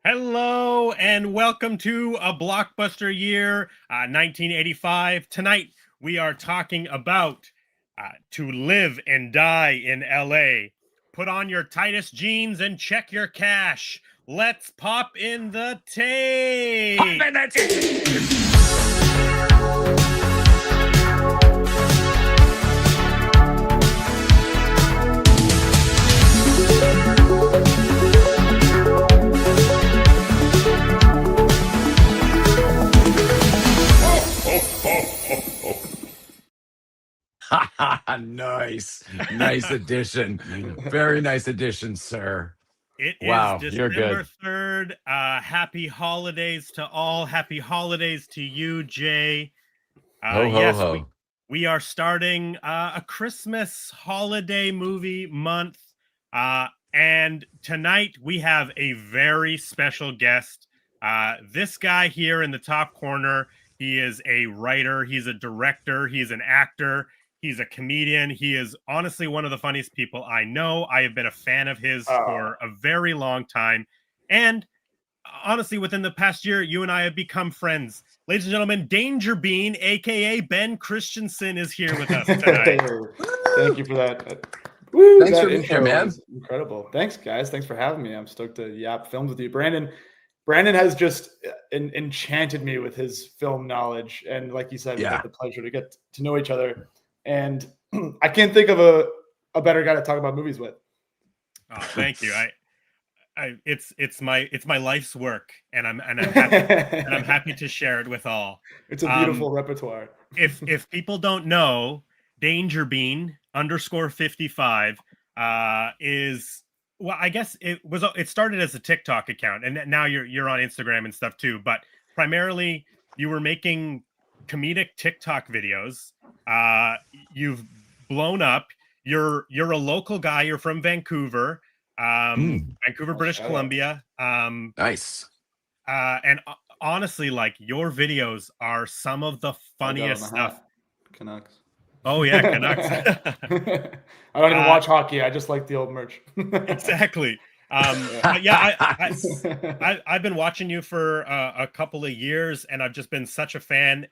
Hello and welcome to a Blockbuster year, 1985. Tonight we are talking about To Live and Die in LA. Put on your tightest jeans and check your cash. Let's pop in the tape. Nice addition. Very nice addition, sir. It Wow, is you're December good. 3rd. Happy holidays to all. Happy holidays to you, Jay. Ho, ho, Yes, ho. we are starting a Christmas holiday movie month. And tonight we have a very special guest. This guy here in the top corner, he is a writer, he's a director, he's an actor, he's a comedian. He is honestly one of the funniest people I know. I have been a fan of his for a very long time. And honestly, within the past year, you and I have become friends. Ladies and gentlemen, Dangerbean, aka Ben Christensen, is here with us tonight. Thank you for that. Woo, Thanks that for being intro here, man. was incredible. Thanks, guys. Thanks for having me. I'm stoked to yap films with you. Brandon has just enchanted me with his film knowledge. And like you said, we had the pleasure to get to know each other. And I can't think of a better guy to talk about movies with. Oh, thank you. It's my life's work, and I'm happy to share it with all. It's a beautiful repertoire. if people don't know, Dangerbean _55 is, well, I guess it started as a TikTok account, and now you're on Instagram and stuff too. But primarily, you were making comedic TikTok videos. You've blown up. You're a local guy. You're from Vancouver. Vancouver, British Columbia. Nice. And honestly, like, your videos are some of the funniest stuff. Canucks. Oh yeah, Canucks. I don't even watch hockey. I just like the old merch. Exactly. But yeah, I've been watching you for a couple of years, and I've just been such a fan.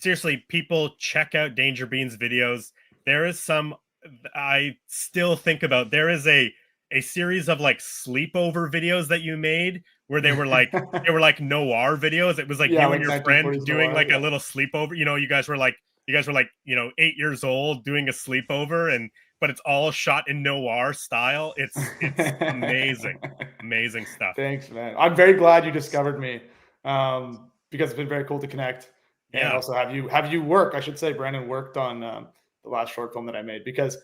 Seriously, people, check out Dangerbean's videos. There is some I still think about. There is a series of like sleepover videos that you made where they were like noir videos. It was like you and your friend doing like a little sleepover. You guys were like 8 years old doing a sleepover, but it's all shot in noir style. It's amazing stuff. Thanks, man. I'm very glad you discovered me, because it's been very cool to connect. And also have you work. I should say Brandon worked on the last short film that I made, because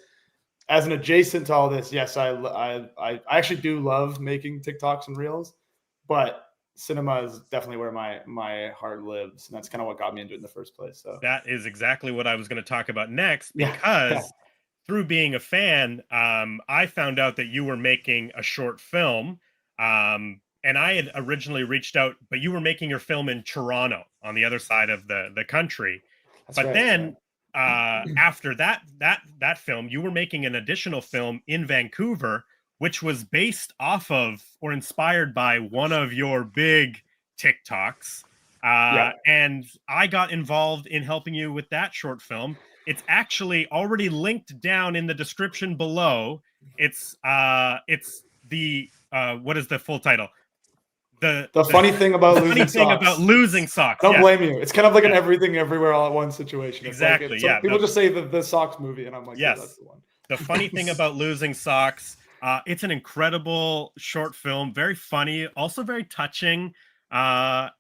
as an adjacent to all this, yes, I actually do love making TikToks and reels, but cinema is definitely where my heart lives, and that's kind of what got me into it in the first place. So that is exactly what I was going to talk about next, because through being a fan, I found out that you were making a short film, and I had originally reached out, but you were making your film in Toronto on the other side of the country. Then after that film, you were making an additional film in Vancouver, which was based off of or inspired by one of your big TikToks. And I got involved in helping you with that short film. It's actually already linked down in the description below. It's the what is the full title? The funny thing about losing socks. Don't blame you. It's kind of like an everything everywhere all at once situation. Exactly. People just say the socks movie, and I'm like, yes, that's the one. The funny thing about losing socks. It's an incredible short film, very funny, also very touching. I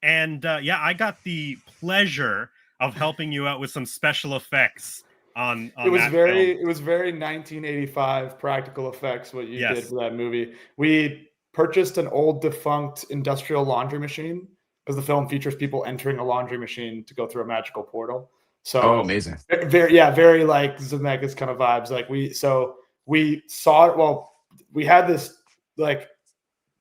got the pleasure of helping you out with some special effects on it was that very film. It was very 1985 practical effects what you did for that movie. We purchased an old defunct industrial laundry machine, because the film features people entering a laundry machine to go through a magical portal. So amazing. Very like Zemeckis kind of vibes. Like we saw it. Well, we had this like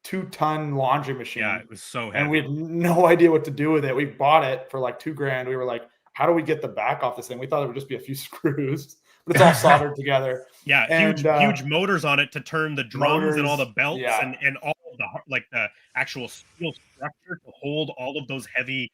2-ton laundry machine. Yeah, it was so heavy. And we had no idea what to do with it. We bought it for like $2,000. We were like, how do we get the back off this thing? We thought it would just be a few screws, but it's all soldered together. Yeah, huge motors on it to turn the drums and all the belts and all the actual steel structure to hold all of those heavy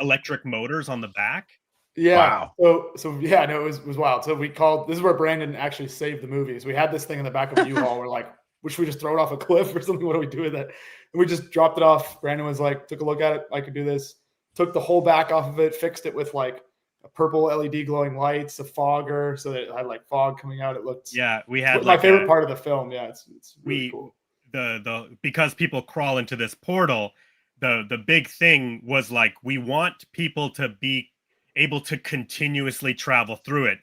electric motors on the back. Yeah. Wow. So yeah, no, it was wild. So we called. This is where Brandon actually saved the movies. We had this thing in the back of a U-Haul. We're like, should we just throw it off a cliff or something? What do we do with it? And we just dropped it off. Brandon was like, took a look at it. I could do this. Took the whole back off of it. Fixed it with like a purple LED glowing lights, a fogger, so that it had like fog coming out. It looked. Yeah, we had my favorite part of the film. Yeah, it's really cool. Because people crawl into this portal. The big thing was like, we want people to be able to continuously travel through it,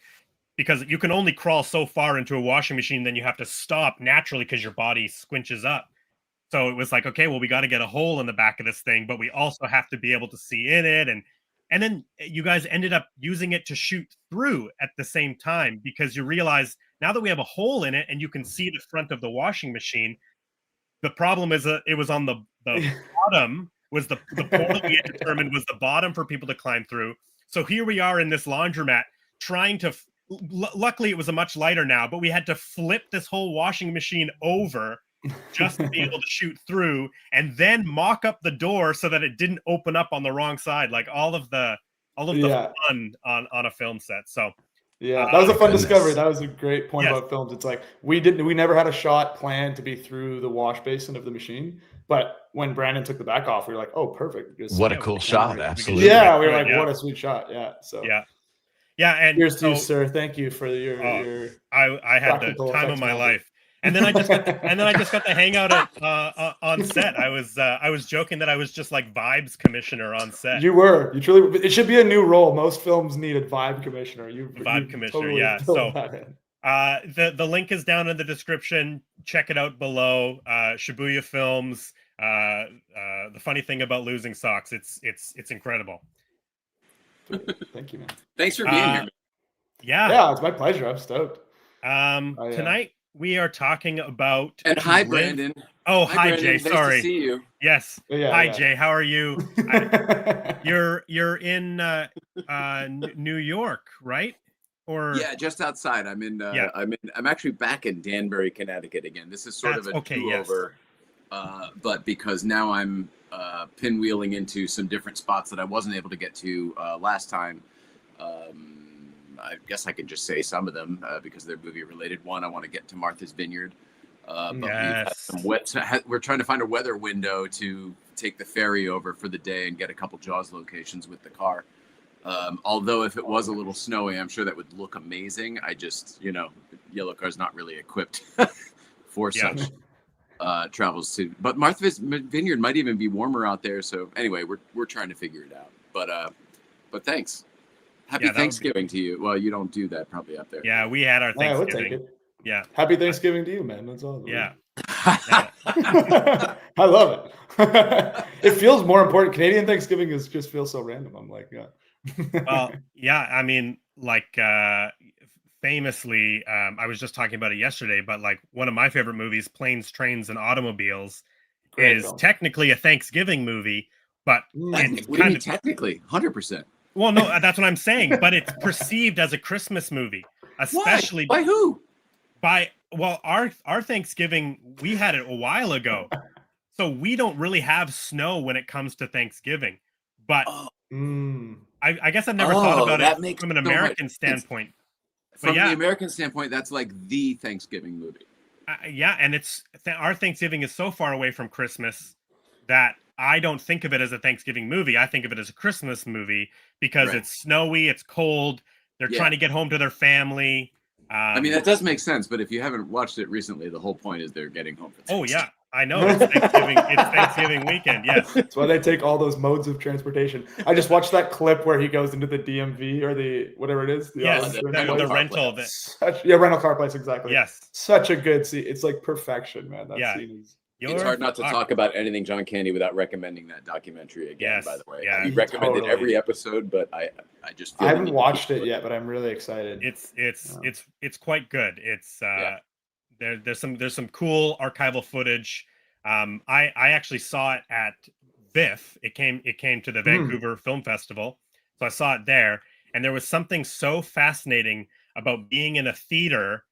because you can only crawl so far into a washing machine, then you have to stop naturally because your body squinches up. So it was like, okay, well, we got to get a hole in the back of this thing, but we also have to be able to see in it. And then you guys ended up using it to shoot through at the same time, because you realize now that we have a hole in it and you can see the front of the washing machine, the problem is it was on the bottom, was the portal we had determined was the bottom for people to climb through. So here we are in this laundromat trying to, luckily it was a much lighter now, but we had to flip this whole washing machine over just to be able to shoot through, and then mock up the door so that it didn't open up on the wrong side. Like all of the fun on a film set. So yeah, that was a fun discovery. That was a great point about films. It's like we never had a shot planned to be through the wash basin of the machine, but when Brandon took the back off, we were like, oh, perfect. What a cool shot. Absolutely. Yeah, we were like, what a sweet shot. Yeah. So yeah, and cheers to you, sir. Thank you for your I had the time of my life. And then I just got to hang out on set. I was joking that I was just like vibes commissioner on set. You were. You truly. It should be a new role. Most films need a vibe commissioner. Vibe commissioner. Totally, yeah. So the link is down in the description. Check it out below. Shibuya Films. The funny thing about losing socks, it's incredible. Thank you, man. Thanks for being here. Yeah, it's my pleasure. I'm stoked. Tonight we are talking about. And hi, Brandon. Oh, hi, Brandon. Jay. Nice Sorry. to see you. Yes. Hi, Jay. How are you? You're in New York, right? Or yeah, just outside. I'm actually back in Danbury, Connecticut again. This is sort of a do-over, but because now I'm pinwheeling into some different spots that I wasn't able to get to last time. I guess I could just say some of them because they're movie related. One, I want to get to Martha's Vineyard. But we've had some we're trying to find a weather window to take the ferry over for the day and get a couple Jaws locations with the car. Although if it was a little snowy, I'm sure that would look amazing. I just, Yellow Car's not really equipped for such travels too. But Martha's Vineyard might even be warmer out there. So anyway, we're trying to figure it out. But thanks. Happy Thanksgiving to you. Well, you don't do that probably up there. Yeah, we had our Thanksgiving. We'll take it. Yeah. Happy Thanksgiving to you, man. That's all. Yeah. I love it. It feels more important. Canadian Thanksgiving just feels so random. I'm like, Well, yeah. I mean, like famously, I was just talking about it yesterday, but like one of my favorite movies, Planes, Trains, and Automobiles, is technically a Thanksgiving movie, but it's kind of technically 100%. Well, no, that's what I'm saying. But it's perceived as a Christmas movie, especially by who? Our Thanksgiving, we had it a while ago, so we don't really have snow when it comes to Thanksgiving. But I guess I've never thought about it from an American standpoint. From the American standpoint, that's like the Thanksgiving movie. And our Thanksgiving is so far away from Christmas that I don't think of it as a Thanksgiving movie. I think of it as a Christmas movie because it's snowy, it's cold. They're trying to get home to their family. I mean, that does make sense. But if you haven't watched it recently, the whole point is they're getting home for Thanksgiving. Oh, yeah. I know. It's Thanksgiving. It's Thanksgiving weekend. Yes. That's why they take all those modes of transportation. I just watched that clip where he goes into the DMV or the whatever it is. The rental. Rental car place. Exactly. Yes. Such a good scene. It's like perfection, man. That scene is. It's hard not to talk about anything John Candy without recommending that documentary again, by the way. Yeah, you recommended every episode, but I just feel I haven't watched it yet, but I'm really excited. It's quite good. It's there's some cool archival footage. I actually saw it at VIFF. It came to the Vancouver Film Festival. So I saw it there, and there was something so fascinating about being in a theater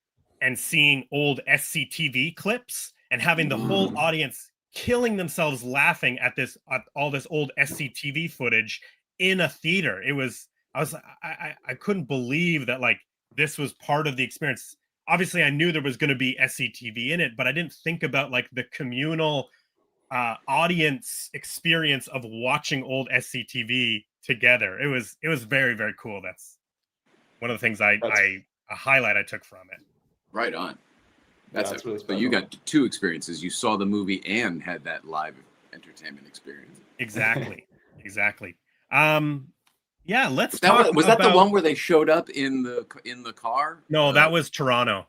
and seeing old SCTV clips and having the whole audience killing themselves laughing at all this old SCTV footage in a theater. I couldn't believe that like this was part of the experience. Obviously, I knew there was going to be SCTV in it, but I didn't think about like the communal audience experience of watching old SCTV together. It was very, very cool. That's one of the things a highlight I took from it. Right on. That's really special. So you got two experiences. You saw the movie and had that live entertainment experience. Exactly. Yeah, let's talk. Was that the one where they showed up in the car? No, that was Toronto.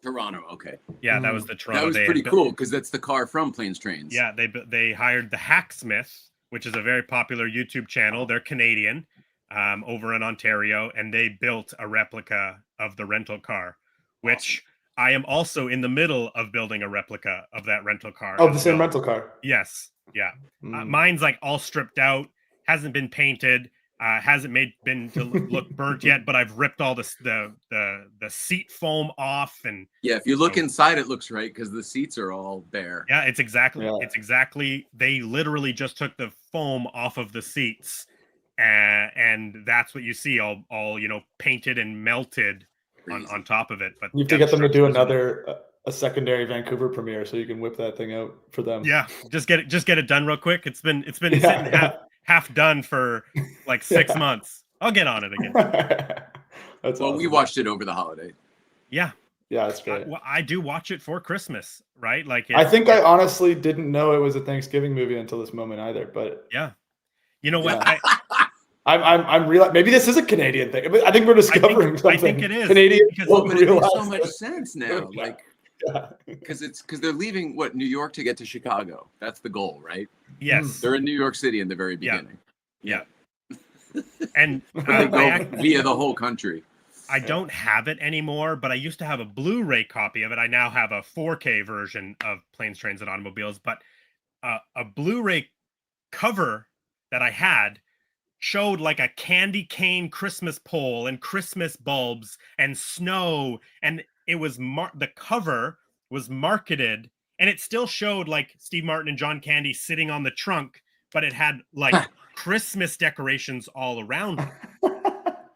Toronto, okay. Yeah, that was the Toronto. That was pretty cool because that's the car from Planes, Trains. Yeah, they hired the Hacksmith, which is a very popular YouTube channel. They're Canadian, over in Ontario, and they built a replica of the rental car, which I am also in the middle of building a replica of that rental car. Oh, the same rental car. Yes, yeah. Mine's like all stripped out, hasn't been painted. Hasn't been to look burnt yet, but I've ripped all the seat foam off, and if you look inside, it looks right because the seats are all bare. Yeah, it's exactly. They literally just took the foam off of the seats, and that's what you see all painted and melted on top of it. But you have to get them to do a secondary Vancouver premiere so you can whip that thing out for them. Yeah, just get it done real quick. It's been sitting half done for like 6 months. I'll get on it again. That's awesome. We watched it over the holiday. Yeah, that's great. I do watch it for Christmas, right? Like I think I honestly didn't know it was a Thanksgiving movie until this moment either. But yeah, you know what? I'm real. Maybe this is a Canadian thing. I think we're discovering something. I think it is Canadian. But it makes so much sense now. Like, because they're leaving New York to get to Chicago. That's the goal, right? Yes, they're in New York City in the very beginning. Yeah. And they go via the whole country. I don't have it anymore, but I used to have a Blu-ray copy of it. I now have a 4K version of Planes, Trains, and Automobiles, but a Blu-ray cover that I had showed like a candy cane Christmas pole and Christmas bulbs and snow, and it was the cover was marketed, and it still showed like Steve Martin and John Candy sitting on the trunk, but it had like Christmas decorations all around it.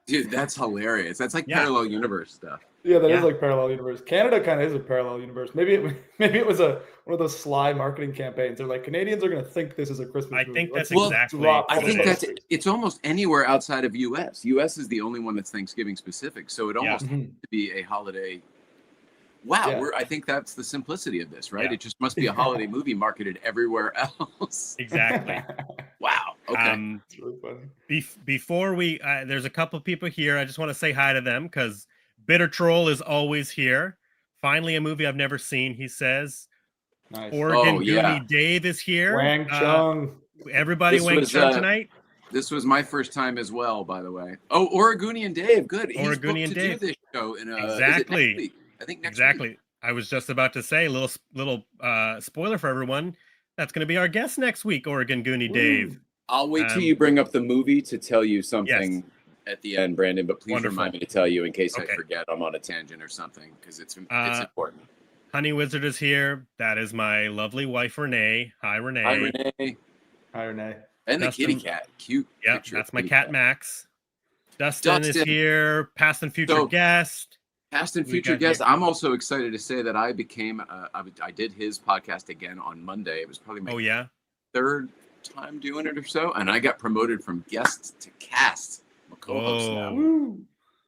Dude, that's hilarious. That's like parallel universe stuff. Yeah, that is like parallel universe. Canada kind of is a parallel universe. Maybe it was one of those sly marketing campaigns. They're like, Canadians are going to think this is a Christmas movie. I think that's exactly. I think it's almost anywhere outside of US. US is the only one that's Thanksgiving specific, so it almost has to be a holiday. Wow, I think that's the simplicity of this, right? It just must be a holiday movie marketed everywhere else. Exactly. Wow. Okay. It's really funny. Before we, there's a couple of people here. I just want to say hi to them because Bitter Troll is always here. Finally, a movie I've never seen, he says. Nice. Oregon Goonie Dave is here. Wang Chung. Everybody Wang Chung tonight. This was my first time as well, by the way. Oh, Oregonian Dave. Good. He's booked to do this show in exactly. I think next week. I was just about to say a little spoiler for everyone. That's going to be our guest next week, Oregon Goonie Dave. I'll wait till you bring up the movie to tell you something at the end, Brandon. But please remind me to tell you in case I forget I'm on a tangent or something because it's important. Honey Wizard is here. That is my lovely wife, Renee. Hi, Renee. Hi, Renee. Hi, Renee. And the kitty cat. Cute. Yeah, that's my cat, Max. Dustin is here. Past and future guest. Past and future guest. I'm also excited to say that I became, I did his podcast again on Monday. It was probably my third time doing it or so. And I got promoted from guest to cast. I'm a co-host now.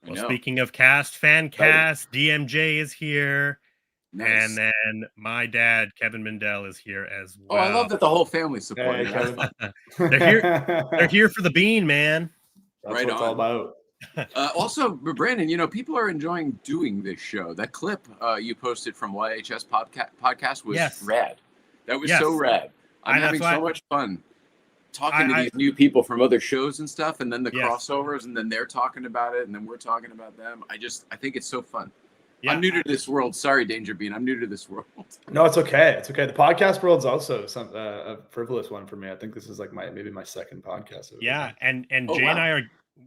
Well, speaking of cast, fan cast, DMJ is here. Nice. And then my dad, Kevin Mindell, is here as well. Oh, I love that the whole family's supporting. They're here for the bean, man. That's what it's all about. Also, Brandon, people are enjoying doing this show. That clip you posted from YHS podcast was rad. That was so rad. I'm having so much fun talking to these new people from other shows and stuff, and then the crossovers, and then they're talking about it, and then we're talking about them. I think it's so fun. Yeah. I'm new to this world. Sorry, Dangerbean. I'm new to this world. No, it's okay. It's okay. The podcast world's also a frivolous one for me. I think this is like maybe my second podcast. And Jay and I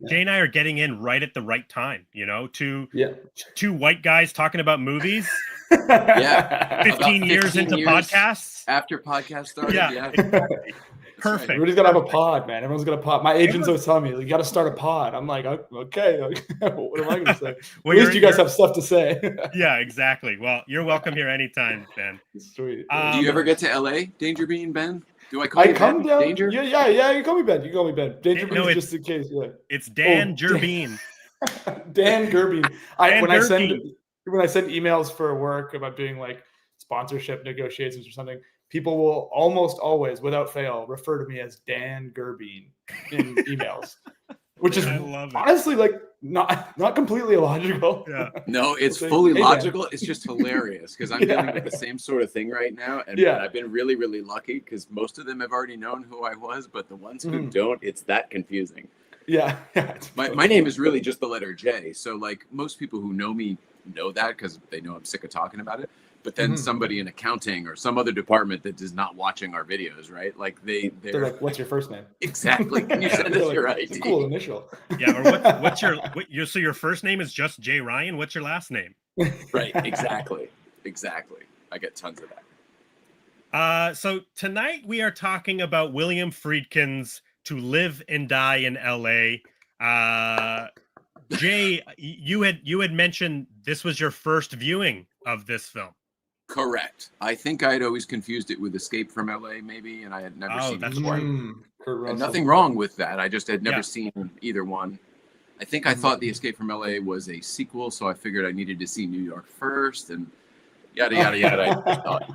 Jay and I are getting in right at the right time. Two Yeah. two white guys talking about movies. Yeah. 15 years into podcasts. After podcast started. Yeah. Exactly. Perfect. Everybody's got to have a pod, man. Everyone's got a pod. My agents always tell me, you got to start a pod. I'm like, okay. What am I going to say? Well, at least you guys have stuff to say. Yeah, exactly. Well, you're welcome here anytime, Ben. Sweet. Do you ever get to LA, Dangerbean, Ben? Do I call you come Ben? down. Danger? Yeah. You call me Ben. Dangerbean, just in case. Yeah. It's Dangerbean. Dangerbean. When I send emails for work about doing like sponsorship negotiations or something, people will almost always, without fail, refer to me as Dan Gerbean in emails, which is honestly like not completely illogical. Yeah. No, it's fully logical. It's just hilarious because I'm dealing with the same sort of thing right now, and I've been really, really lucky because most of them have already known who I was, but the ones who don't, it's that confusing. Yeah. My name is really just the letter J, so like most people who know me know that because they know I'm sick of talking about it. But then somebody in accounting or some other department that is not watching our videos, right? Like they're like, "What's your first name?" Exactly. Can you send us your ID? It's a cool initial. Yeah. Or what's so your first name is just Jay Ryan? What's your last name? Right. Exactly. I get tons of that. So tonight we are talking about William Friedkin's To Live and Die in L.A. Jay, you had mentioned this was your first viewing of this film. Correct. I think I'd always confused it with Escape from LA, maybe, and I had never seen it before. And nothing wrong with that. I just had never seen either one. I think I thought the Escape from LA was a sequel, so I figured I needed to see New York first, and yada yada yada. I thought.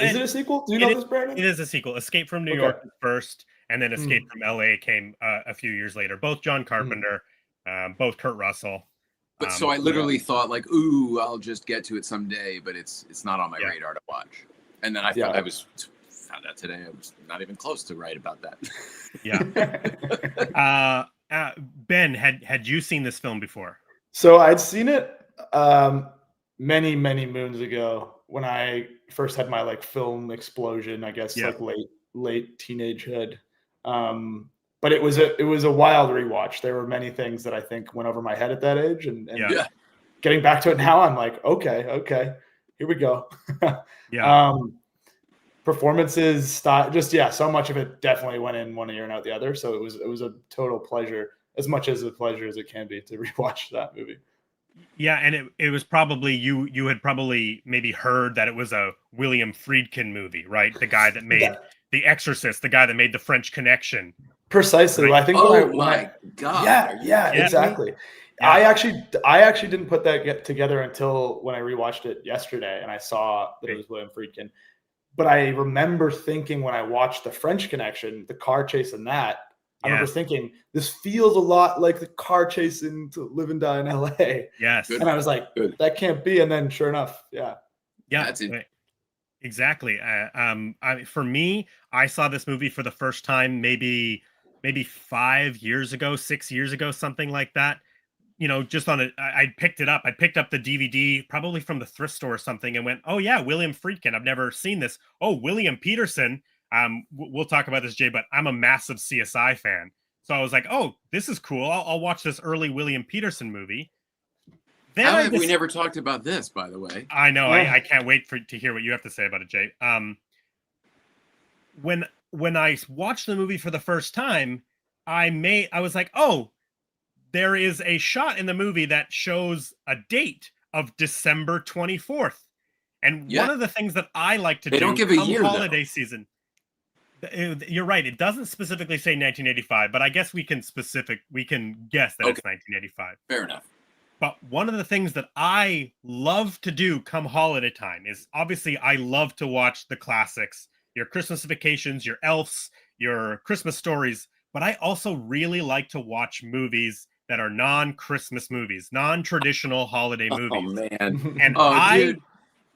Is it a sequel? Do you know this, Brandon? It is a sequel. Escape from New York was first, and then Escape from LA came a few years later. Both John Carpenter, both Kurt Russell. But so I literally thought like, ooh, I'll just get to it someday, but it's not on my radar to watch. And then I found out today I was not even close to right about that. Yeah. Ben, had you seen this film before? So I'd seen it many moons ago when I first had my like film explosion, I guess, like late teenagehood. But it was a wild rewatch. There were many things that I think went over my head at that age, and getting back to it now, I'm like, okay, here we go. Performances, so much of it definitely went in one ear and out the other. So it was a total pleasure, as much as a pleasure as it can be to rewatch that movie. Yeah, and it was probably you had probably maybe heard that it was a William Friedkin movie, right? The guy that made The Exorcist, the guy that made The French Connection. Precisely. Right? I think. My God. Yeah, exactly. Yeah. I actually didn't put that together until when I rewatched it yesterday, and I saw that it was William Friedkin. But I remember thinking when I watched The French Connection, the car chase in that, I remember thinking this feels a lot like the car chase in To Live and Die in L.A. Yes, and I was like, that can't be. And then, sure enough, that's it. Exactly. For me, I saw this movie for the first time maybe 5 years ago, 6 years ago, something like that. Just on I picked it up. I picked up the DVD probably from the thrift store or something and went, oh yeah, William Friedkin. I've never seen this. Oh, William Peterson. We'll talk about this, Jay, but I'm a massive CSI fan. So I was like, oh, this is cool. I'll watch this early William Peterson movie. Then How have we never talked about this, by the way? I know. I can't wait to hear what you have to say about it, Jay. When I watched the movie for the first time, I was like, oh, there is a shot in the movie that shows a date of December 24th. And one of the things that I like to do don't give a year, holiday season. You're right. It doesn't specifically say 1985, but I guess we can guess that it's 1985. Fair enough. But one of the things that I love to do come holiday time is obviously I love to watch the classics, your Christmas Vacations, your Elves, your Christmas Stories. But I also really like to watch movies that are non-Christmas movies, non-traditional holiday movies. Oh, man. And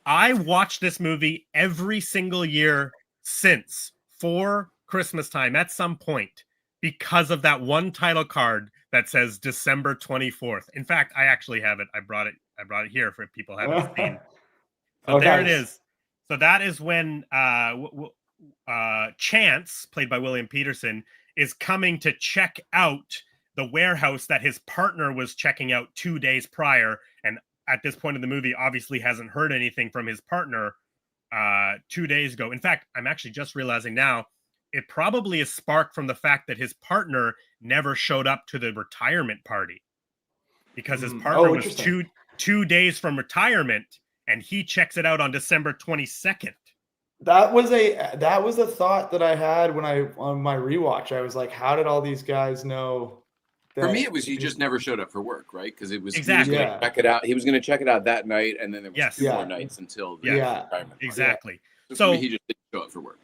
I watch this movie every single year since for Christmas time at some point because of that one title card that says December 24th. In fact, I actually have it. I brought it here for people who haven't seen. So there it is. So that is when Chance, played by William Peterson, is coming to check out the warehouse that his partner was checking out 2 days prior, and at this point in the movie, obviously hasn't heard anything from his partner 2 days ago. In fact, I'm actually just realizing now, it probably is sparked from the fact that his partner never showed up to the retirement party, because his partner was two days from retirement, and he checks it out on December 22nd. That was a thought that I had when on my rewatch. I was like, how did all these guys know? For me, it was he just never showed up for work, right? Because it was exactly he was gonna check it out. He was going to check it out that night, and then there was 2 more nights until the retirement. Exactly. So he just didn't show up for work.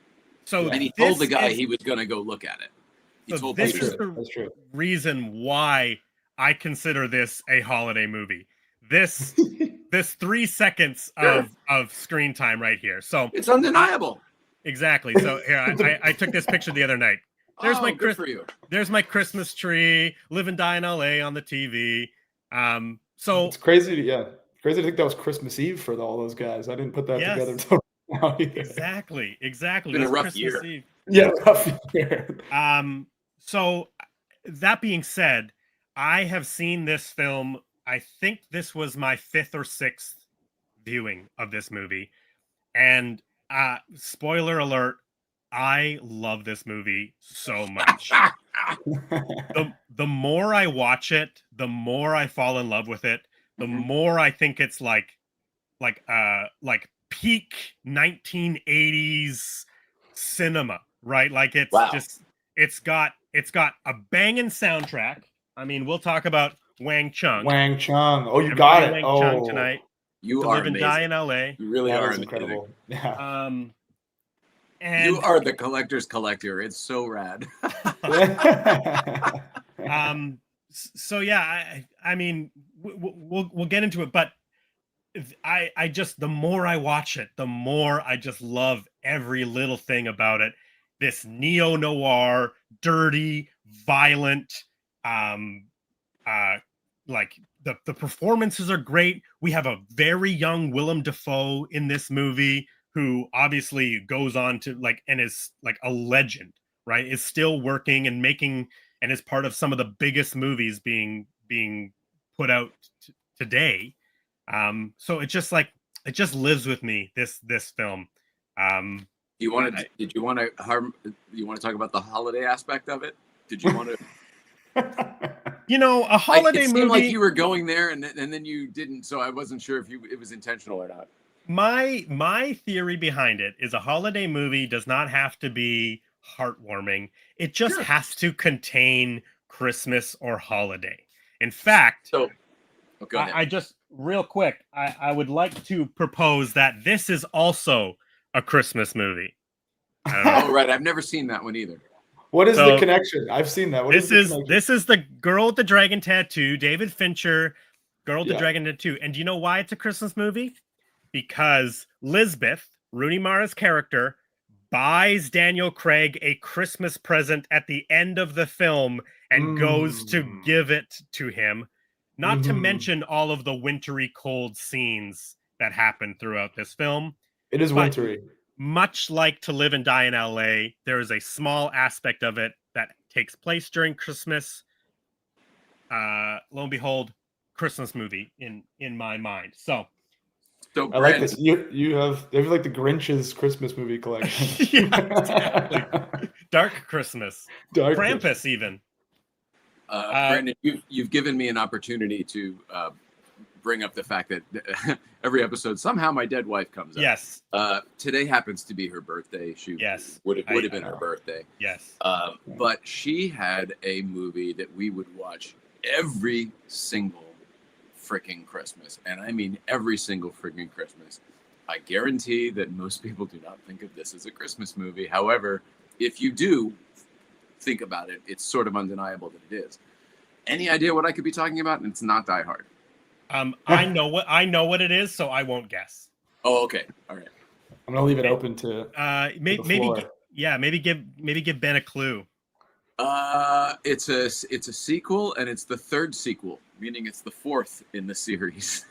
So and he told the guy he was going to go look at it. He told this is the reason why I consider this a holiday movie. This 3 seconds of screen time right here. So it's undeniable. Exactly. So here, I took this picture the other night. There's there's my Christmas tree, Live and Die in LA on the TV. So it's crazy to think that was Christmas Eve for all those guys. I didn't put that together until now either. Exactly. It's been a rough year. Eve. Yeah, rough year. So that being said, I have seen this film. I think this was my 5th or 6th viewing of this movie. And spoiler alert, I love this movie so much. The more I watch it, the more I fall in love with it. The more I think it's like peak 1980s cinema, right? Like it's got a banging soundtrack. I mean, we'll talk about Wang Chung. Oh, you got it. Wang Chung tonight. You are Live and Die in LA. You really are incredible. Yeah. And you are the collector's collector. It's so rad. So yeah, I mean, we'll get into it, but I just, the more I watch it, the more I just love every little thing about it. This neo-noir, dirty, violent, like the performances are great. We have a very young Willem Dafoe in this movie, who obviously goes on to and is like a legend, right? Is still working and making, and is part of some of the biggest movies being put out today. So it just lives with me, this film. Did you want to talk about the holiday aspect of it? Did you want to? A holiday it seemed movie. Like you were going there, and then you didn't. So I wasn't sure if it was intentional or not. My theory behind it is a holiday movie does not have to be heartwarming. It just has to contain Christmas or holiday. In fact, I just real quick, I would like to propose that this is also a Christmas movie. Oh, right. I've never seen that one either. What is the connection? I've seen that. This is the Girl with the Dragon Tattoo, David Fincher, Girl with the Dragon Tattoo. And do you know why it's a Christmas movie? Because Lisbeth, Rooney Mara's character, buys Daniel Craig a Christmas present at the end of the film and goes to give it to him. Not to mention all of the wintry cold scenes that happen throughout this film. It is wintry. Much like To Live and Die in LA, there is a small aspect of it that takes place during Christmas. Lo and behold, Christmas movie in my mind. So I like this. You have like the Grinch's Christmas movie collection. Yeah, exactly. Dark Christmas. Krampus even. Brandon, you've given me an opportunity to bring up the fact that every episode somehow my dead wife comes up. Yes. Today happens to be her birthday. She would have been her birthday. Yes. But she had a movie that we would watch every single freaking Christmas, and I mean every single freaking Christmas. I guarantee that most people do not think of this as a Christmas movie. However, if you do think about it, it's sort of undeniable that it is. Any idea what I could be talking about? And it's not Die Hard. I know what it is, so I won't guess. Oh, okay. All right. I'm gonna leave it open to maybe give Ben a clue. It's a sequel, and it's the 3rd sequel, meaning it's the 4th in the series.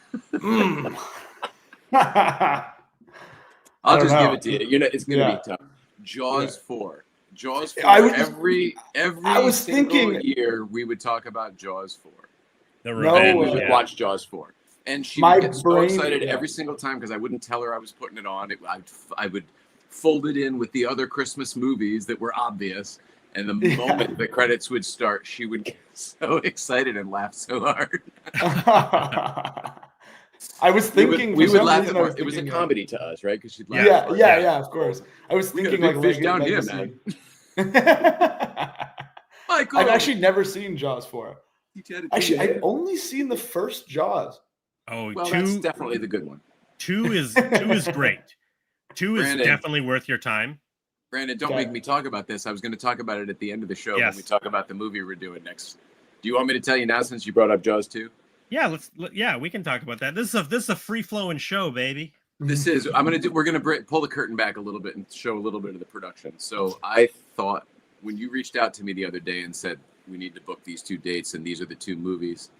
I'll just give it to you. It's gonna be tough. Jaws 4. Jaws 4. Every I was thinking year we would talk about Jaws 4. The revenge. We would watch Jaws 4. And she would get so excited every single time because I wouldn't tell her I was putting it on. I would fold it in with the other Christmas movies that were obvious. And the moment the credits would start, she would get so excited and laugh so hard. I was thinking we would laugh. It was a comedy to us, right? Because she'd laugh. Yeah, of course. I was thinking like fish down here, man. Michael. I've actually never seen Jaws 4. Actually, I've only seen the first Jaws. Oh, well, that's definitely the good one. 2 is great. 2 is definitely worth your time. Brandon, don't make me talk about this. I was going to talk about it at the end of the show when we talk about the movie we're doing next. Do you want me to tell you now since you brought up Jaws 2? Yeah, we can talk about that. This is a free flowing show, baby. This is. We're going to pull the curtain back a little bit and show a little bit of the production. So I thought when you reached out to me the other day and said we need to book these 2 dates and these are the 2 movies,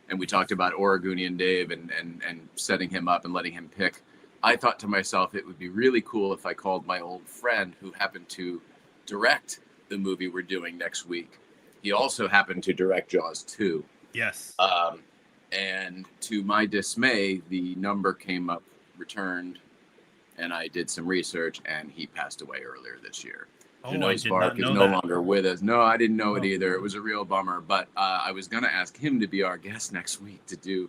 and we talked about Oregonian Dave and setting him up and letting him pick. I thought to myself, it would be really cool if I called my old friend who happened to direct the movie we're doing next week. He also happened to direct Jaws 2. Yes. And to my dismay, the number came up returned, and I did some research, and he passed away earlier this year. Janois Bark is no longer with us. No, I didn't know it either. It was a real bummer, but I was going to ask him to be our guest next week to do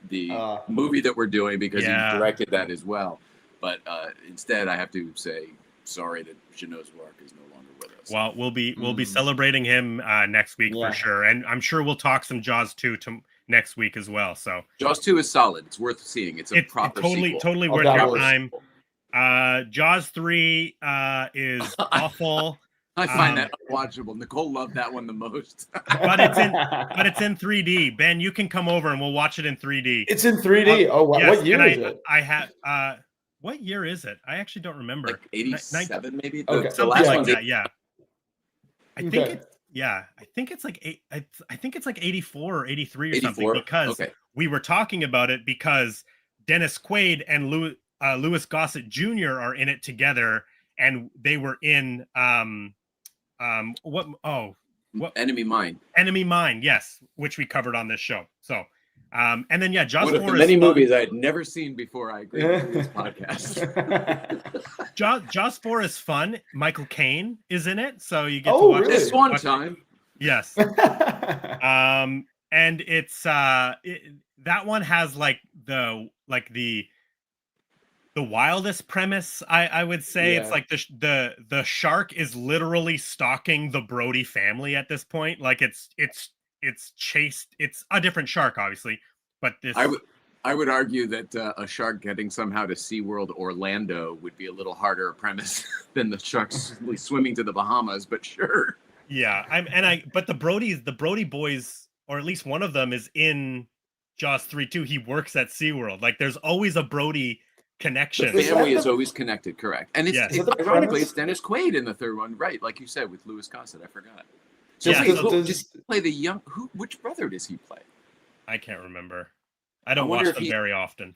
the movie that we're doing because he directed that as well. But instead, I have to say sorry that Janois Bark is no longer with us. Well, we'll be celebrating him next week for sure, and I'm sure we'll talk some Jaws 2 next week as well. So Jaws 2 is solid. It's worth seeing. It's proper sequel. Totally worth your time. Jaws 3 is awful. I find that unwatchable. Nicole loved that one the most. but it's in 3D. Ben, you can come over and we'll watch it in 3D. It's in 3D. Oh, wow. Yes, what year is it? I have what year is it? I actually don't remember. Like 87 maybe? Okay. The last like that, yeah. I think it's like I think it's like 84 or 83 or something because we were talking about it because Dennis Quaid and Louis Gossett Jr. are in it together, and they were in Enemy Mine, yes, which we covered on this show. So and then Jaws 4 is many movies I had never seen before I agreed with this podcast. Jaws 4 is fun. Michael Caine is in it, so you get to watch this one time. Yes. And it's that one has like the wildest premise, I would say. It's like the shark is literally stalking the Brody family at this point. Like it's chased. It's a different shark, obviously, but this. I would argue that a shark getting somehow to SeaWorld Orlando would be a little harder a premise than the sharks swimming to the Bahamas. But sure. Yeah, but the Brody boys, or at least one of them, is in Jaws 3 too. He works at SeaWorld. Like there's always a Brody connection. The family is always connected, correct? And it's ironically it's Dennis Quaid in the third one, right? Like you said with Louis Gossett, I forgot. So does he play the young? Which brother does he play? I can't remember. I don't watch them very often.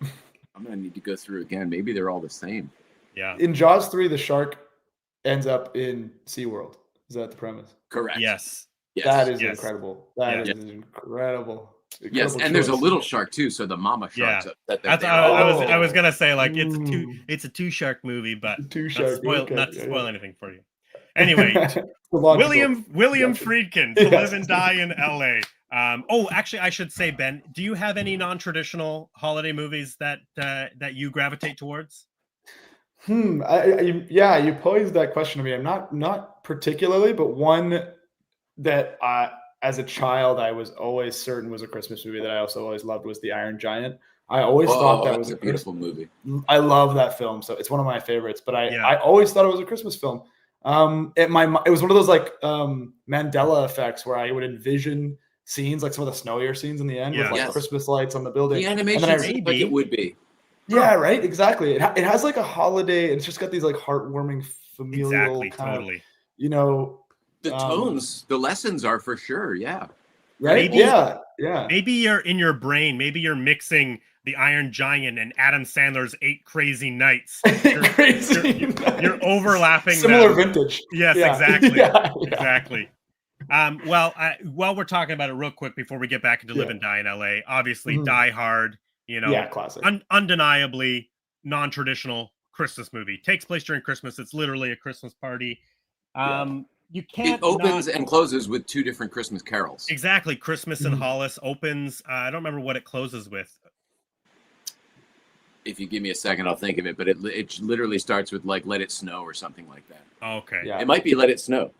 I'm gonna need to go through again. Maybe they're all the same. Yeah. In Jaws 3, the shark ends up in SeaWorld. Is that the premise? Correct. Yes. That is incredible. That is incredible. Yes, and there's a little shark too. So the mama sharks. I was gonna say like it's a 2 shark movie, but not to spoil anything for you. Anyway, William Friedkin, To Live and Die in L.A. Actually, I should say, Ben, do you have any non-traditional holiday movies that you gravitate towards? You posed that question to me. I'm not particularly, but one that as a child I was always certain was a Christmas movie that I also always loved was The Iron Giant. I always thought that was a beautiful movie. I love that film, so it's one of my favorites. But I always thought it was a Christmas film. It was one of those like Mandela effects where I would envision scenes like some of the snowier scenes in the end with like Christmas lights on the building. The animation seemed like it would be. Yeah, right. Exactly. It has like a holiday. It's just got these like heartwarming familial kind of, the tones, the lessons are for sure. Yeah. Right. Maybe, yeah. Maybe you're in your brain. Maybe you're mixing The Iron Giant and Adam Sandler's 8 Crazy Nights. You're overlapping similar them. vintage. Yes, Yeah. exactly. Yeah. Exactly. While we're talking about it real quick before we get back into Live and Die in LA, obviously Die Hard, classic. Undeniably non-traditional Christmas movie. Takes place during Christmas. It's literally a Christmas party. You can't. It opens and closes with 2 different Christmas carols. Exactly. Christmas in Hollis opens. I don't remember what it closes with. If you give me a second, I'll think of it. But it literally starts with like "Let It Snow" or something like that. Okay. Yeah. It might be "Let It Snow."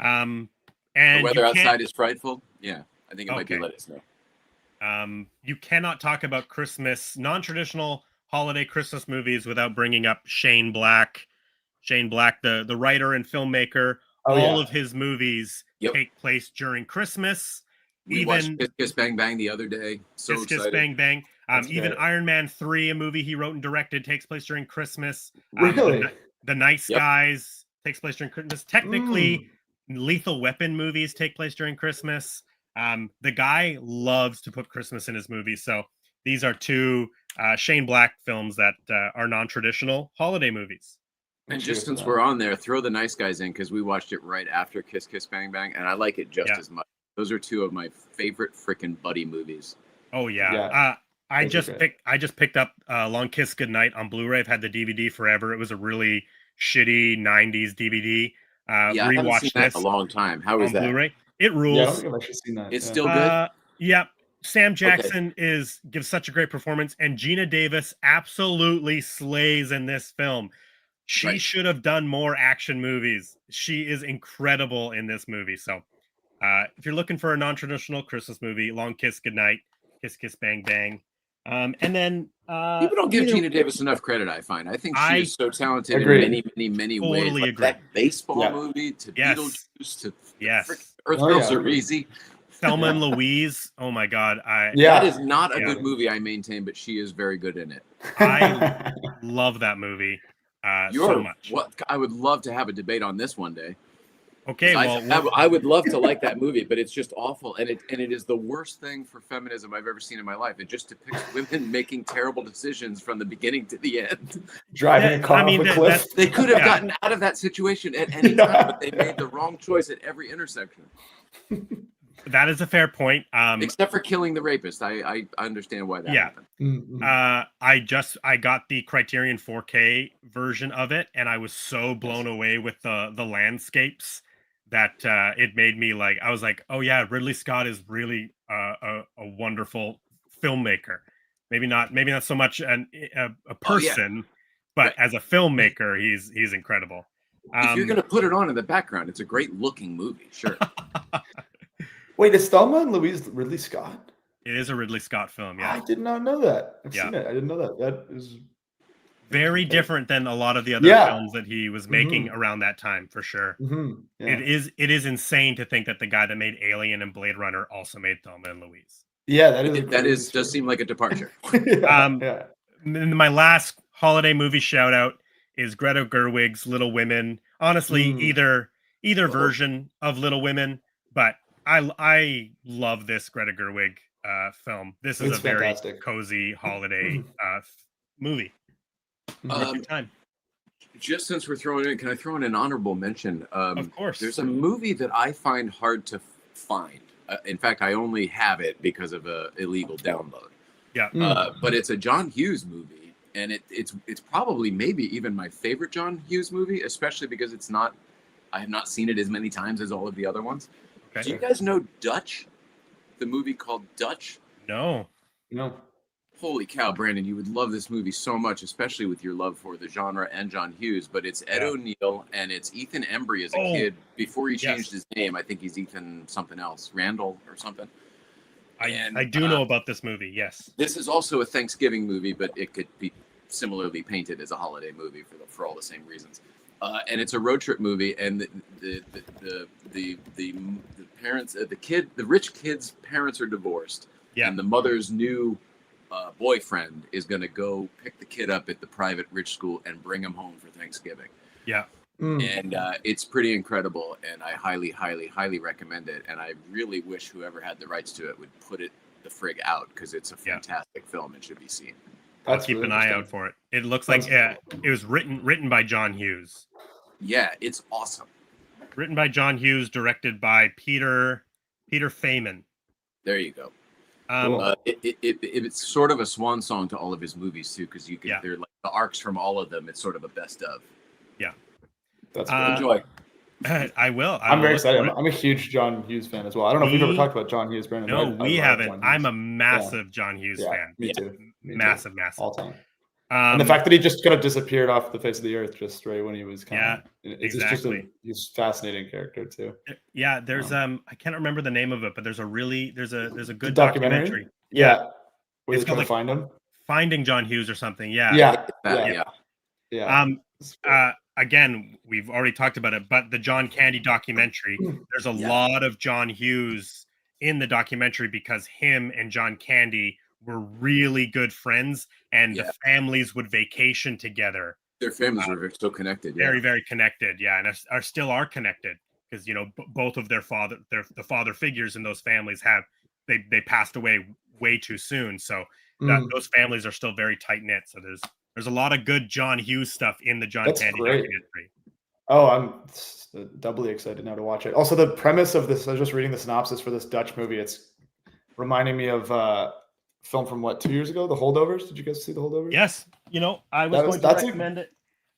And the weather outside is frightful. Yeah, I think it might be "Let It Snow." You cannot talk about Christmas, non-traditional holiday Christmas movies without bringing up Shane Black. Shane Black, the writer and filmmaker. All of his movies take place during Christmas. We watched Kiss Kiss Bang Bang the other day. So Kiss Kiss Bang Bang. Even Iron Man 3, a movie he wrote and directed, takes place during Christmas. Really? The Nice Guys takes place during Christmas. Technically, Lethal Weapon movies take place during Christmas. The guy loves to put Christmas in his movies. So these are 2 Shane Black films that are non-traditional holiday movies. And just since we're on there, throw The Nice Guys in because we watched it right after Kiss Kiss Bang Bang, and I like it just as much. Those are 2 of my favorite freaking buddy movies. Oh yeah. I just picked up Long Kiss Goodnight on Blu-ray. I've had the DVD forever. It was a really shitty 90s DVD. I haven't seen that in a long time. How is that? Blu-ray. It rules. Yeah, I don't think I've actually seen that. It's still good? Yeah. Sam Jackson gives such a great performance, and Gina Davis absolutely slays in this film. She should have done more action movies. She is incredible in this movie. So if you're looking for a non-traditional Christmas movie, Long Kiss Goodnight, Kiss Kiss Bang Bang. And then people don't give Gina Davis enough credit, I find. I think she is so talented in many ways. Like that baseball movie to Beetlejuice to Earth Girls Are Easy. Thelma and Louise. Oh my God. That is not a good movie, I maintain, but she is very good in it. I love that movie so much. I would love to have a debate on this one day. Okay, I would love to like that movie, but it's just awful, and it is the worst thing for feminism I've ever seen in my life. It just depicts women making terrible decisions from the beginning to the end. Driving a car off a cliff. They could have gotten out of that situation at any time, but they made the wrong choice at every intersection. That is a fair point. Except for killing the rapist. I understand why that happened. Mm-hmm. I got the Criterion 4K version of it, and I was so blown away with the landscapes that it made me I was like, oh yeah, Ridley Scott is really a wonderful filmmaker. Maybe not so much a person, but as a filmmaker, he's incredible. If you're going to put it on in the background, it's a great looking movie. Sure. Wait, is Thelma and Louise Ridley Scott? It is a Ridley Scott film, yeah. I did not know that. I've seen it. I didn't know that. That is very different than a lot of the other films that he was making around that time, for sure. It is insane to think that the guy that made Alien and Blade Runner also made Thelma and Louise. Yeah, does seem like a departure. My last holiday movie shout out is Greta Gerwig's Little Women. Honestly, either version of Little Women, but I love this Greta Gerwig film. This is very cozy holiday movie. Time. Just since we're throwing in, can I throw in an honorable mention? Of course. There's a movie that I find hard to find. In fact, I only have it because of an illegal download. Yeah. But it's a John Hughes movie, and it's probably maybe even my favorite John Hughes movie, especially because I have not seen it as many times as all of the other ones. Okay. Do you guys know Dutch? The movie called Dutch? No. Holy cow, Brandon, you would love this movie so much, especially with your love for the genre and John Hughes. But it's Ed O'Neill and it's Ethan Embry as a kid. Before he changed his name, I think he's Ethan something else, Randall or something. I do know about this movie, yes. This is also a Thanksgiving movie, but it could be similarly painted as a holiday movie for all the same reasons. And it's a road trip movie, and the parents, the rich kid's parents are divorced, and the mother's new boyfriend is going to go pick the kid up at the private rich school and bring him home for Thanksgiving. Yeah. And it's pretty incredible, and I highly, highly, highly recommend it. And I really wish whoever had the rights to it would put it the frig out because it's a fantastic film and should be seen. I'll keep an eye out for it. It looks like it was written by John Hughes. Yeah, it's awesome. Written by John Hughes, directed by Peter Feynman. There you go. Cool. It's sort of a swan song to all of his movies too, because they're like the arcs from all of them. It's sort of a best of. Yeah, that's enjoy. I will. I'm very excited. I'm a huge John Hughes fan as well. I don't know if we've ever talked about John Hughes, Brandon. No, we haven't. I'm a massive John Hughes fan. Me too. Massive. All time. And the fact that he just kind of disappeared off the face of the earth just right when he was kind of exactly. He's a fascinating character too. Yeah, there's I can't remember the name of it, but there's a good documentary. Yeah. Where it's called Find Him. Finding John Hughes or something. Yeah. Yeah. Again, we've already talked about it, but the John Candy documentary, there's a lot of John Hughes in the documentary because him and John Candy were really good friends, and the families would vacation together. Their families were so connected. Very, very connected. Yeah. And are connected because, both of the father figures in those families they passed away way too soon. So those families are still very tight knit. So there's a lot of good John Hughes stuff in the John Candy documentary. Oh, I'm doubly excited now to watch it. Also, the premise of this, I was just reading the synopsis for this Dutch movie. It's reminding me of film from 2 years ago, The Holdovers. Did you guys see The Holdovers? Yes. I was going to recommend it.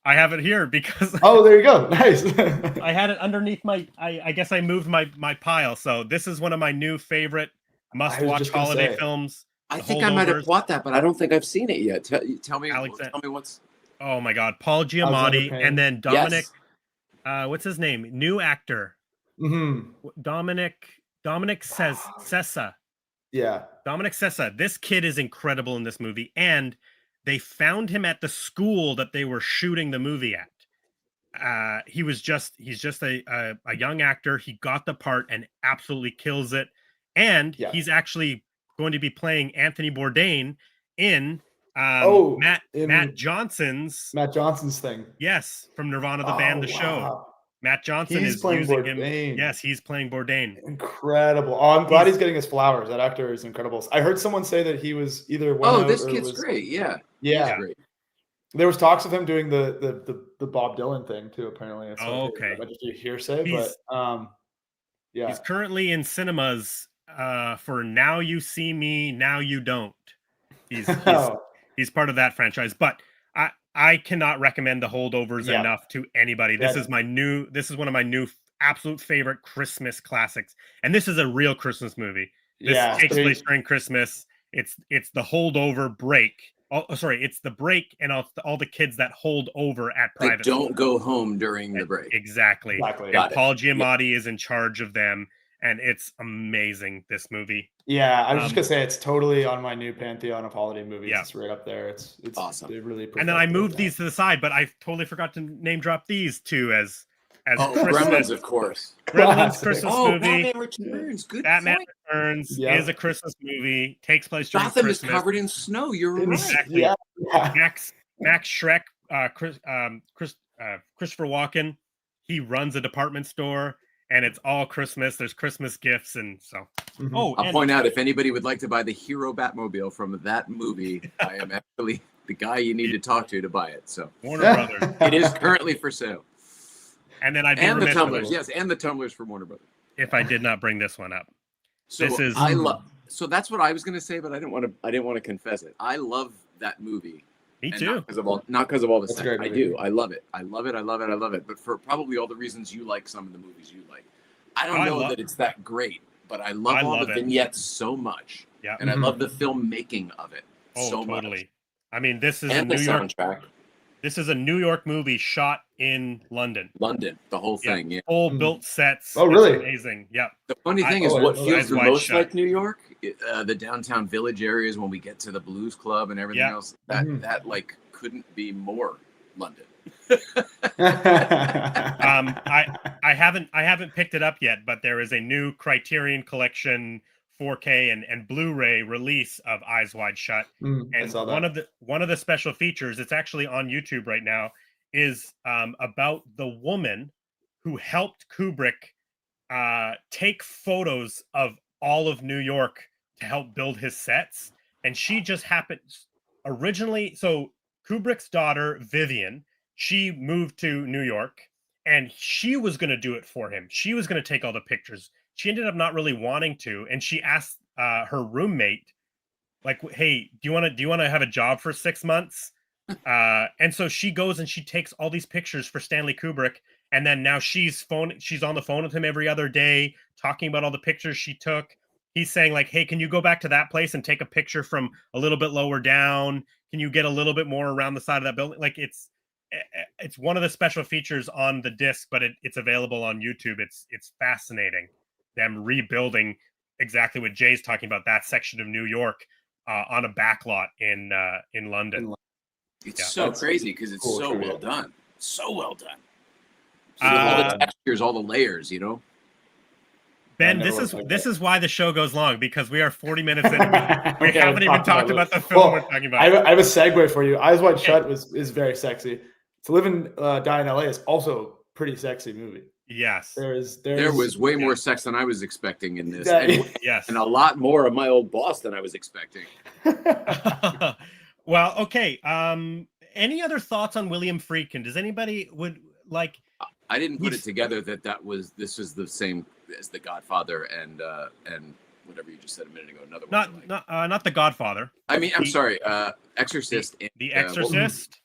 I have it here because oh, there you go. Nice. I had it underneath I guess I moved my pile. So this is one of my new favorite must-watch holiday films. I think I might have bought that, but I don't think I've seen it yet. Tell me what's. Oh my God, Paul Giamatti, and then Dominic. What's his name? New actor. Mm-hmm. Dominic Sessa. Yeah, Dominic Sessa. This kid is incredible in this movie, and they found him at the school that they were shooting the movie at. He's just a young actor. He got the part and absolutely kills it, and he's actually going to be playing Anthony Bourdain in Matt Johnson's thing. Yes, from Nirvana the band, the show. Matt Johnson is playing using Bourdain. him. Yes, he's playing Bourdain. Incredible. Oh, I'm glad he's getting his flowers. That actor is incredible. I heard someone say that he was either this kid's great. Yeah. Great. There was talks of him doing the Bob Dylan thing too. Apparently, it's okay. Just a hearsay, but he's currently in cinemas for Now You See Me, Now You Don't. He's part of that franchise, but I cannot recommend The Holdovers enough to anybody. This is one of my new absolute favorite Christmas classics, and this is a real Christmas movie. This takes place during Christmas. It's the holdover break. It's the break and all the kids that hold over at private. They don't go home during the break. Exactly. And Paul Giamatti is in charge of them, and it's amazing, this movie. Yeah, I was just gonna say it's totally on my new pantheon of holiday movies. It's right up there. It's awesome. They really. And then I moved these to the side, but I totally forgot to name drop these two as Christmas. Gremlins, of course. Gremlins Christmas movie. Batman Returns. Good. Batman Returns is a Christmas movie. Takes place during Gotham Christmas. is covered in snow. You're right. Exactly. Yeah. Max Schreck, Christopher Walken. He runs a department store. And it's all Christmas. There's Christmas gifts, and so. Mm-hmm. I'll point out, if anybody would like to buy the Hero Batmobile from that movie, I am actually the guy you need to talk to buy it. So Warner Brothers. It is currently for sale. And then and the tumblers, and the tumblers for Warner Brothers. If I did not bring this one up, so So that's what I was going to say, but I didn't want to confess it. I love that movie. Me too. Not because of all the stuff. I do. I love it. I love it. But for probably all the reasons you like some of the movies you like. I don't know that it's that great, but I love all the vignettes so much. Yeah. And I love the filmmaking of it so totally. much. I mean, this is and a the soundtrack. This is a New York movie shot in London. The whole thing, yeah. Full built sets. Oh, really? It's amazing. Yep. The funny thing is, what feels the most like New York, the downtown village areas when we get to the Blues Club and everything else. That like couldn't be more London. I haven't picked it up yet, but there is a new Criterion Collection 4K and Blu-ray release of Eyes Wide Shut. And one of the special features, it's actually on YouTube right now, is about the woman who helped Kubrick take photos of all of New York to help build his sets. And she just happened originally. So Kubrick's daughter, Vivian, she moved to New York and she was going to do it for him. She was going to take all the pictures. She ended up not really wanting to. And she asked her roommate, like, hey, do you want to have a job for 6 months? And so she goes and she takes all these pictures for Stanley Kubrick. And then now she's on the phone with him every other day, talking about all the pictures she took. He's saying like, hey, can you go back to that place and take a picture from a little bit lower down? Can you get a little bit more around the side of that building? Like it's one of the special features on the disc, but it's available on YouTube. It's fascinating. Them rebuilding exactly what Jay's talking about, that section of New York on a backlot in London. It's so crazy because it's cool, so well done. So well done. So all the textures, all the layers, you know. Ben, this is why the show goes long, because we are 40 minutes in. We haven't even talked about the film we're talking about. I have a segue for you. Eyes Wide Shut is very sexy. To Live and Die in LA is also a pretty sexy movie. Yes. There was way more sex than I was expecting in this. Yes. And a lot more of my old boss than I was expecting. Well, okay. Any other thoughts on William Friedkin? Does anybody would like? I didn't put it together that this is the same as The Godfather and whatever you just said a minute ago. Another one. Not The Godfather. I mean, I'm sorry. Exorcist. The Exorcist.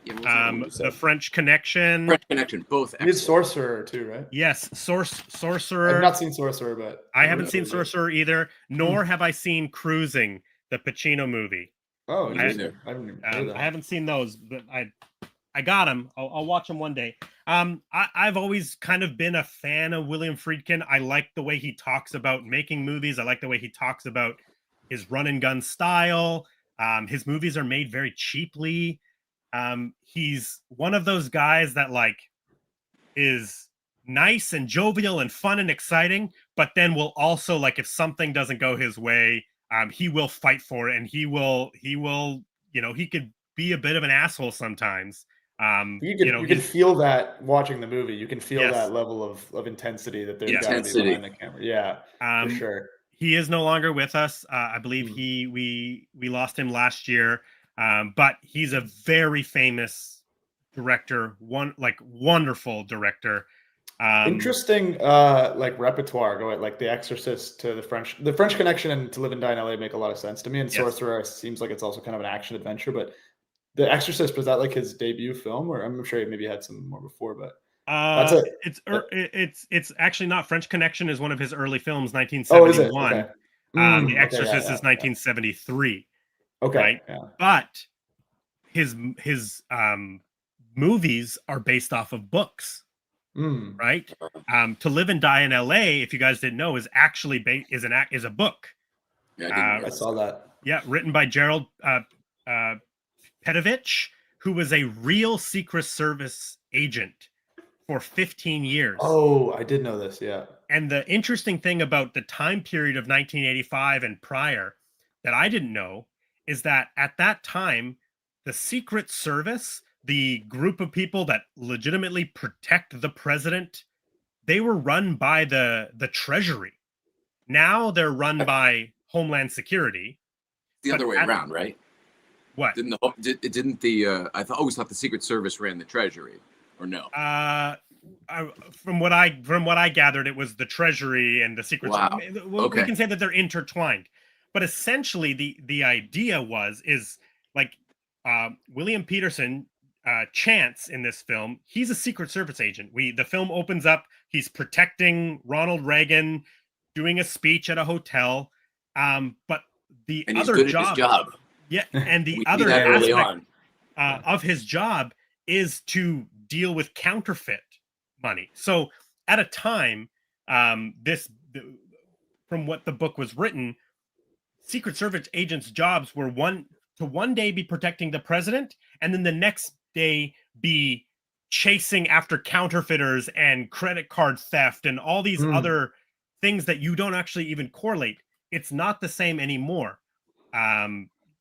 The French Connection. French Connection. Both. He did Sorcerer too, right? Yes, Sorcerer. I've not seen Sorcerer, but I haven't seen Sorcerer either. Nor have I seen Cruising, the Pacino movie. Oh, I haven't seen those, but I got them. I'll watch them one day. I've always kind of been a fan of William Friedkin. I like the way he talks about making movies. I like the way he talks about his run and gun style. His movies are made very cheaply. He's one of those guys that like is nice and jovial and fun and exciting, but then will also, like, if something doesn't go his way, he will fight for it, and he will, he could be a bit of an asshole sometimes. You can feel that watching the movie. You can feel that level of intensity that there's got to be behind the camera. Yeah, for sure. He is no longer with us. I believe we lost him last year. But he's a very famous director, wonderful director. Interesting, repertoire. Go at like The Exorcist to the French Connection and To Live and Die in LA make a lot of sense to me. And Sorcerer seems like it's also kind of an action adventure. But The Exorcist, was that like his debut film, or I'm sure he maybe had some more before? But it's actually not. French Connection is one of his early films, 1971. Oh, is it? Okay. The Exorcist is 1973. Okay. Right? Yeah. But his movies are based off of books. Right? To Live and Die in LA, if you guys didn't know, is actually is a book. Yeah, I saw that. Yeah, written by Gerald Petovich, who was a real Secret Service agent for 15 years. Oh, I did know this, yeah. And the interesting thing about the time period of 1985 and prior that I didn't know is that at that time, the Secret Service, the group of people that legitimately protect the president, they were run by the Treasury. Now they're run by Homeland Security. The other way around, right? What? I always thought the Secret Service ran the Treasury, or no? From what I gathered, it was the Treasury and the Secret Service. Okay. We can say that they're intertwined. But essentially, the idea is William Peterson, Chance in this film, he's a Secret Service agent. The film opens up, he's protecting Ronald Reagan, doing a speech at a hotel. But the other job, yeah, and the other aspect of his job is to deal with counterfeit money. So at a time, from what the book was written, Secret Service agents' jobs were one day be protecting the president, and then the next day be chasing after counterfeiters and credit card theft and all these other things that you don't actually even correlate. It's not the same anymore.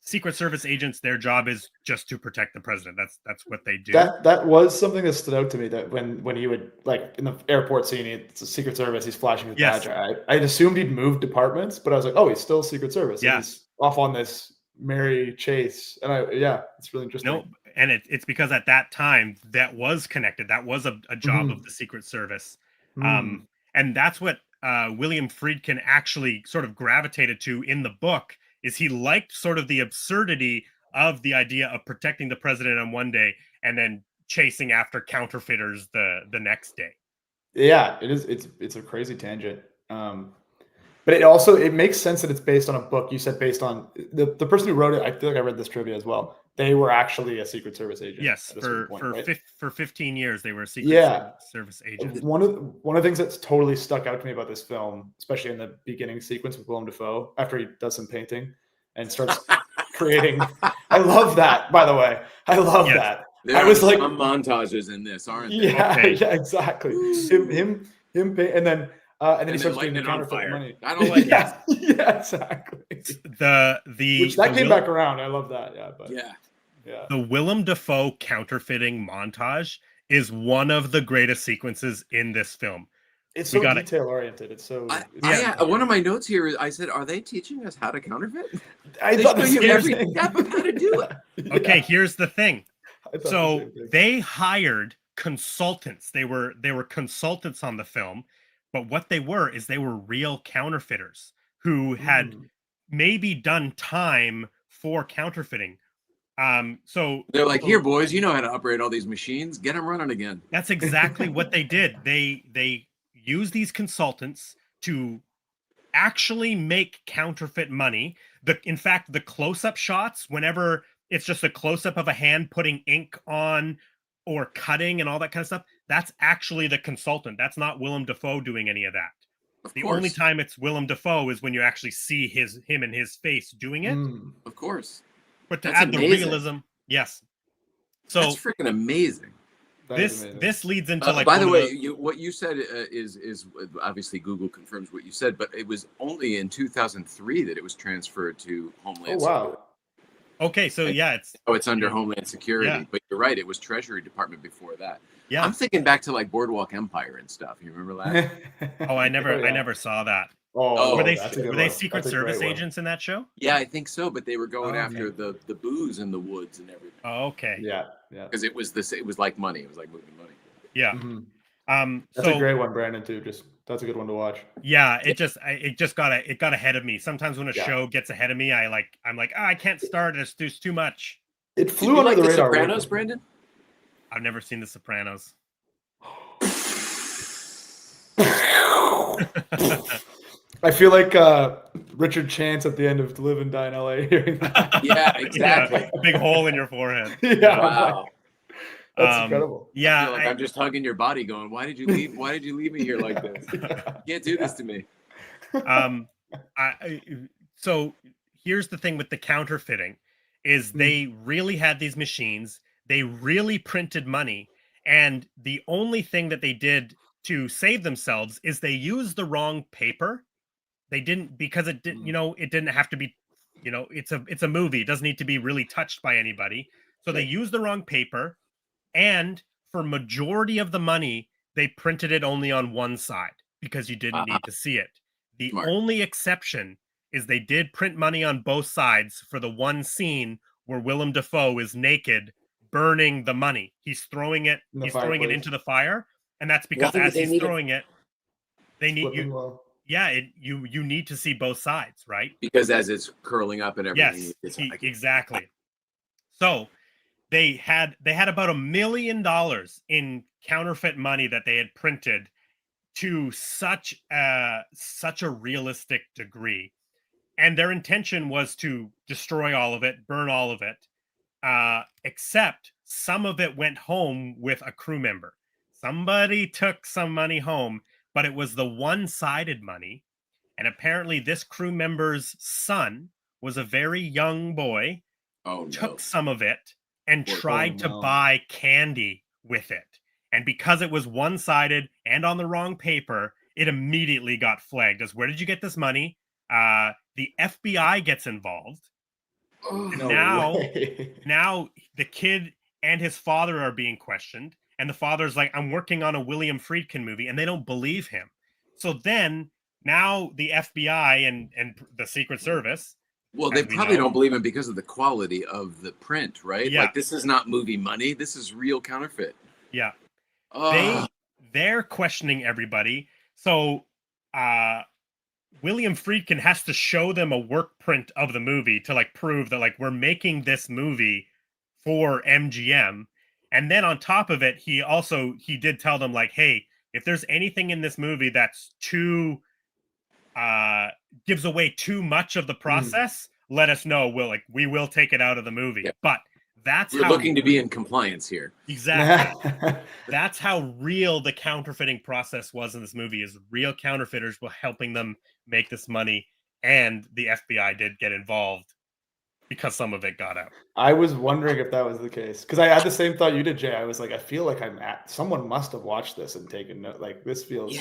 Secret Service agents, their job is just to protect the president. That's what they do. That was something that stood out to me, that when he would, like, in the airport scene, it's a Secret Service, he's flashing his badge. I'd assumed he'd moved departments, but I was like, oh, he's still Secret Service. And he's off on this merry chase. And it's really interesting. No, and it's because at that time that was connected. That was a job of the Secret Service. And that's what William Friedkin actually sort of gravitated to in the book, is he liked sort of the absurdity of the idea of protecting the president on one day and then chasing after counterfeiters the next day. Yeah, it is. It's a crazy tangent. But it makes sense that it's based on a book. You said based on the person who wrote it. I feel like I read this trivia as well. They were actually a Secret Service agent. Yes, for 15 years they were a Secret Service agent. One of the things that's totally stuck out to me about this film, especially in the beginning sequence with Willem Dafoe, after he does some painting and starts creating. I love that, by the way. I love that. There are some montages in this, aren't there? Yeah, exactly. Him and then he starts getting counterfeit money. I don't like that. Yeah, exactly. Which came back around. I love that. Yeah. The Willem Dafoe counterfeiting montage is one of the greatest sequences in this film. It's so detail oriented. It's so. One of my notes here is I said, "Are they teaching us how to counterfeit?" I thought every step of how to do it. Okay, here's the thing. So they hired consultants. They were consultants on the film, but what they were real counterfeiters who had maybe done time for counterfeiting. So they're like, "Here, boys, you know how to operate all these machines. Get them running again." That's exactly what they did. They used these consultants to actually make counterfeit money. In fact, the close-up shots, whenever it's just a close-up of a hand putting ink on or cutting and all that kind of stuff, that's actually the consultant. That's not Willem Dafoe doing any of that. The only time it's Willem Dafoe is when you actually see him and his face doing it. Of course. But to add the realism, yes. So that's freaking amazing. This leads into By the way, what you said is obviously Google confirms what you said, but it was only in 2003 that it was transferred to Homeland Security. Okay, so it's under Homeland Security, but you're right, it was Treasury Department before that. Yeah, I'm thinking back to like Boardwalk Empire and stuff. You remember that? I never saw that. Were they Secret Service agents in that show? Yeah, I think so. But they were going after the booze in the woods and everything. Oh, okay. Yeah. Because it was like money. It was like moving money. Yeah. That's a great one, Brandon. Too. That's a good one to watch. Yeah. It got ahead of me. Sometimes when a show gets ahead of me, I'm like, I can't start. There's too much. It flew under the radar. Sopranos, Brandon? I've never seen The Sopranos. I feel like Richard Chance at the end of Live and Die in LA hearing that. Yeah, exactly. Yeah, big hole in your forehead. Yeah. Wow. That's incredible. Yeah. I'm just hugging your body going, why did you leave? Why did you leave me here like this? You can't do this to me. So here's the thing with the counterfeiting is they really had these machines. They really printed money. And the only thing that they did to save themselves is they used the wrong paper. They didn't, because it didn't, it didn't have to be, it's a movie. It doesn't need to be really touched by anybody. So they used the wrong paper. And for majority of the money, they printed it only on one side because you didn't need to see it. The only exception is they did print money on both sides for the one scene where Willem Dafoe is naked, burning the money. He's throwing it into the fire. And that's because as he's throwing it, they need you. Well. Yeah, you need to see both sides, right? Because as it's curling up and everything. Yes, exactly. So they had about $1 million in counterfeit money that they had printed to such a realistic degree, and their intention was to destroy all of it, burn all of it, except some of it went home with a crew member. Somebody took some money home, but it was the one-sided money. And apparently this crew member's son was a very young boy, took some of it and tried to buy candy with it. And because it was one-sided and on the wrong paper, it immediately got flagged as, where did you get this money? The FBI gets involved. Now the kid and his father are being questioned, and the father's like, I'm working on a William Friedkin movie, and they don't believe him. So then now the FBI and the Secret Service, well, they probably don't believe him because of the quality of the print, right? Yeah. Like, this is not movie money. This is real counterfeit. Yeah. They're questioning everybody. So William Friedkin has to show them a work print of the movie to like prove that like we're making this movie for MGM. And then on top of it, he did tell them like, hey, if there's anything in this movie that's too gives away too much of the process, let us know. We will take it out of the movie. Yeah. But we're looking to be in compliance here. Exactly. That's how real the counterfeiting process was in this movie. Is real counterfeiters were helping them make this money, and the FBI did get involved because some of it got out. I was wondering if that was the case, because I had the same thought you did, Jay. I was like, I feel like someone must have watched this and taken note. Like, this feels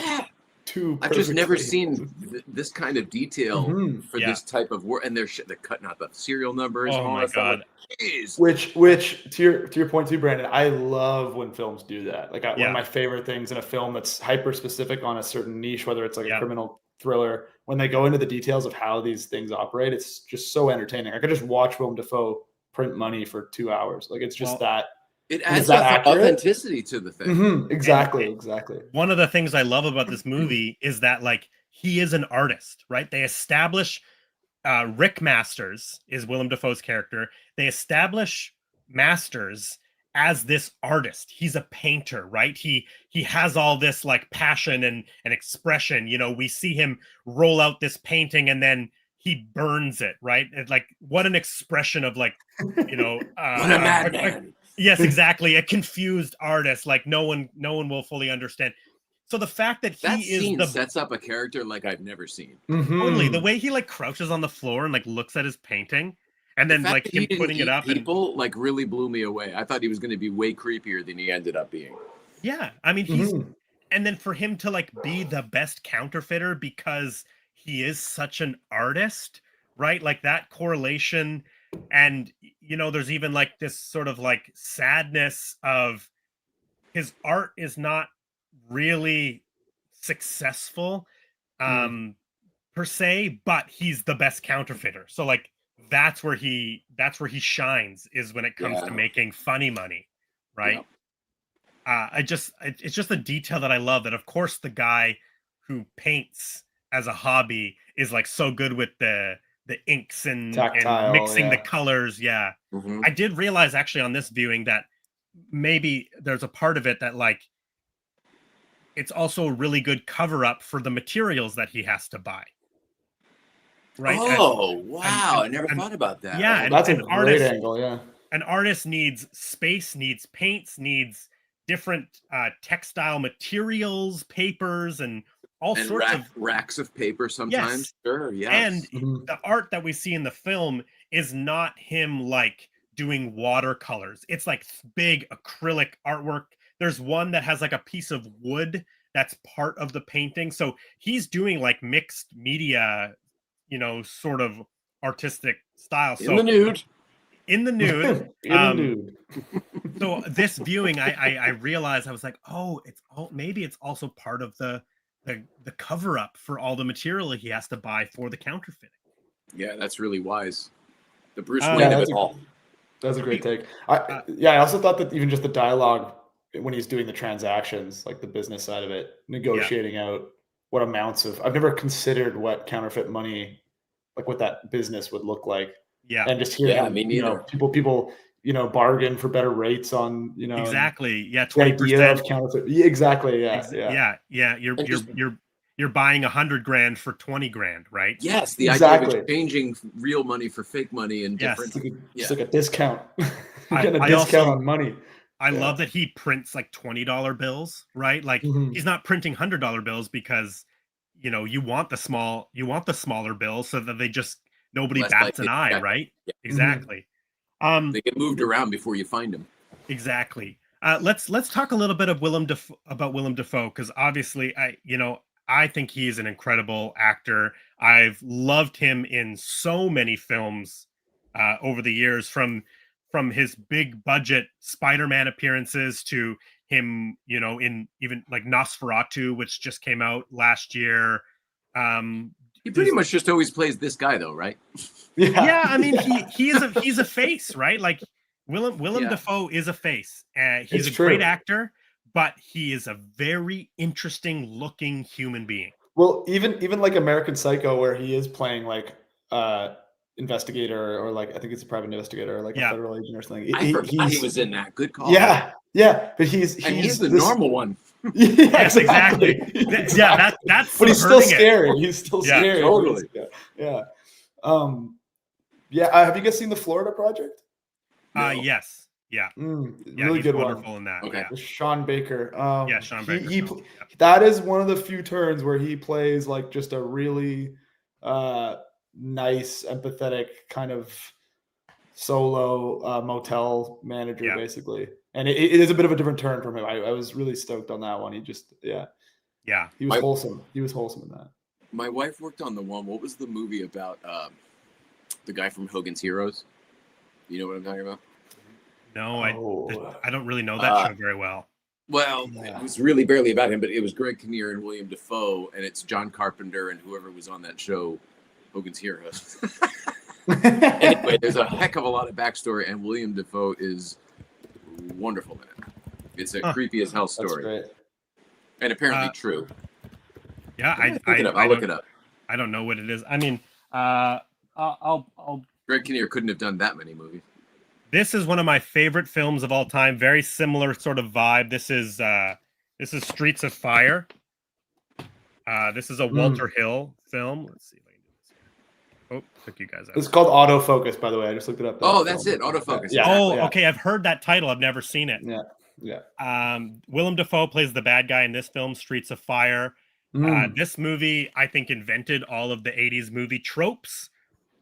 too. I've just never seen this kind of detail for this type of work, and they're cutting out the serial numbers. Oh my god! Which to your point too, Brandon, I love when films do that. Like one of my favorite things in a film that's hyper specific on a certain niche, whether it's like a criminal thriller, when they go into the details of how these things operate, it's just so entertaining. I could just watch Willem Dafoe print money for 2 hours. Like, it's just that. It adds authenticity to to the thing. Exactly. One of the things I love about this movie is that like he is an artist, right? They establish Rick Masters is Willem Dafoe's character. They establish Masters as this artist. He's a painter, right? He has all this like passion and expression. You know, we see him roll out this painting and then he burns it, right? And like, what an expression of like, you know, what a madman. Yes, exactly. A confused artist. Like no one will fully understand. So the fact that he sets up a character like I've never seen. Totally. The way he like crouches on the floor and like looks at his painting, and then like him putting it up, people like really blew me away. I thought he was going to be way creepier than he ended up being. Yeah, I mean he's, and then for him to like be the best counterfeiter because he is such an artist, right? Like that correlation, and you know, there's even like this sort of like sadness of his art is not really successful per se, but he's the best counterfeiter. So like that's where he shines, is when it comes to making funny money, right? It's just a detail that I love, that of course the guy who paints as a hobby is like so good with the inks and mixing the colors. I did realize actually on this viewing that maybe there's a part of it that like it's also a really good cover up for the materials that he has to buy. Right. Oh, wow. I never thought about that. Yeah. That's a great angle. Yeah. An artist needs space, needs paints, needs different textile materials, papers, and all sorts of racks of paper sometimes. Yes. Sure. Yeah. And the art that we see in the film is not him like doing watercolors. It's like big acrylic artwork. There's one that has like a piece of wood that's part of the painting. So he's doing like mixed media, you know, sort of artistic style. In the nude. In the nude. So this viewing, I realized, I was like, oh, maybe it's also part of the cover up for all the material he has to buy for the counterfeiting. Yeah, that's really wise. The Bruce Wayne of it all. That's a great take. I also thought that even just the dialogue when he's doing the transactions, like the business side of it, negotiating out what amounts of, I've never considered what counterfeit money, like what that business would look like. Yeah. And just hearing, you know, people, you know, bargain for better rates on, you know, exactly. Yeah. 20% idea of counterfeit. Yeah, exactly. Yeah. Yeah. You're buying $100,000 for $20,000, right? Yes. The idea of exchanging real money for fake money and different. It's like a discount. You're getting a discount on money. I love that he prints like $20 bills, right? Like he's not printing $100 bills because, you know, you want the smaller bills so that nobody bats an eye, right? Yeah. Exactly. They get moved around before you find them. Exactly. Let's talk a little bit of Willem Dafoe, because obviously I think he's an incredible actor. I've loved him in so many films over the years, from his big budget Spider-Man appearances to him, in even like Nosferatu, which just came out last year. He pretty much just always plays this guy, though, right? Yeah, I mean, he's a face, right? Like Willem Dafoe is a face. He's a great actor, but he is a very interesting looking human being. Well, even like American Psycho, where he is playing like investigator, or like I think it's a private investigator, or like a federal agent or something. I forgot he was in that. Good call. Yeah, but he's the normal one. Yes, exactly. That's. But he's still scary. He's still scary. Totally. Yeah. Have you guys seen the Florida Project? No. Yes. Yeah. Really good wonderful one. In that. Okay. Yeah. Sean Baker. Sean Baker. That is one of the few turns where he plays like just a really nice, empathetic kind of solo motel manager, basically. And it is a bit of a different turn from him. I was really stoked on that one. He just, he was wholesome. He was wholesome in that. My wife worked on the one. What was the movie about the guy from Hogan's Heroes? You know what I'm talking about? No, I don't really know that show very well. Well, it was really barely about him, but it was Greg Kinnear and William Dafoe, and it's John Carpenter and whoever was on that show, Hogan's Heroes. Anyway, there's a heck of a lot of backstory, and William Dafoe is wonderful in it. It's a creepy as hell story. That's great. And apparently true. Yeah, I'll look it up. I don't know what it is. I mean, I'll Greg Kinnear couldn't have done that many movies. This is one of my favorite films of all time. Very similar sort of vibe. This is Streets of Fire. This is a Walter Hill film. Let's see if I can do this here. Oh, took you guys out. It's called Autofocus, by the way. I just looked it up. That's it. Autofocus. Yeah. Okay. I've heard that title. I've never seen it. Yeah. Willem Dafoe plays the bad guy in this film, Streets of Fire. This movie, I think, invented all of the 80s movie tropes.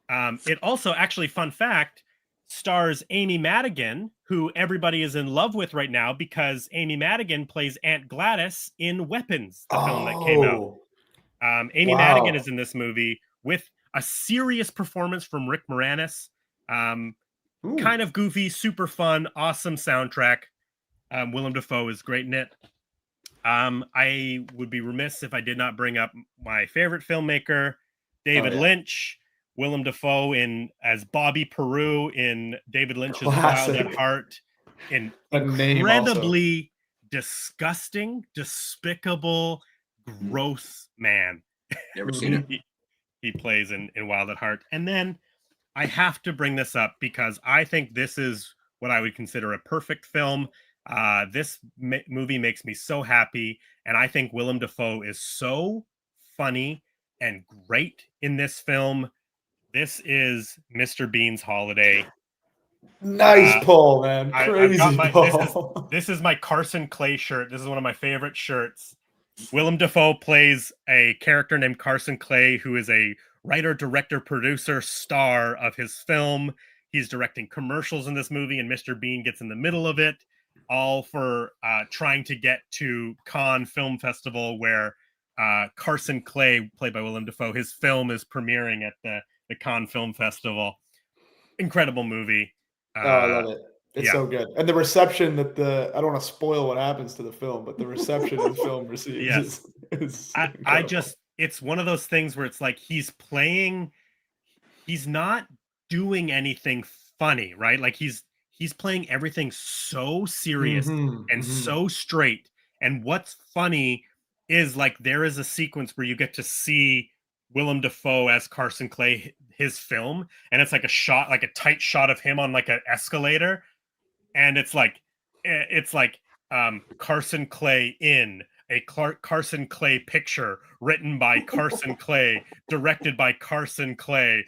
It also, actually, fun fact, stars Amy Madigan, who everybody is in love with right now because Amy Madigan plays Aunt Gladys in Weapons, the film that came out. Amy Madigan is in this movie with a serious performance from Rick Moranis. Kind of goofy, super fun, awesome soundtrack. Willem Dafoe is great in it. I would be remiss if I did not bring up my favorite filmmaker, David Lynch. Willem Dafoe as Bobby Peru in David Lynch's Wild at Heart. Incredibly disgusting, despicable, gross man. Never seen it. He plays in Wild at Heart. And then I have to bring this up because I think this is what I would consider a perfect film. This movie makes me so happy. And I think Willem Dafoe is so funny and great in this film. This is Mr. Bean's Holiday. Nice pull, man. Crazy pull. This is my Carson Clay shirt. This is one of my favorite shirts. Willem Dafoe plays a character named Carson Clay, who is a writer, director, producer, star of his film. He's directing commercials in this movie, and Mr. Bean gets in the middle of it, all for trying to get to Cannes Film Festival, where Carson Clay, played by Willem Dafoe, his film is premiering at the Cannes Film Festival. Incredible movie. I love it. It's so good. And the reception that I don't want to spoil what happens to the film, but the reception the film receives is it's one of those things where it's like he's not doing anything funny, right? Like he's playing everything so serious and so straight. And what's funny is like there is a sequence where you get to see Willem Dafoe as Carson Clay, his film, and it's like a shot, like a tight shot of him on like an escalator, and it's like Carson Clay in a Carson Clay picture written by Carson Clay, directed by Carson Clay,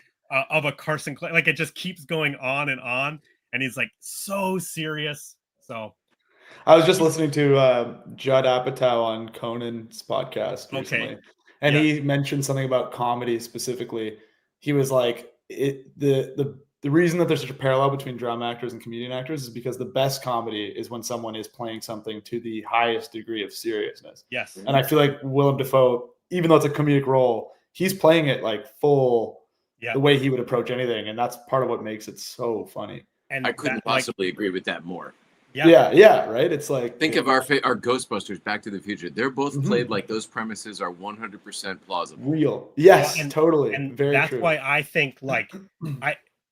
of a Carson Clay. Like it just keeps going on, and he's like so serious. So I was just listening to Judd Apatow on Conan's podcast recently. And he mentioned something about comedy specifically. He was like, the reason that there's such a parallel between drama actors and comedian actors is because the best comedy is when someone is playing something to the highest degree of seriousness. Yes. And I feel like Willem Dafoe, even though it's a comedic role, he's playing it like full the way he would approach anything, and that's part of what makes it so funny. And I couldn't possibly agree with that more. Yeah, right. It's like, think of our Ghostbusters, Back to the Future. They're both played like those premises are 100% plausible, real. Yes, totally. And very that's true. why I think like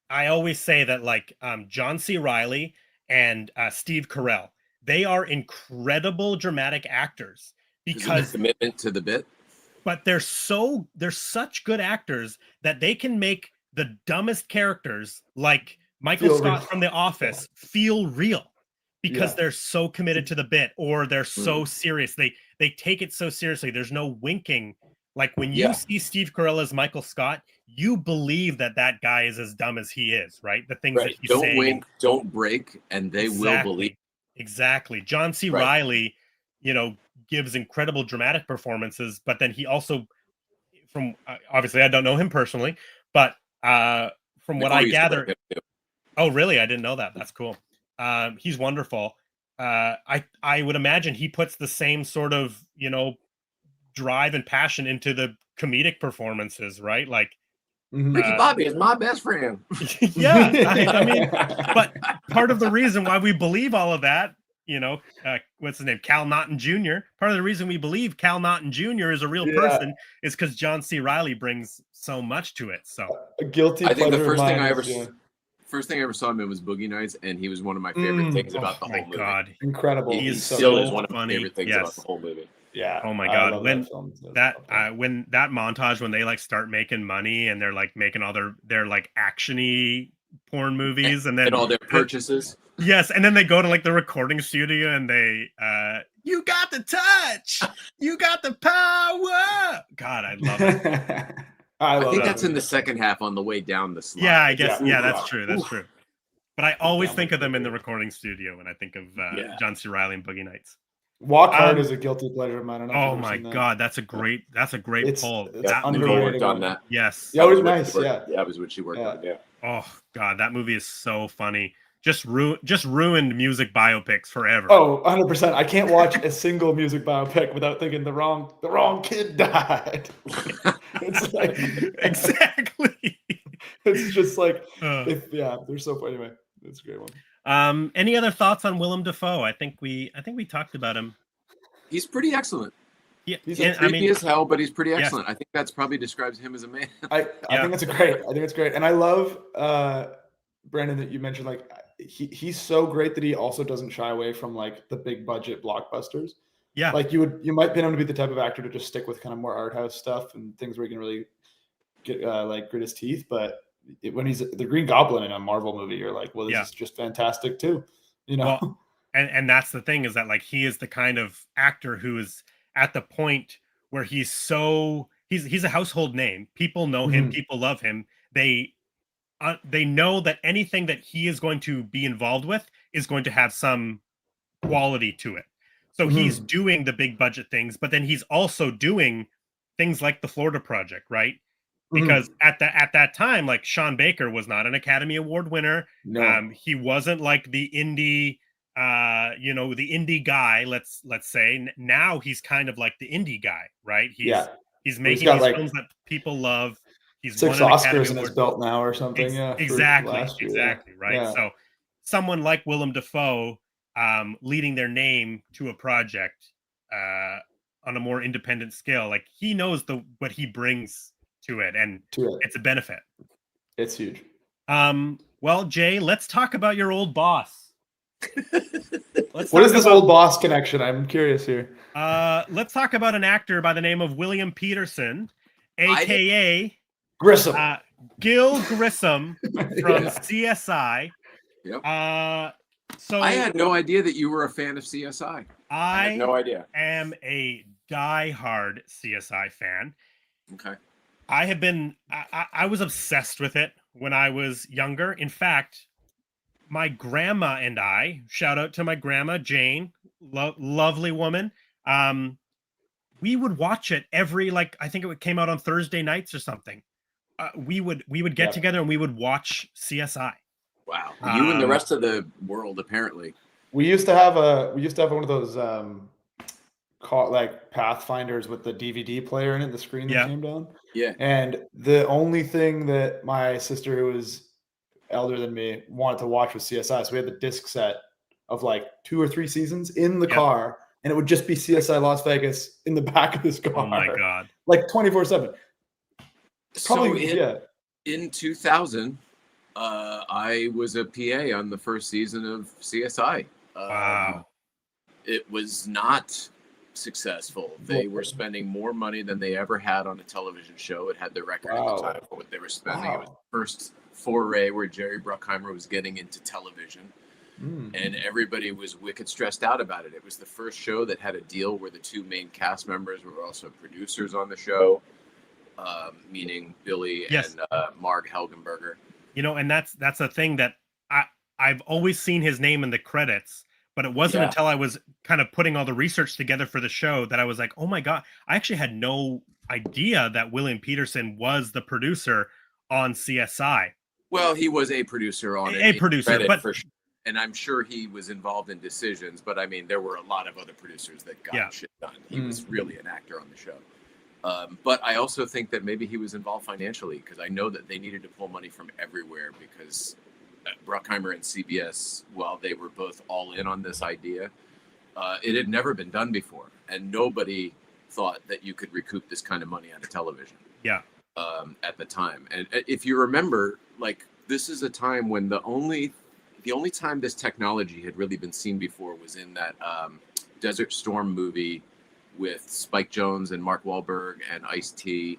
I always say that like John C. Reilly and Steve Carell, they are incredible dramatic actors because commitment to the bit. But they're such good actors that they can make the dumbest characters like Michael Scott from The Office feel real because they're so committed to the bit, or they're so serious. They take it so seriously. There's no winking. Like when you see Steve Carell as Michael Scott, you believe that guy is as dumb as he is, right? The things that he's saying. Don't wink, don't break, and they will believe. Exactly. John C. Reilly, gives incredible dramatic performances, but then he also, from obviously I don't know him personally, but from what I gather, oh really? I didn't know that. That's cool. He's wonderful. I would imagine he puts the same sort of drive and passion into the comedic performances, right? Like Ricky Bobby is my best friend. Yeah, I mean, but part of the reason why we believe all of that, what's his name? Cal Naughton Jr. Part of the reason we believe Cal Naughton Jr. is a real person is because John C. Reilly brings so much to it. So a guilty. I think the first thing I ever saw him in was Boogie Nights, and he was one of my favorite things about the whole movie. God, incredible! He is still so is one of funny. my favorite things about the whole movie. Yeah. Oh my God. When that montage, when they like start making money and they're like making all their like actiony porn movies and then all their purchases. Yes, and then they go to like the recording studio and they you got the touch, you got the power. God, I love it. I think that's in the second half on the way down the slide. Yeah, I guess. Yeah, that's true. That's true. But I always think of them in the recording studio when I think of John C. Reilly and Boogie Nights. Walk Hard is a guilty pleasure of mine. Oh my God, that's a great pull. That movie worked on that. Yes. Yeah, it was nice. That was what she worked on. Yeah. Oh God, that movie is so funny. Just ruined music biopics forever. Oh, 100%. I can't watch a single music biopic without thinking the wrong kid died. It's like exactly. It's just like they're so funny. Anyway, it's a great one. Any other thoughts on Willem Dafoe? I think we talked about him. He's pretty excellent. Yeah, he's creepy as hell, but he's pretty excellent. I think that's probably describes him as a man. I think that's great. I think it's great, and I love Brandon that you mentioned. Like he's so great that he also doesn't shy away from like the big budget blockbusters. Yeah, like you might pin him to be the type of actor to just stick with kind of more art house stuff and things where he can really get like grit his teeth, but when he's the Green Goblin in a Marvel movie, you're like, well, this is just fantastic too, Well, and that's the thing is that like he is the kind of actor who is at the point where he's a household name. People know him, people love him. They know that anything that he is going to be involved with is going to have some quality to it. So he's doing the big budget things, but then he's also doing things like the Florida Project, right? Because at that time, like Sean Baker was not an Academy Award winner. No. He wasn't like the indie, the indie guy. Let's say now he's kind of like the indie guy, right? He's making these films that people love. He's 6 won an Oscars in his belt now or something. Exactly, right. Yeah. So someone like Willem Dafoe, leading their name to a project on a more independent scale, like he knows what he brings to it, and it's a benefit. It's huge. Well, Jay, let's talk about your old boss. What is this old boss connection? I'm curious here. Let's talk about an actor by the name of William Peterson, aka Grissom. Gil Grissom from CSI. Yep. So I had no idea that you were a fan of CSI. I had no idea. Am a diehard CSI fan. Okay. I was obsessed with it when I was younger. In fact, my grandma and I, shout out to my grandma, Jane, lovely woman. We would watch it every, I think it came out on Thursday nights or something. We would get together and we would watch CSI. Wow. You and the rest of the world, apparently. We used to have one of those like Pathfinders with the DVD player in it, the screen that came down. Yeah. And the only thing that my sister, who was elder than me, wanted to watch was CSI. So we had the disc set of like 2 or 3 seasons in the car, and it would just be CSI Las Vegas in the back of this car. Oh my God. Like 24/7. Probably, so in 2000, I was a PA on the first season of CSI. Wow. It was not successful. They were spending more money than they ever had on a television show. It had the record at the time for what they were spending. It was the first foray where Jerry Bruckheimer was getting into television. And everybody was wicked stressed out about it. It was the first show that had a deal where the 2 main cast members were also producers on the show, meaning Billy and Marg Helgenberger. And that's a thing that I've always seen his name in the credits, but it wasn't until I was kind of putting all the research together for the show that I was like, oh my God, I actually had no idea that William Peterson was the producer on CSI. Well, he was a producer on a producer, but for sure. And I'm sure he was involved in decisions, but I mean, there were a lot of other producers that got shit done. He was really an actor on the show. But I also think that maybe he was involved financially, because I know that they needed to pull money from everywhere, because Bruckheimer and CBS, while they were both all in on this idea, it had never been done before. And nobody thought that you could recoup this kind of money out of television. At the time. And if you remember, like, this is a time when the only time this technology had really been seen before was in that Desert Storm movie with Spike Jonze and Mark Wahlberg and Ice-T.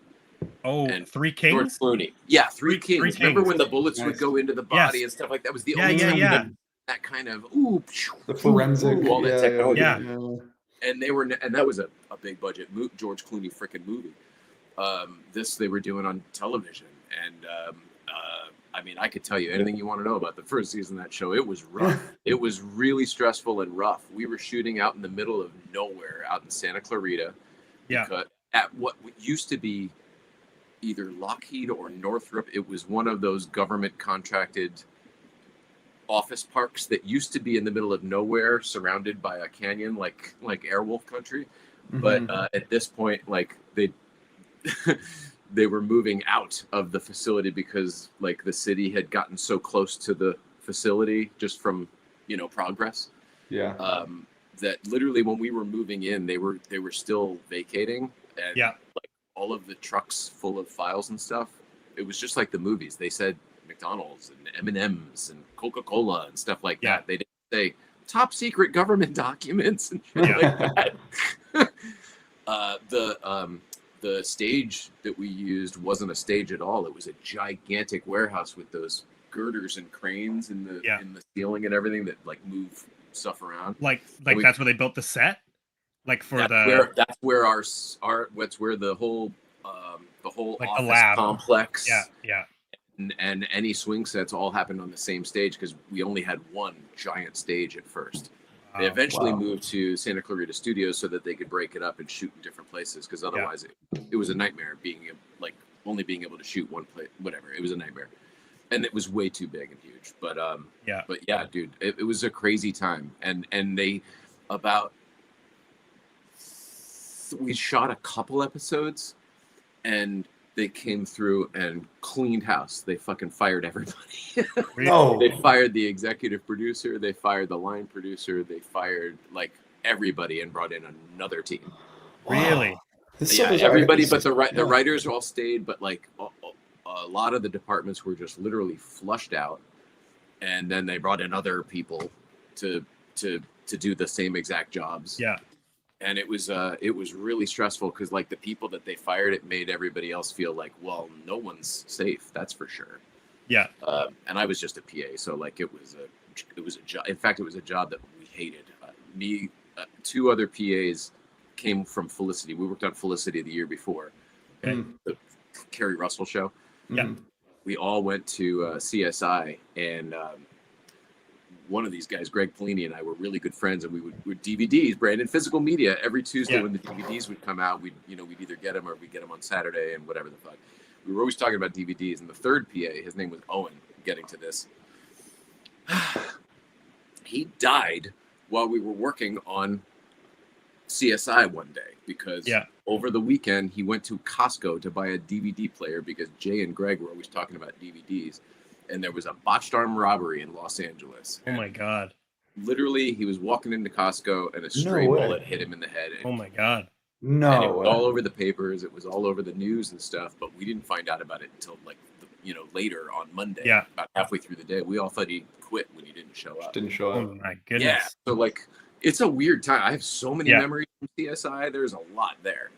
Oh, and Three Kings? George Clooney. Yeah, Three Kings. Remember when the bullets would go into the body and stuff like that? Was the only time that kind of the forensic all that technology. And they were, and that was a big budget George Clooney freaking movie. This they were doing on television, and I mean, I could tell you anything you want to know about the first season of that show. It was rough. It was really stressful and rough. We were shooting out in the middle of nowhere, out in Santa Clarita. At what used to be either Lockheed or Northrop. It was one of those government contracted office parks that used to be in the middle of nowhere, surrounded by a canyon, like Airwolf country. But at this point, like they were moving out of the facility because like the city had gotten so close to the facility just from progress. That literally when we were moving in, they were still vacating, and like all of the trucks full of files and stuff. It was just like the movies. They said McDonald's and M&Ms and Coca-Cola and stuff like that. They didn't say top secret government documents and shit like that. The stage that we used wasn't a stage at all. It was a gigantic warehouse with those girders and cranes in the ceiling and everything that like move stuff around. Like that's where they built the set. Like for that's where the whole like office lab complex. Yeah. And any swing sets all happened on the same stage because we only had one giant stage at first. They eventually moved to Santa Clarita Studios so that they could break it up and shoot in different places, because otherwise it was a nightmare only being able to shoot one place. Whatever, it was a nightmare, and it was way too big and huge. But dude, it was a crazy time, and we shot a couple episodes, and they came through and cleaned house. They fucking fired everybody. No. They fired the executive producer. They fired the line producer. They fired like everybody and brought in another team. Really? Everybody, but the writers all stayed. But like a lot of the departments were just literally flushed out, and then they brought in other people to do the same exact jobs. Yeah. And it was really stressful because like the people that they fired, it made everybody else feel like, well, no one's safe. That's for sure. Yeah. And I was just a PA, so like it was a job. In fact, it was a job that we hated. Two other PAs came from Felicity. We worked on Felicity the year before. Okay. The Kerry Russell show. Yeah. We all went to CSI, and one of these guys, Greg Polini, and I were really good friends, and we would DVDs, Brandon Physical Media, every Tuesday when the DVDs would come out, we'd either get them or we'd get them on Saturday and whatever the fuck. We were always talking about DVDs, and the third PA, his name was Owen, getting to this. He died while we were working on CSI one day because over the weekend he went to Costco to buy a DVD player because Jay and Greg were always talking about DVDs, and there was a botched armed robbery in Los Angeles. Oh my God. Literally, he was walking into Costco and a stray bullet hit him in the head. Oh my God. No. And it was all over the papers. It was all over the news and stuff, but we didn't find out about it until like later on Monday. Yeah. About halfway through the day. We all thought he quit when he didn't show up. Oh my goodness. Yeah. So like it's a weird time. I have so many memories from CSI. There's a lot there.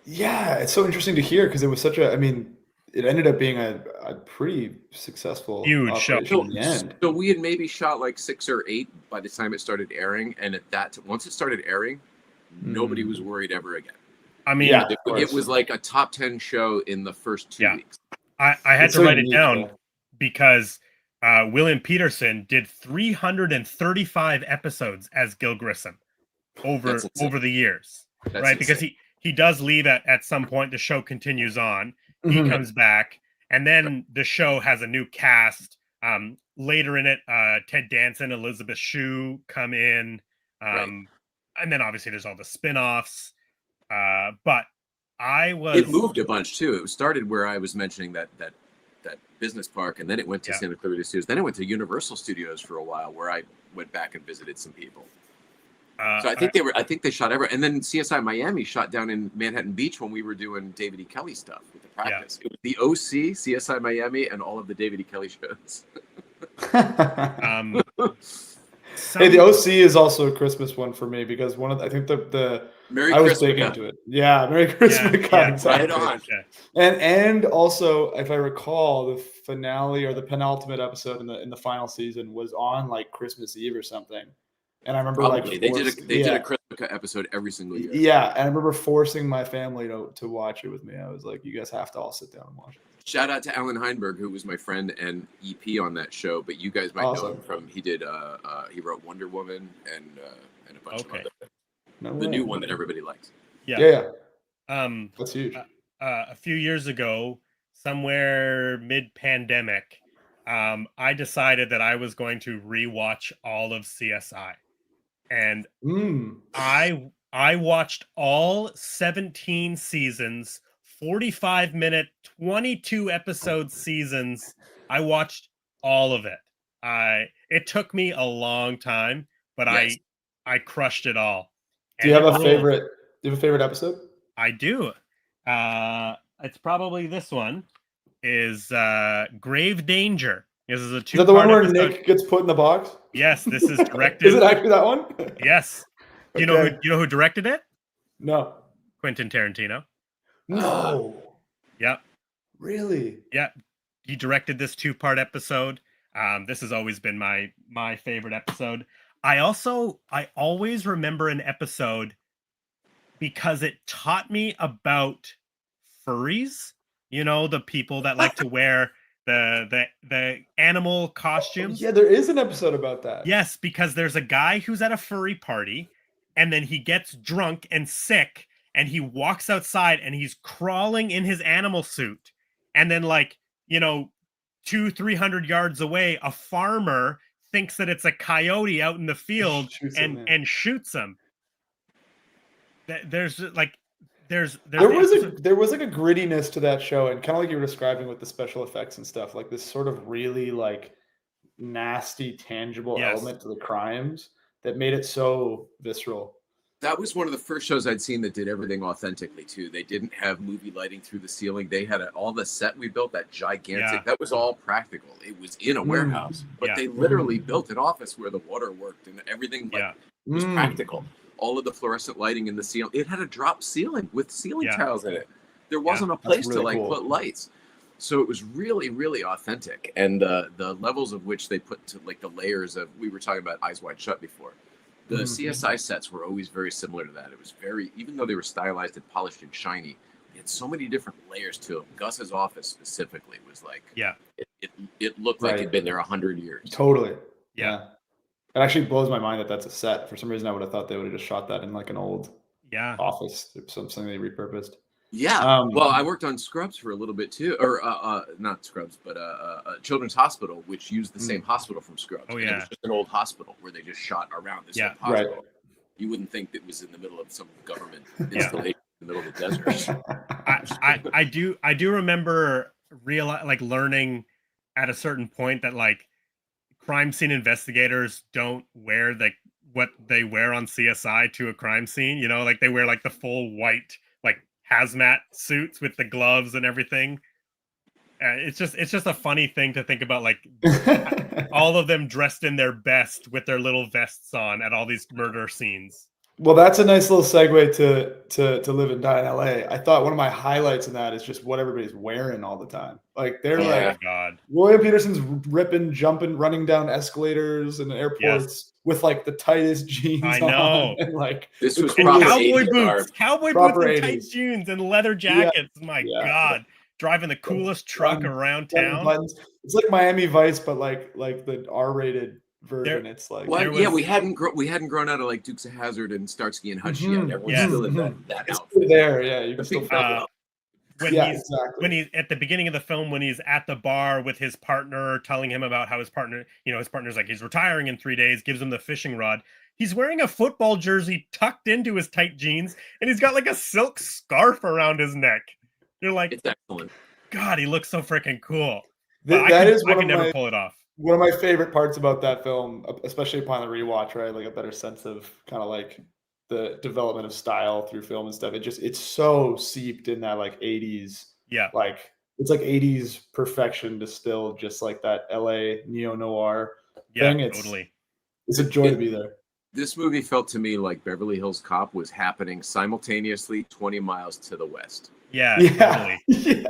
Yeah, it's so interesting to hear because it was such a. I mean, it ended up being a pretty successful, huge show. In the end. So we had maybe shot like 6 or 8 by the time it started airing, and once it started airing, nobody was worried ever again. I mean, it was like a top 10 show in the first 2 weeks. I had to write it down because William Peterson did 335 episodes as Gil Grissom over the years, right? Because he does leave at some point. The show continues on. He comes back, and then the show has a new cast. Later in it, Ted Danson, Elizabeth Shue come in, and then obviously there's all the spin-offs. But it moved a bunch too. It started where I was mentioning that business park, and then it went to Santa Clarita Studios. Then it went to Universal Studios for a while, where I went back and visited some people. So I think they shot everywhere, and then CSI Miami shot down in Manhattan Beach when we were doing David E. Kelly stuff with the practice. It was the OC, CSI Miami, and all of the David E. Kelly shows. Hey, the OC is also a Christmas one for me because I think the Merry I was Christmas big into it. Yeah, Merry Christmas. Exactly. Right on. And also, if I recall, the finale or the penultimate episode in the final season was on like Christmas Eve or something. And I remember they did a Christmas episode every single year. Yeah, and I remember forcing my family to watch it with me. I was like, you guys have to all sit down and watch it. Shout out to Alan Heinberg, who was my friend and EP on that show, but you guys might know him from he wrote Wonder Woman and a bunch of other the new one that everybody likes. Yeah. That's huge. A few years ago, somewhere mid-pandemic, I decided that I was going to rewatch all of CSI, and I watched all 17 seasons. 45-minute, 22-episode seasons. I watched all of it. It took me a long time, but I crushed it all. Do you have a favorite? Do you have a favorite episode? I do. It's probably this one. Is Grave Danger. This is a 2-part Is that the one where episode. Nick gets put in the box? Yes, this is directed. Is it actually that one? Yes. Do you know who directed it? No. Quentin Tarantino. No. Yep. Really? Yeah. He directed this 2-part episode. This has always been my favorite episode. I always remember an episode because it taught me about furries. You know, the people that like to wear the animal costumes. Yeah, there is an episode about that. Yes, because there's a guy who's at a furry party, and then he gets drunk and sick, and he walks outside and he's crawling in his animal suit. And then 200-300 yards away, a farmer thinks that it's a coyote out in the field and shoots him. There was like a grittiness to that show, and kind of like you were describing with the special effects and stuff, like this sort of really like nasty, tangible element to the crimes that made it so visceral. That was one of the first shows I'd seen that did everything authentically too. They didn't have movie lighting through the ceiling. They had all the set we built, that gigantic, that was all practical. It was in a warehouse, but they literally built an office where the water worked and everything was practical. All of the fluorescent lighting in the ceiling. It had a drop ceiling with ceiling tiles in it. There wasn't a place really to put lights. So it was really, really authentic. And the levels of which they put to the layers of, we were talking about Eyes Wide Shut before. The CSI sets were always very similar to that. It was even though they were stylized and polished and shiny, they had so many different layers to them. Gus's office specifically was it looked like it'd been there 100 years. Totally. Yeah. It actually blows my mind that that's a set. For some reason, I would have thought they would have just shot that in like an old office, something they repurposed. Yeah. Well, I worked on Scrubs for a little bit too, or not Scrubs, but Children's Hospital, which used the same hospital from Scrubs. Oh, and it was just an old hospital where they just shot around this hospital. Right. You wouldn't think that it was in the middle of some government installation in the middle of the desert. I do remember learning at a certain point that like crime scene investigators don't wear what they wear on CSI to a crime scene. You know, like they wear like the full white like hazmat suits with the gloves and everything. It's just a funny thing to think about, like all of them dressed in their best with their little vests on at all these murder scenes. Well, that's a nice little segue to Live and Die in LA. I thought one of my highlights in that is just what everybody's wearing all the time. Like they're like, God. William Peterson's ripping, jumping, running down escalators and airports with like the tightest jeans. I know. On and like this was cowboy boots and tight jeans and leather jackets. Yeah. My God. Driving the coolest truck around town. Buttons. It's like Miami Vice, but like the R-rated version. It's like we hadn't grown out of like Dukes of Hazzard and Starsky and Hutch yet. Everyone's still in that outfit. There, yeah, you can still when he's at the beginning of the film, when he's at the bar with his partner, telling him about how his partner's like he's retiring in 3 days, gives him the fishing rod. He's wearing a football jersey tucked into his tight jeans, and he's got like a silk scarf around his neck. You're like, it's excellent. God, he looks so freaking cool. I can never pull it off. One of my favorite parts about that film, especially upon the rewatch, right? Like a better sense of kind of like the development of style through film and stuff. It's so seeped in that like 80s. Yeah. Like it's like 80s perfection distilled, just like that LA neo-noir thing. Totally. It's a joy to be there. This movie felt to me like Beverly Hills Cop was happening simultaneously 20 miles to the west. Yeah. Totally. Yeah.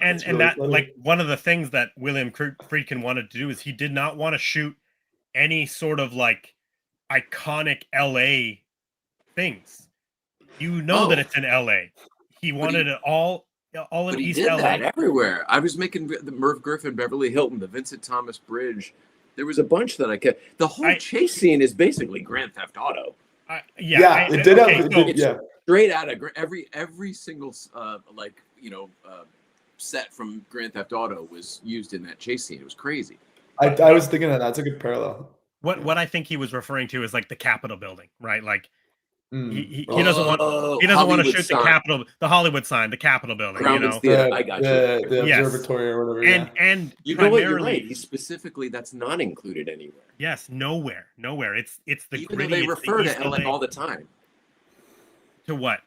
And that funny. Like one of the things that William Friedkin wanted to do is he did not want to shoot any sort of like iconic LA things. That it's in LA. He wanted it all in East LA. That everywhere. I was making the Merv Griffin, Beverly Hilton, the Vincent Thomas Bridge. There was a bunch that I kept. The whole chase scene is basically Grand Theft Auto. Straight out of every single set from Grand Theft Auto was used in that chase scene. It was crazy. I was thinking that's a good parallel. What I think he was referring to is like the Capitol building, right? Like he doesn't want to shoot the Hollywood sign, the Capitol building. I got you. The observatory or whatever. And you know what? You're right. He specifically that's not included anywhere. Yes, nowhere. It's the even gritty, though they refer to LA all the time. To what?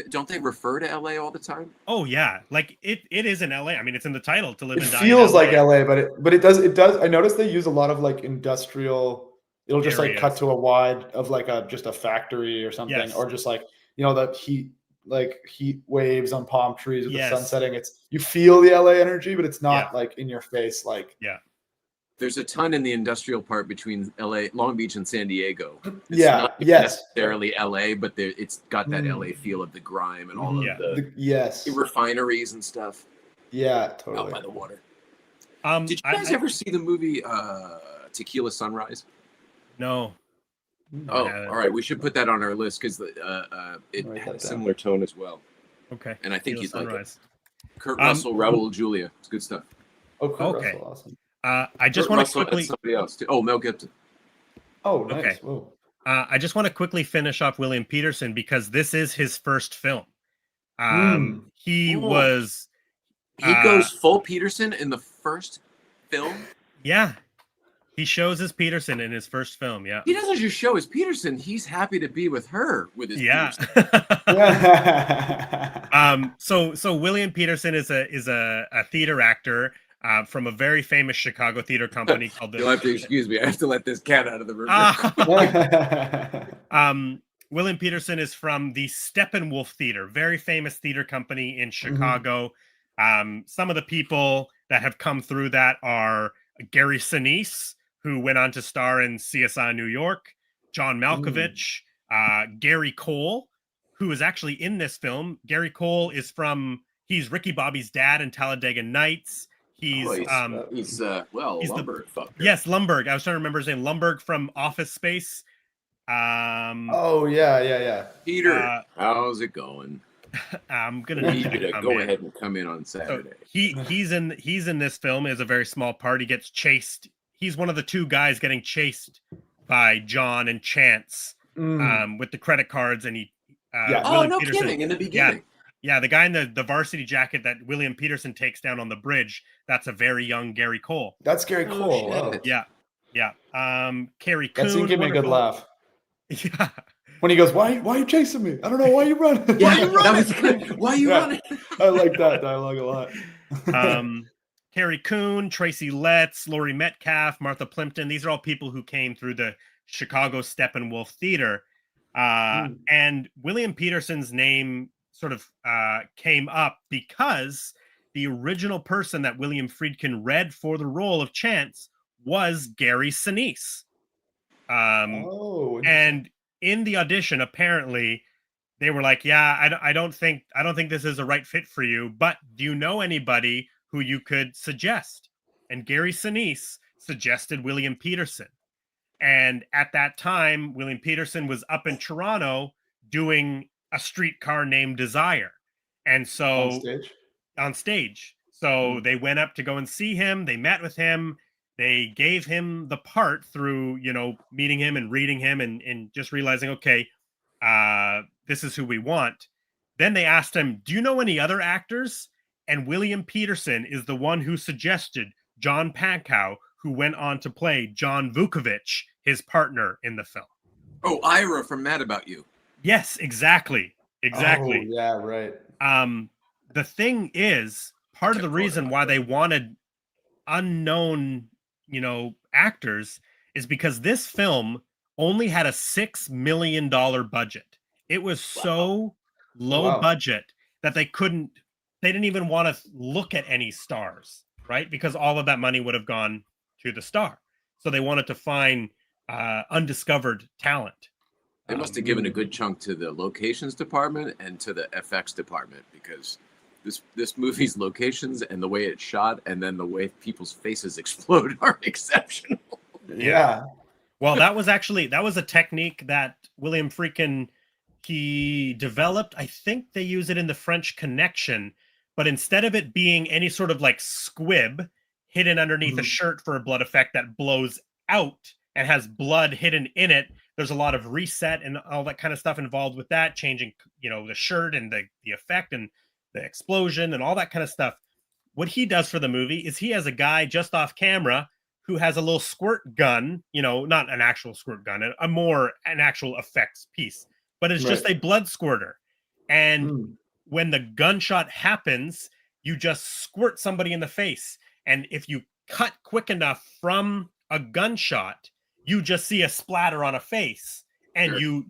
Don't they refer to LA all the time? Oh yeah, like it is in LA. I mean, it's in the title to live and die. It feels like LA, but it does. I noticed they use a lot of like industrial. It'll just like cut to a wide of like just a factory or something, or just like the heat waves on palm trees with the sun setting. You feel the LA energy, but it's not like in your face. There's a ton in the industrial part between LA, Long Beach, and San Diego. It's not necessarily LA, but it's got that LA feel of the grime and all of the refineries and stuff. Yeah, totally. Out by the water. Did you guys ever see the movie Tequila Sunrise? No. Oh, all right. We should put that on our list because it had a similar tone as well. Okay. And I think you'd like it. Kurt Russell, Raul Julia. It's good stuff. Oh, Kurt Russell, awesome. I just want to quickly. Somebody else too. Oh, Mel Gibson. Oh, nice. Okay. Whoa. I just want to quickly finish off William Peterson because this is his first film. He goes full Peterson in the first film. Yeah. He shows as Peterson in his first film. Yeah. He doesn't just show as Peterson. He's happy to be with her with his Peterson. So William Peterson is a theater actor from a very famous Chicago theater company called the. You'll have to excuse me. I have to let this cat out of the room. William Peterson is from the Steppenwolf Theater, very famous theater company in Chicago. Some of the people that have come through that are Gary Sinise, who went on to star in CSI New York, John Malkovich, Gary Cole, who is actually in this film. Gary Cole he's Ricky Bobby's dad in Talladega Nights. He's Lumberg. Yes, Lumberg. I was trying to remember his name. Lumberg from Office Space. Peter, how's it going? I'm gonna need you to go ahead and come in on Saturday. So he's in this film as a very small part. He gets chased. he's one of the two guys getting chased by John and Chance with the credit cards, and he William Peterson, kidding, in the beginning. Yeah, the guy in the varsity jacket that William Peterson takes down on the bridge, that's a very young Gary Cole. That's Gary Cole. Wow. Yeah. Carrie Coon. That scene gave me a good laugh. Yeah. When he goes, why are you chasing me? I don't know. Why are you running? Why are you running? Why are you running? I like that dialogue a lot. Carrie Coon, Tracy Letts, Laurie Metcalf, Martha Plimpton. These are all people who came through the Chicago Steppenwolf Theater. And William Peterson's name sort of came up because the original person that William Friedkin read for the role of Chance was Gary Sinise. And in the audition, apparently, they were like, "Yeah, I don't think this is a right fit for you. But do you know anybody who you could suggest?" And Gary Sinise suggested William Peterson. And at that time, William Peterson was up in Toronto doing A Streetcar Named Desire, and so on stage. So they went up to go and see him. They met with him. They gave him the part through, meeting him and reading him and just realizing, okay, this is who we want. Then they asked him, do you know any other actors? And William Peterson is the one who suggested John Pankow, who went on to play John Vukovich, his partner in the film. Oh, Ira from Mad About You. Yes, exactly. Oh, yeah, right. The thing is, part of the reason why they wanted unknown actors is because this film only had a $6 million budget. It was so low budget that they didn't even want to look at any stars, right? Because all of that money would have gone to the star. So they wanted to find undiscovered talent. They must have given a good chunk to the locations department and to the FX department, because this movie's locations and the way it's shot and then the way people's faces explode are exceptional. Yeah. Well, that was a technique that William Friedkin, he developed. I think they use it in The French Connection, but instead of it being any sort of like squib hidden underneath a shirt for a blood effect that blows out and has blood hidden in it, there's a lot of reset and all that kind of stuff involved with that, changing, the shirt and the effect and the explosion and all that kind of stuff. What he does for the movie is he has a guy just off camera who has a little squirt gun, not an actual squirt gun, an actual effects piece, but it's just a blood squirter. And when the gunshot happens, you just squirt somebody in the face. And if you cut quick enough from a gunshot, you just see a splatter on a face, and you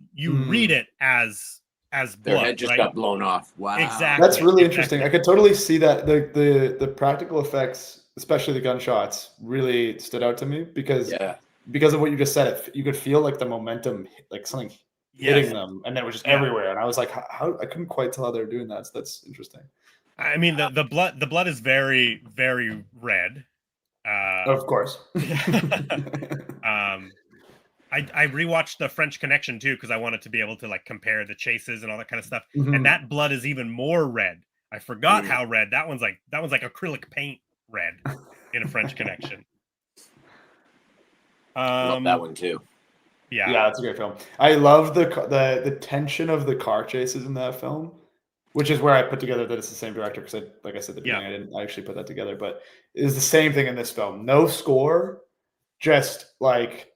read it as blood. Their head just got blown off. Wow, exactly. That's really interesting. I could totally see that the practical effects, especially the gunshots, really stood out to me because of what you just said. You could feel like the momentum, like something hitting them, and it was just everywhere. And I was like, how I couldn't quite tell how they were doing that. So that's interesting. I mean, the blood is very, very red. Of course. I rewatched The French Connection too because I wanted to be able to like compare the chases and all that kind of stuff. And that blood is even more red. I forgot how red that one's like. That one's like acrylic paint red in A French Connection. I love that one too. Yeah, that's a great film. I love the tension of the car chases in that film, which is where I put together that it's the same director, because like I said at the beginning, I didn't actually put that together, but it is the same thing in this film. No score, just like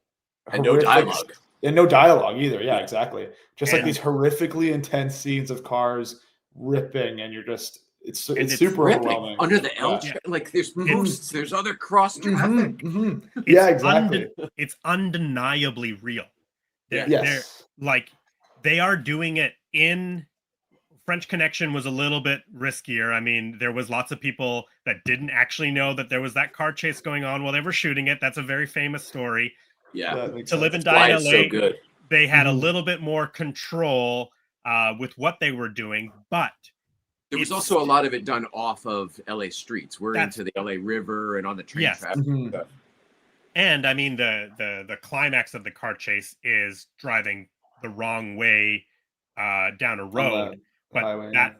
and no dialogue. And no dialogue either. Yeah, exactly. Just like these horrifically intense scenes of cars ripping, and you're just it's super overwhelming. Under the L, like there's posts, there's other cross traffic. Yeah, exactly. It's undeniably real. They're like they are doing it in French Connection was a little bit riskier. I mean, there was lots of people that didn't actually know that there was that car chase going on while they were shooting it. That's a very famous story. Yeah. To Live and Die in LA, so good. They had a little bit more control with what they were doing, but there was also a lot of it done off of LA streets. We're into the LA River and on the train traffic. And I mean, the climax of the car chase is driving the wrong way down a road. But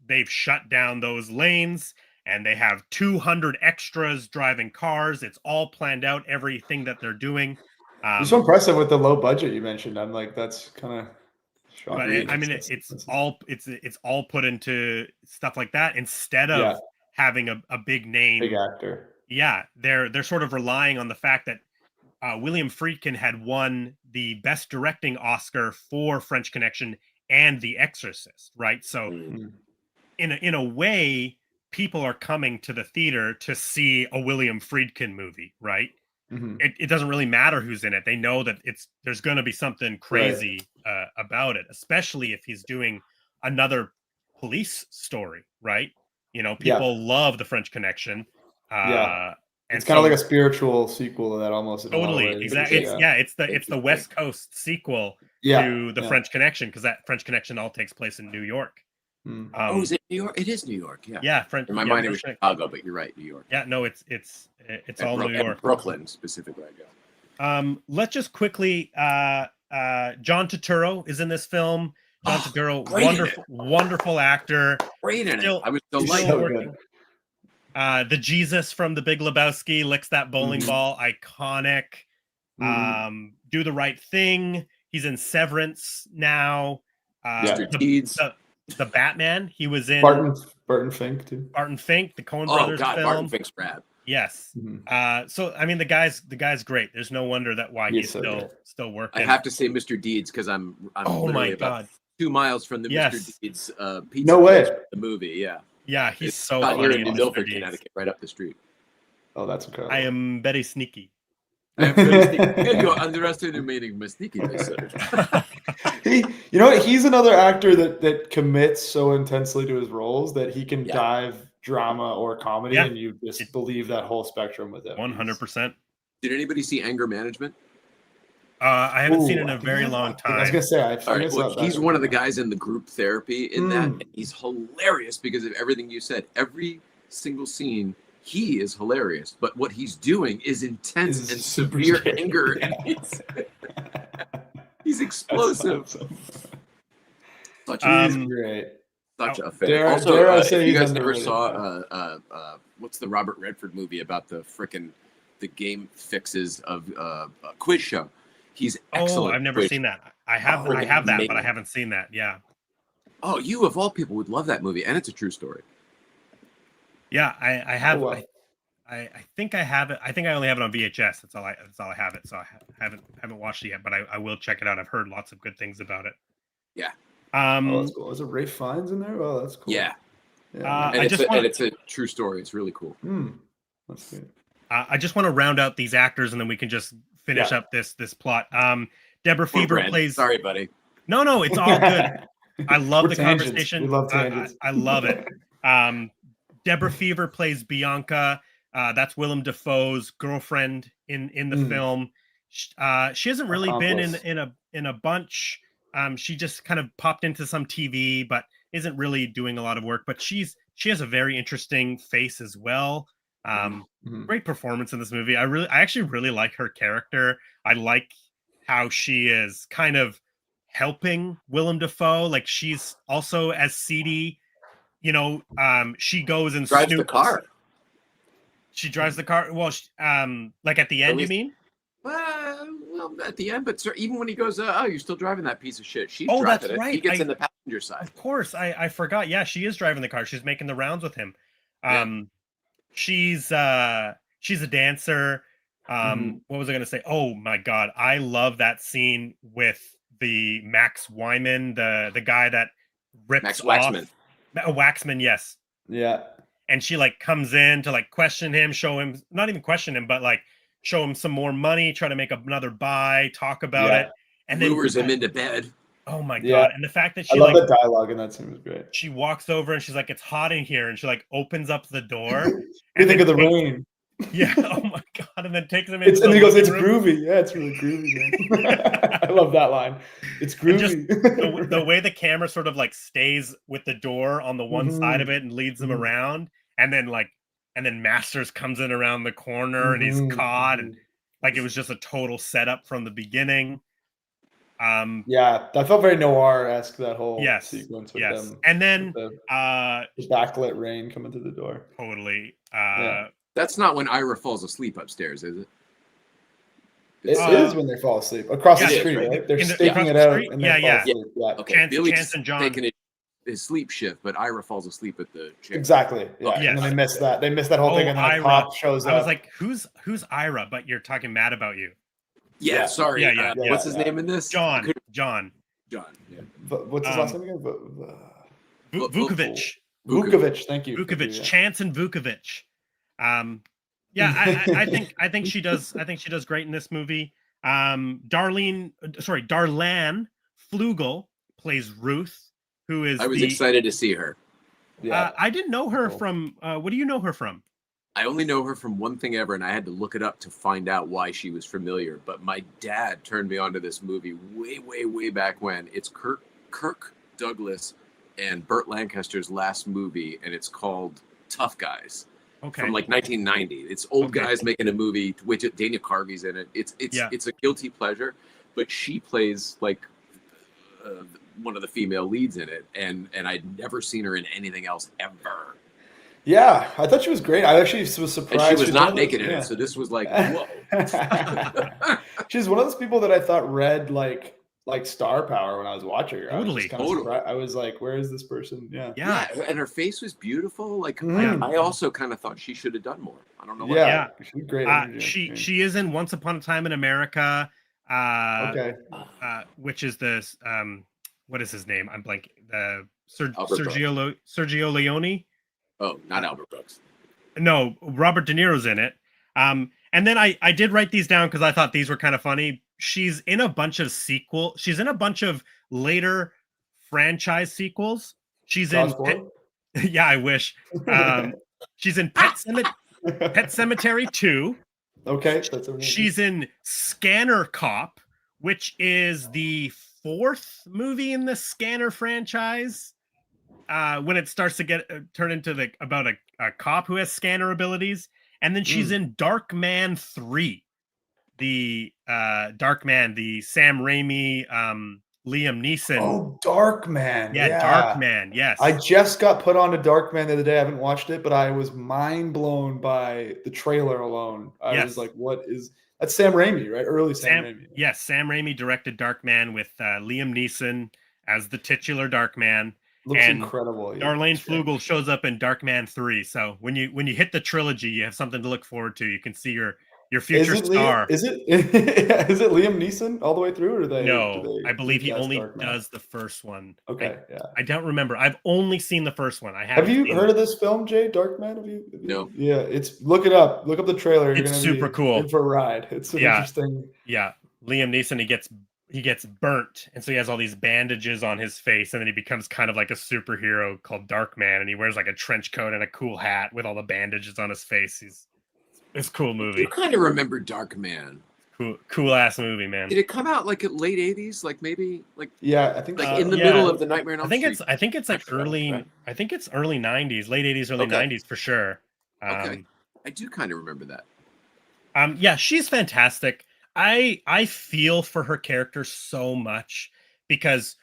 they've shut down those lanes, and they have 200 extras driving cars. It's all planned out, everything that they're doing. It's so impressive with the low budget you mentioned. I'm like, that's kind of shocking. But I mean, it's all put into stuff like that instead of having a big name, big actor. Yeah, they're sort of relying on the fact that William Friedkin had won the Best Directing Oscar for French Connection and The Exorcist, right? So, in a way, people are coming to the theater to see a William Friedkin movie, right? It doesn't really matter who's in it. They know that there's going to be something crazy about it, especially if he's doing another police story, right? People love the French Connection. And it's kind of like a spiritual sequel to that, almost. Totally, exactly. It's the West Coast sequel to the French Connection, because that French Connection all takes place in New York. Is it New York? It is New York. Yeah. Yeah, French. In my mind, it was Chicago, but you're right, New York. Yeah, no, it's all New York. Brooklyn specifically, I guess. Let's just quickly. John Turturro is in this film. John Turturro, wonderful actor. Great in it. I was delighted. The Jesus from The Big Lebowski licks that bowling ball. Iconic. Do the Right Thing. He's in Severance now. The Batman. He was in Barton Fink too. Barton Fink, the Coen Brothers film. Barton Fink's rad. Yes. So I mean, the guy's great. There's no wonder why he's still working. I have to say, Mr. Deeds, because I'm literally about 2 miles from the Mr. Deeds pizza. No way. The movie, yeah. Yeah, he's so funny. Here in Milford, Connecticut, right up the street. Oh, that's incredible. I am very sneaky. You're underestimating my sneakiness. He's another actor that commits so intensely to his roles that he can dive drama or comedy, and you just believe that whole spectrum with him. 100%. Did anybody see Anger Management? I haven't seen it in a very long time. I was gonna say, he's one of the guys in the group therapy in that. And he's hilarious because of everything you said. Every single scene, he is hilarious. But what he's doing is intense and severe anger. He's explosive. Such great. Such a fan. Also, if you guys never saw what's the Robert Redford movie about the game fixes of a quiz show? He's excellent. Oh, I've never seen that. I have that, but I haven't seen that. Yeah. Oh, you of all people would love that movie, and it's a true story. Yeah, I have. I think I have it. I think I only have it on VHS. That's all I have it. So I haven't watched it yet, but I will check it out. I've heard lots of good things about it. Yeah. That's cool. Is it Ralph Fiennes in there? Oh, that's cool. Yeah. And it's a true story. It's really cool. That's good. I just want to round out these actors, and then we can just finish up this plot. Deborah Fever plays. Sorry, buddy. No, it's all good. I love the tangents. conversation. We love tangents. I love it. Deborah Fever plays Bianca. That's Willem Dafoe's girlfriend in the film. She hasn't really been in a bunch. She just kind of popped into some TV, but isn't really doing a lot of work. But she has a very interesting face as well. Great performance in this movie. I actually really like her character. I like how she is kind of helping Willem Dafoe. Like, she's also as seedy. She goes and drives the car. She drives the car. Well, like at the end, you mean? Well, at the end, but even when he goes, you're still driving that piece of shit. She's driving that's it. Right. He gets in the passenger side. Of course, I forgot. Yeah, she is driving the car. She's making the rounds with him. She's a dancer. What was I going to say? Oh my God, I love that scene with the Max Wyman, the guy that rips Max off. Waxman. Waxman, yes. Yeah. And she comes in to question him, show him, not even question him, but show him some more money, try to make another buy, talk about it, and then lures him into bed. Oh my God. And the fact that I love the dialogue in that scene was great. She walks over and she's like, "It's hot in here," and she opens up the door. What do you think of the rain? Yeah. Oh my God. And then takes him in. And he goes, "It's groovy." Yeah, it's really groovy, man. I love that line. It's groovy. Just the way the camera sort of stays with the door on the one side of it and leads them around, and then Masters comes in around the corner and he's caught, and it was just a total setup from the beginning. Yeah, that felt very noir-esque, that whole sequence with them. And then the backlit rain coming through the door. Totally. That's not when Ira falls asleep upstairs, is it? It is when they fall asleep across the street, right? They're staking it out and they fall asleep. Yeah. Okay. Chance and John taking his sleep shift, but Ira falls asleep at the chair. Exactly. Yeah. Okay. And then they missed that. They missed that whole thing, and then Ira, a cop shows up. I was like, "Who's Ira?" But you're talking mad about you. Yeah. Sorry. Yeah. What's his name in this? John. Yeah. What's his last name again? Vukovic. Thank you. Vukovic. Chance and Vukovic. I think she does. I think she does great in this movie. Darlene Flugel plays Ruth, who is. I was excited to see her. Yeah, I didn't know her from. What do you know her from? I only know her from one thing ever, and I had to look it up to find out why she was familiar. But my dad turned me on to this movie way back when. It's Kirk Douglas and Burt Lancaster's last movie, and it's called Tough Guys. Okay. From like 1990. It's old guys making a movie, which Dana Carvey's in it. It's a guilty pleasure, but she plays like one of the female leads in it, and I'd never seen her in anything else ever. Yeah, I thought she was great. I actually was surprised. And she was not naked in it, so this was like, whoa. She's one of those people that I thought read like star power when I was watching her. Totally. I was like, where is this person? Yeah. And her face was beautiful. Like I also kind of thought she should have done more. I don't know what. Yeah. She's great. She is in Once Upon a Time in America. Which is this what is his name? I'm blanking. Sergio Leone. Oh, not Albert Brooks. No, Robert De Niro's in it. And then I did write these down because I thought these were kind of funny. She's in a bunch of She's in a bunch of later franchise sequels. She's in. Yeah, I wish. She's in Pet Sematary 2. Okay, she's in Scanner Cop, which is the 4th movie in the Scanner franchise. When it starts to turn into about a cop who has scanner abilities, and then she's in Darkman 3, the Darkman, the Sam Raimi, Liam Neeson. Oh, Darkman. Yeah, Darkman. Yes, I just got put on to Darkman the other day. I haven't watched it, but I was mind blown by the trailer alone. I was like, "What is?" That's Sam Raimi, right? Early Sam Raimi. Yes, Sam Raimi directed Darkman with Liam Neeson as the titular Darkman. Looks incredible. Darlene Flugel shows up in Darkman 3. So when you hit the trilogy, you have something to look forward to. You can see your future star. Is it Liam Neeson all the way through, or No, I believe he only does the first one. Okay, I don't remember. I've only seen the first one. Have you heard of this film, Jay? Darkman? Have you? No. Yeah, look it up. Look up the trailer. It's super cool. In for a ride. It's interesting. Yeah, Liam Neeson. He gets burnt, and so he has all these bandages on his face, and then he becomes kind of like a superhero called Darkman, and he wears like a trench coat and a cool hat with all the bandages on his face. It's a cool movie. You kind of remember Darkman. Cool ass movie, man. Did it come out like at late 80s? Like maybe like I think like in the middle of the Nightmare on Elm Street. I think it's like early 90s, late 80s, early 90s for sure. Okay. I do kind of remember that. Yeah, she's fantastic. I feel for her character so much because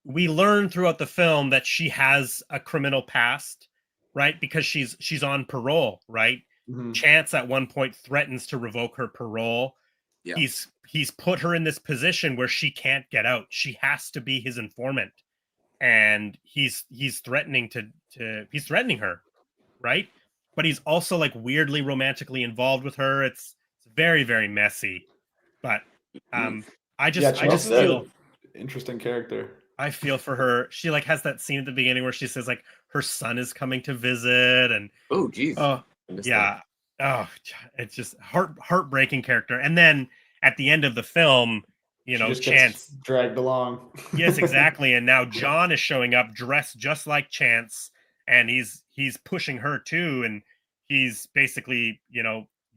we learn throughout the film that she has a criminal past, right? Because she's on parole, right? Mm-hmm. Chance at one point threatens to revoke her parole. Yeah. He's put her in this position where she can't get out. She has to be his informant, and he's threatening he's threatening her, right? But he's also like weirdly romantically involved with her. It's very, very messy, but I just feel interesting character. I feel for her. She like has that scene at the beginning where she says like her son is coming to visit, and oh geez, yeah, it's just heartbreaking character. And then at the end of the film, Chance dragged along. Yes, exactly. And now John is showing up dressed just like Chance, and he's pushing her too, and he's basically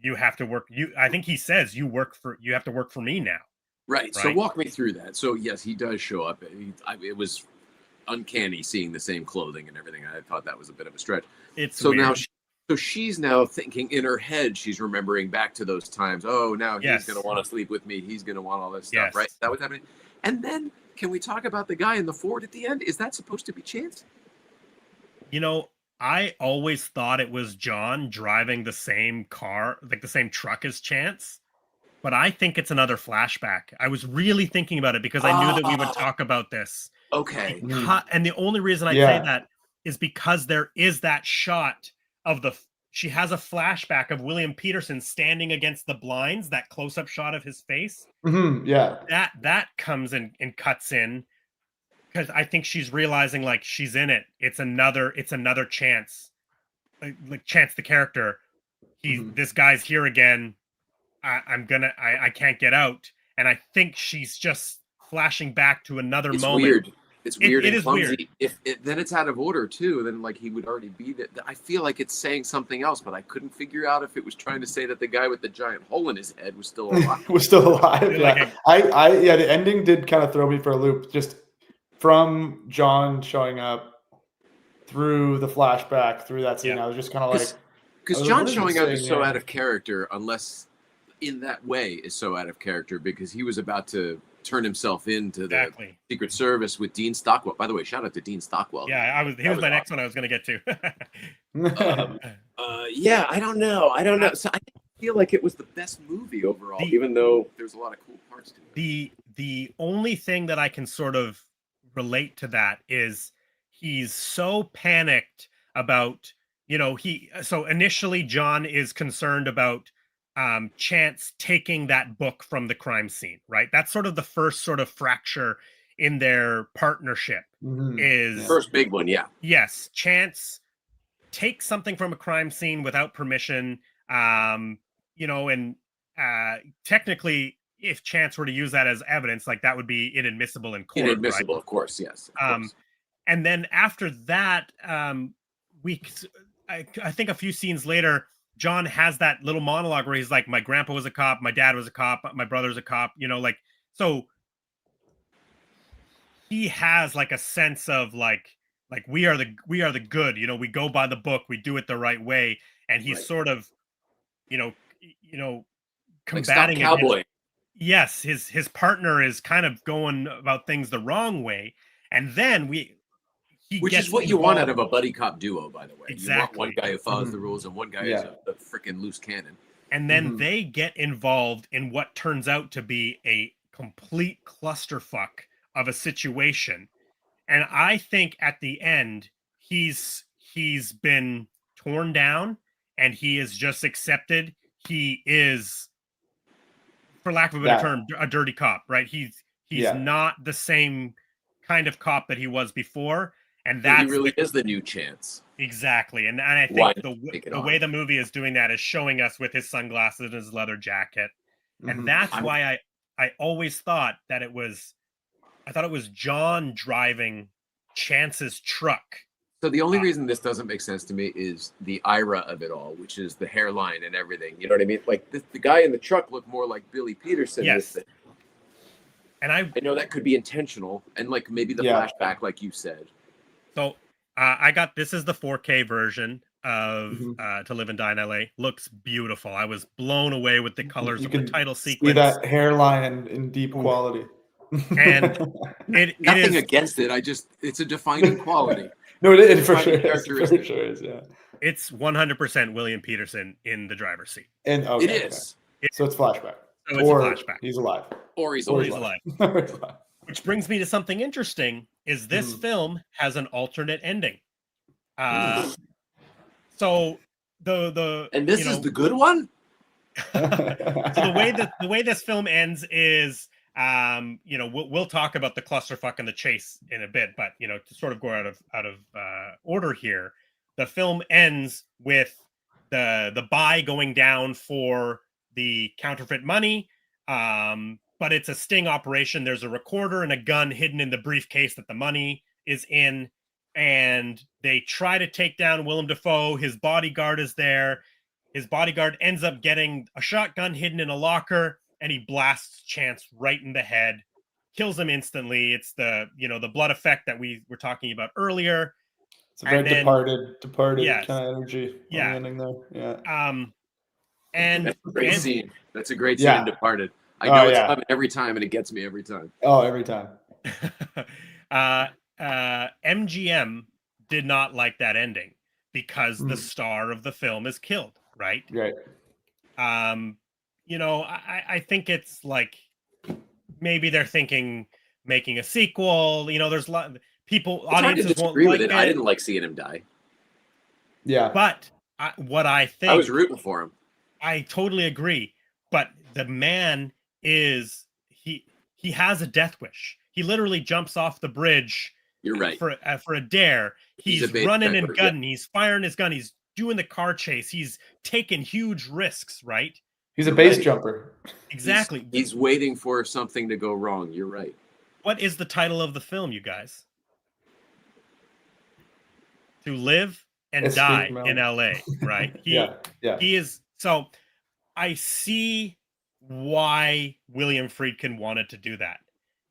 you have to work. I think he says you have to work for me now. Right. So walk me through that. So yes, he does show up. It was uncanny seeing the same clothing and everything. I thought that was a bit of a stretch. It's so weird. Now So she's now thinking in her head, she's remembering back to those times. Oh, now he's going to want to sleep with me. He's going to want all this stuff, right? Is that what's happening? And then can we talk about the guy in the Ford at the end? Is that supposed to be Chance? You know, I always thought it was John driving the same car, like the same truck as Chance. But I think it's another flashback. I was really thinking about it because I knew that we would talk about this. Okay. And the only reason I say that is because there is that shot of she has a flashback of William Petersen standing against the blinds, that close-up shot of his face. That comes in and cuts in because I think she's realizing like she's in it. It's another Chance. Like Chance the character. This guy's here again. I can't get out. And I think she's just flashing back to another moment. Weird. It's weird. It is clumsy. Weird. Then it's out of order too. Then like he would already be there. I feel like it's saying something else, but I couldn't figure out if it was trying to say that the guy with the giant hole in his head was still alive. The ending did kind of throw me for a loop. Just from John showing up through the flashback through that scene, I was just kind of like, because John showing up is so out of character, unless in that way is so out of character because he was about to turn himself into the Secret Service with Dean Stockwell. By the way, shout out to Dean Stockwell. Yeah, he was my next one I was going to get to. I don't know. So I feel like it was the best movie overall, even though there's a lot of cool parts to it. The only thing that I can sort of relate to that is he's so panicked about, so initially John is concerned about Chance taking that book from the crime scene, right? That's sort of the first sort of fracture in their partnership. Is first big one, yes, Chance takes something from a crime scene without permission, and technically if Chance were to use that as evidence, like that would be inadmissible in court. Inadmissible, right? Of course, yes. Of course. And then after that, I think a few scenes later, John has that little monologue where he's like, my grandpa was a cop, my dad was a cop, my brother's a cop, so he has like a sense of like we are the good, we go by the book, we do it the right way. And he's sort of, combating like cowboy. Yes, his partner is kind of going about things the wrong way. And then which is what you want out of a buddy cop duo, by the way. Exactly. You want one guy who follows the rules and one guy is a freaking loose cannon. And then they get involved in what turns out to be a complete clusterfuck of a situation. And I think at the end, he's been torn down and he is just accepted. He is, for lack of a better term, a dirty cop, right? He's not the same kind of cop that he was before. And that really is the new Chance. Exactly. And I think the way the movie is doing that is showing us with his sunglasses and his leather jacket. And that's why I always thought that it was John driving Chance's truck. So the only reason this doesn't make sense to me is the ira of it all, which is the hairline and everything. You know what I mean? Like the guy in the truck looked more like Billy Petersen. Yes. And I know that could be intentional and like maybe the flashback, like you said. So this is the 4K version of To Live and Die in LA. Looks beautiful. I was blown away with the colors of the title sequence. See that hairline in deep quality. And nothing against it. It's a defining quality. No, it for sure is. Yeah. It's 100% William Petersen in the driver's seat. And it is. So it's flashback. So it's a flashback. He's alive. Or he's alive. Which brings me to something interesting, is this film has an alternate ending. So and this is the good one? So the way this film ends is we'll talk about the clusterfuck and the chase in a bit, but to sort of go out of order here, the film ends with the buy going down for the counterfeit money. But it's a sting operation. There's a recorder and a gun hidden in the briefcase that the money is in. And they try to take down Willem Dafoe. His bodyguard is there. His bodyguard ends up getting a shotgun hidden in a locker, and he blasts Chance right in the head, kills him instantly. It's the blood effect that we were talking about earlier. It's a very departed yes. kind of energy on the ending there. Yeah. And that's a great scene. That's a great scene in Departed. I know it's coming every time, and it gets me every time. Oh, every time. MGM did not like that ending because the star of the film is killed, right? Right. You know, I think it's like maybe they're thinking making a sequel. You know, there's a lot of people, audiences won't like it. I didn't like seeing him die. Yeah. But what I think, I was rooting for him. I totally agree. But the man is, he has a death wish. He literally jumps off the bridge. You're right. For a dare. He's running and gunning. He's firing his gun. He's doing the car chase. He's taking huge risks, right? He's a base jumper. Exactly. He's waiting for something to go wrong. You're right. What is the title of the film, you guys? To Live and Die in LA, right? He is. So I see why William Friedkin wanted to do that.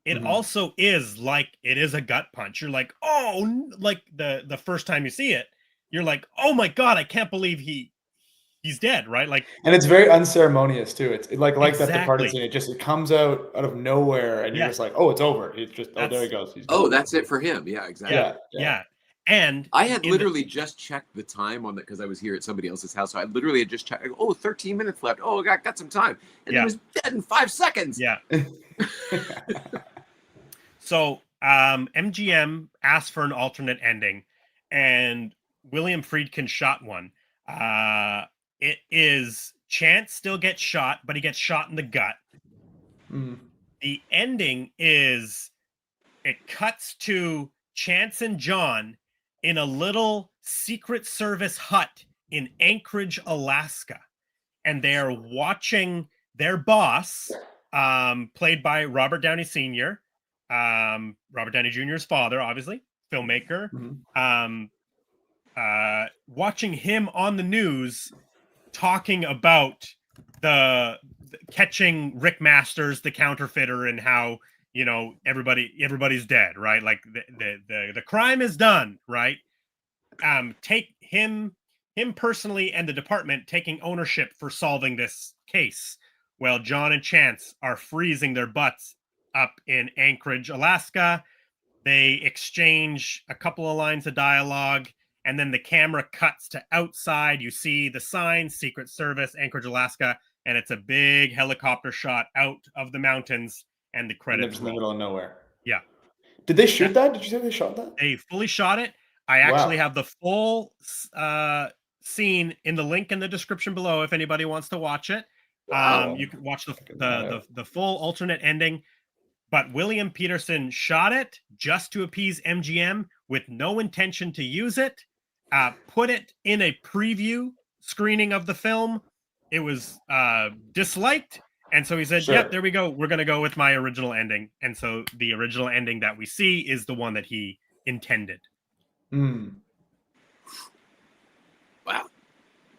It also is like, it is a gut punch. You're like, oh, like the first time you see it, you're like, oh my God, I can't believe he's dead, right? Like, and it's very unceremonious too. It's like that Departed scene. It comes out of nowhere, and you're just like, oh, it's over. It's just there he goes. That's it for him. Yeah, exactly. Yeah. And I had literally just checked the time on that because I was here at somebody else's house. So I literally had just checked. 13 minutes left. Oh, I got some time, and it was dead in 5 seconds. Yeah. So MGM asked for an alternate ending, and William Friedkin shot one. It is Chance still gets shot, but he gets shot in the gut. The ending is, it cuts to Chance and John in a little Secret Service hut in Anchorage, Alaska, and they are watching their boss, played by Robert Downey Sr., Robert Downey Jr.'s father, obviously, filmmaker, watching him on the news talking about the catching Rick Masters, the counterfeiter, and how, you know, everybody's dead, right? Like the crime is done, right? Take him personally and the department taking ownership for solving this case, while John and Chance are freezing their butts up in Anchorage, Alaska. They exchange a couple of lines of dialogue, and then the camera cuts to outside. You see the sign, Secret Service, Anchorage, Alaska, and it's a big helicopter shot out of the mountains, and the credits in the middle of nowhere. Yeah. Did they shoot that? Did you say they shot that? They fully shot it. I actually have the full scene in the link in the description below if anybody wants to watch it. Wow. You can watch the full alternate ending. But William Peterson shot it just to appease MGM with no intention to use it. Put it in a preview screening of the film. It was disliked. And so he said, yep, there we go. We're going to go with my original ending. And so the original ending that we see is the one that he intended. Wow.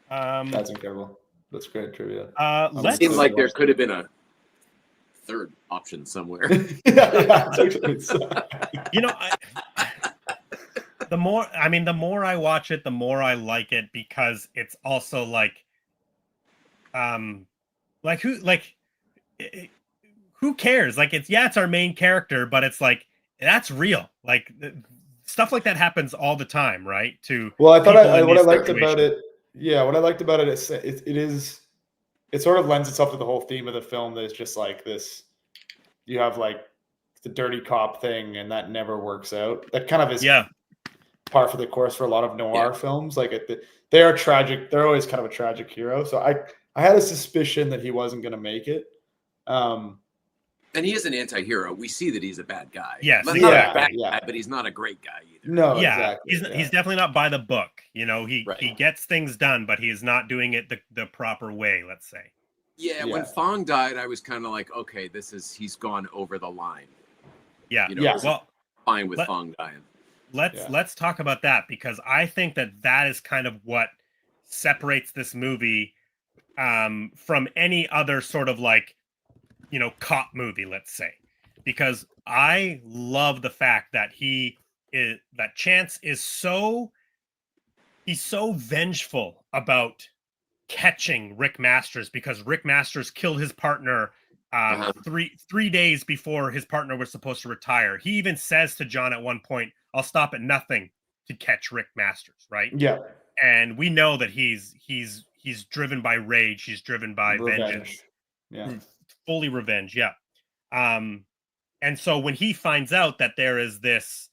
That's incredible. That's great trivia. It seems like there could have been a third option somewhere. You know, the more I watch it, the more I like it, because it's also like who cares? Like, it's our main character, but it's like, that's real. Like, stuff like that happens all the time, right? Well, I thought what I liked about it is it sort of lends itself to the whole theme of the film. That it's just like this, you have like the dirty cop thing, and that never works out. That kind of is par for the course for a lot of noir films. Like they are tragic. They're always kind of a tragic hero. So I had a suspicion that he wasn't going to make it. And he is an anti-hero. We see that he's a bad guy. Yes. Not a bad guy, but he's not a great guy either. No, exactly. He's definitely not by the book. You know, he gets things done, but he is not doing it the proper way, let's say. Yeah, when Fong died, I was kind of like, okay, he's gone over the line. Yeah. You know, well, fine with Fong dying. Let's talk about that, because I think that is kind of what separates this movie from any other sort of like, you know, cop movie, let's say, because I love the fact that that Chance is so he's so vengeful about catching Rick Masters because Rick Masters killed his partner 3 days before his partner was supposed to retire. He even says to John at one point, "I'll stop at nothing to catch Rick Masters," right? Yeah. And we know that he's driven by rage. He's driven by vengeance. Yeah. Fully revenge. Yeah. And so when he finds out that there is this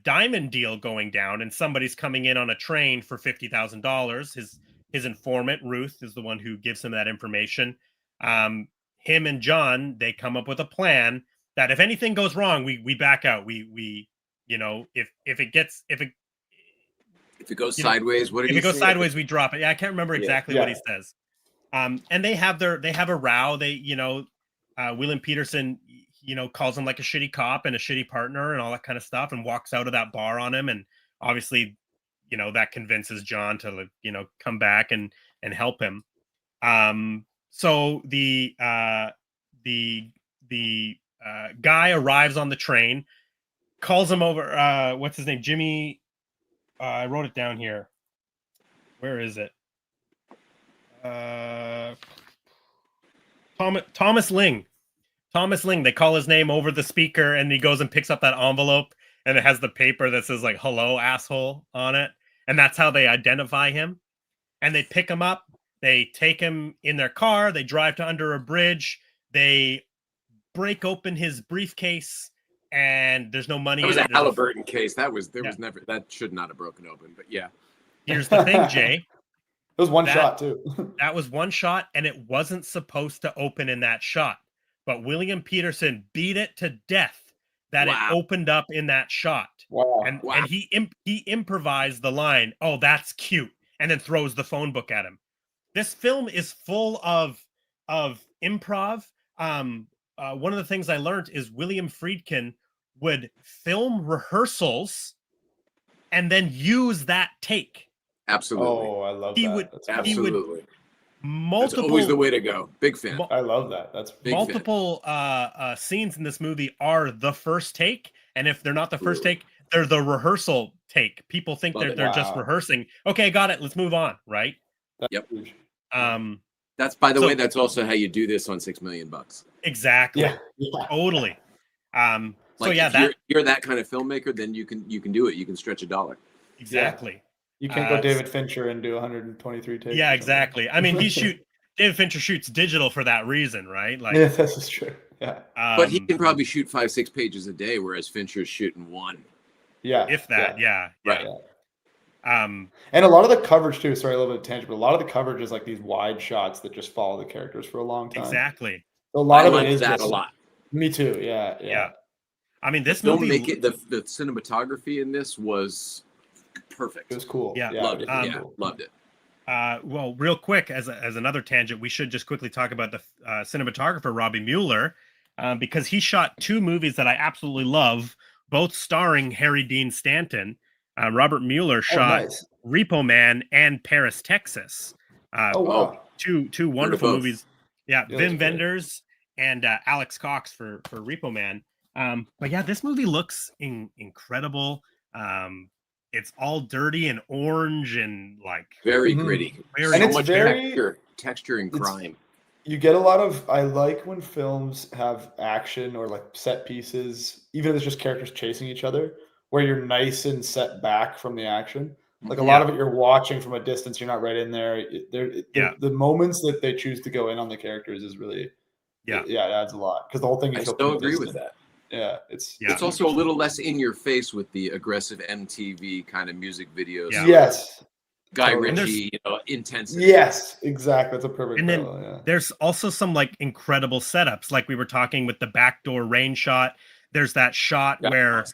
diamond deal going down and somebody's coming in on a train for $50,000, his informant Ruth is the one who gives him that information. Him and John, they come up with a plan that if anything goes wrong, we back out. We if it goes sideways, what did he say? If it goes sideways, we drop it. Yeah, I can't remember exactly what he says. And they have a row. Willem Peterson, calls him like a shitty cop and a shitty partner and all that kind of stuff, and walks out of that bar on him. And obviously, that convinces John to, come back and help him. So the guy arrives on the train, calls him over. What's his name? Jimmy. I wrote it down here. Where is it? Thomas Ling. Thomas Ling. They call his name over the speaker, and he goes and picks up that envelope, and it has the paper that says like "Hello, asshole" on it, and that's how they identify him. And they pick him up. They take him in their car. They drive to under a bridge. They break open his briefcase, and there's no money. That was a Halliburton case. Was never, that should not have broken open. But yeah. Here's the thing, Jay. It was one shot too. That was one shot, and it wasn't supposed to open in that shot. But William Peterson beat it to death that it opened up in that shot. Wow. And he improvised the line, "Oh, that's cute," and then throws the phone book at him. This film is full of improv. One of the things I learned is William Friedkin would film rehearsals and then use that take. Absolutely. Oh, I love that. Absolutely. That's always the way to go. Big fan. I love that. That's big multiple scenes in this movie are the first take, and if they're not the first take, they're the rehearsal take. People think they're just rehearsing. Okay, got it. Let's move on. Right. Yep. Huge. That's, by the way, that's also how you do this on $6 Million. Exactly. Yeah. Totally. So yeah, if you're that kind of filmmaker, then you can do it. You can stretch a dollar. Exactly. Yeah. You can't go David Fincher and do 123 takes. Yeah, exactly. I mean, David Fincher shoots digital for that reason, right? Like, yeah, this is true. Yeah. But he can probably shoot 5-6 pages a day, whereas Fincher's shooting one. Yeah. If that, yeah. Right. Yeah. And a lot of the coverage too, sorry, a little bit of tangent, but a lot of the coverage is like these wide shots that just follow the characters for a long time. Exactly. So a lot of it it is that a lot. Me too. Yeah. Yeah. I mean, this movie, movie, the cinematography in this was perfect. It was cool. Yeah. Loved it. Loved it. Well, real quick, as another tangent, we should just quickly talk about the cinematographer, Robbie Mueller, because he shot two movies that I absolutely love, both starring Harry Dean Stanton. Robert Mueller shot Repo Man and Paris, Texas. Wow. Two wonderful movies. Yeah, Yeah, Wim Wenders and Alex Cox for Repo Man. But yeah, this movie looks incredible. It's all dirty and orange and like very gritty. And it's much very texture and grime. You get a lot of, I like when films have action or like set pieces, even if it's just characters chasing each other, where you're nice and set back from the action. Like a lot of it you're watching from a distance, you're not right in there. The moments that they choose to go in on the characters is really, it adds a lot. Because the whole thing, I still agree with that. Yeah, it's also a little less in your face with the aggressive MTV kind of music videos. Yeah. Yes. Guy Ritchie, intensity. Yes, exactly. That's a perfect. And then there's also some like incredible setups, like we were talking with the backdoor rain shot. There's that shot where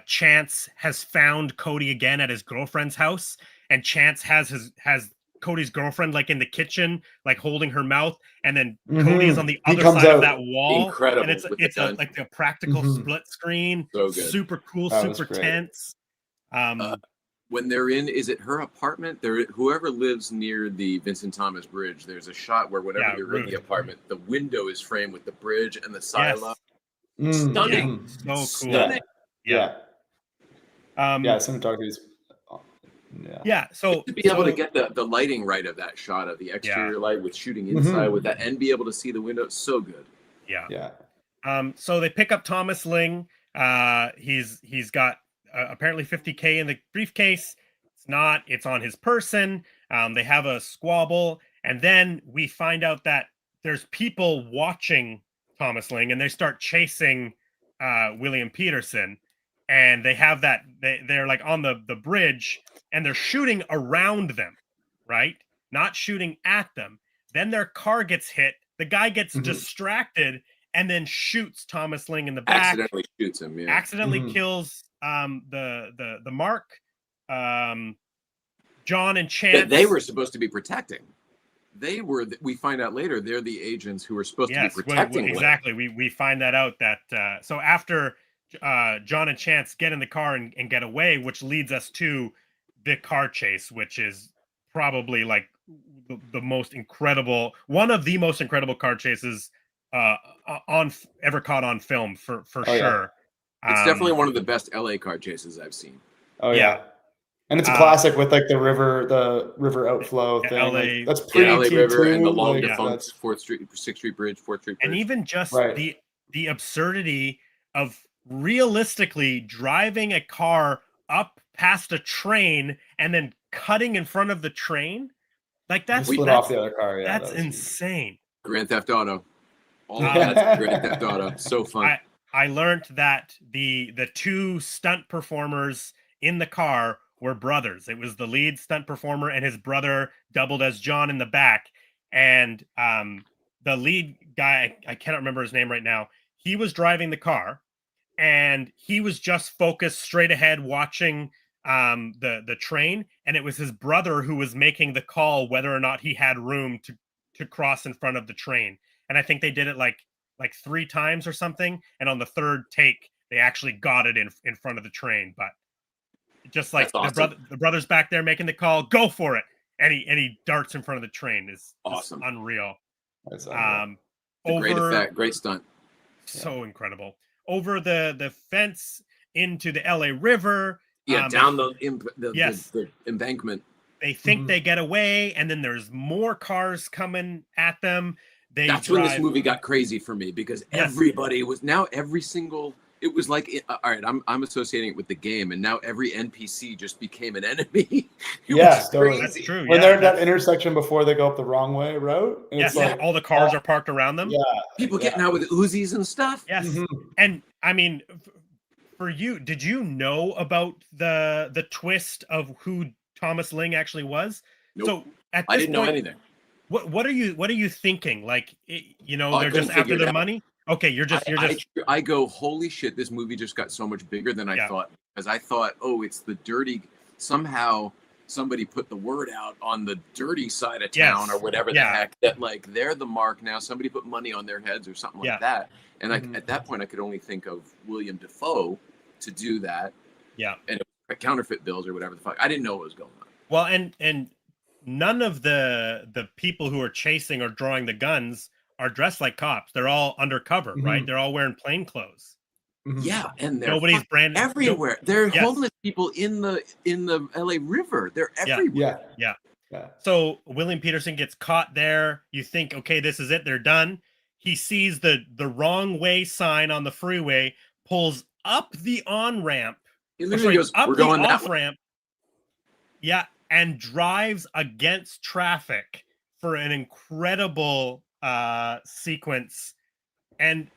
Chance has found Cody again at his girlfriend's house, and Chance has Cody's girlfriend like in the kitchen, like holding her mouth, and then Cody is on the other side of that wall. Incredible. And it's like a practical split screen. So good. Super cool, super tense. When they're in, is it her apartment? Whoever lives near the Vincent Thomas Bridge, there's a shot where whenever you're in the apartment, the window is framed with the bridge and the silo. Yes. Stunning. So cool. Stunning. Yeah. Cinematography is Yeah. So to be able to get the lighting right of that shot of the exterior light with shooting inside with that and be able to see the window, so good. Yeah. So they pick up Thomas Ling. He's got apparently $50K in the briefcase. It's on his person. They have a squabble, and then we find out that there's people watching Thomas Ling, and they start chasing William Peterson, and they have that they're like on the bridge, and they're shooting around them, right? Not shooting at them. Then their car gets hit. The guy gets distracted and then shoots Thomas Ling in the back. Accidentally shoots him. Yeah. Accidentally kills the Mark, John and Chance. That they were supposed to be protecting. They were. We find out later they're the agents who were supposed to be protecting. Exactly. We find that out that so after John and Chance get in the car and get away, which leads us to the car chase, which is probably like the most incredible, one of the most incredible car chases ever caught on film for sure. Yeah. It's definitely one of the best LA car chases I've seen. Oh yeah. And it's a classic with like the river outflow thing. LA, like, that's pretty LA River and the long like, defunct 6th Street Bridge. And even just the absurdity of realistically driving a car up past a train and then cutting in front of the train. Like that's off the other car. Yeah, that's insane. Grand Theft Auto. All of that's Grand Theft Auto. So fun. I learned that the two stunt performers in the car were brothers. It was the lead stunt performer and his brother doubled as John in the back. And the lead guy, I cannot remember his name right now. He was driving the car and he was just focused straight ahead watching the train. And it was his brother who was making the call whether or not he had room to cross in front of the train. And I think they did it like 3 times or something. And on the third take, they actually got it in front of the train. But just like the brother's back there making the call, go for it. And he darts in front of the train is awesome. Unreal. That's unreal. Great effect, great stunt. So incredible. Over the fence into the LA River. Yeah, down the embankment. They think they get away, and then there's more cars coming at them. That's when this movie got crazy for me because everybody was it was like, all right, I'm associating it with the game, and now every NPC just became an enemy. Yes, that's true. When they're in that intersection before they go up the wrong way route, and it's like all the cars are parked around them. Yeah, people getting out with Uzis and stuff. Yes, and I mean, for you, did you know about the twist of who Thomas Ling actually was? Nope. So at this I didn't know anything. What are you thinking? Like, they're just after their money. Okay, you're just. I go, holy shit! This movie just got so much bigger than I thought. Because I thought, oh, it's the dirty. Somehow somebody put the word out on the dirty side of town or whatever the heck that like they're the mark now. Somebody put money on their heads or something like that. And at that point, I could only think of Willem Dafoe to do that. Yeah, and counterfeit bills or whatever the fuck. I didn't know what was going on. Well, and none of the people who are chasing or drawing the guns are dressed like cops. They're all undercover, right? They're all wearing plain clothes. Yeah, and nobody's branded everywhere. They're homeless people in the LA River. They're everywhere. Yeah. So William Peterson gets caught there. You think, okay, this is it. They're done. He sees the wrong way sign on the freeway, pulls up the on-ramp. He literally goes, "We're going that off-ramp." Yeah, and drives against traffic for an incredible sequence. And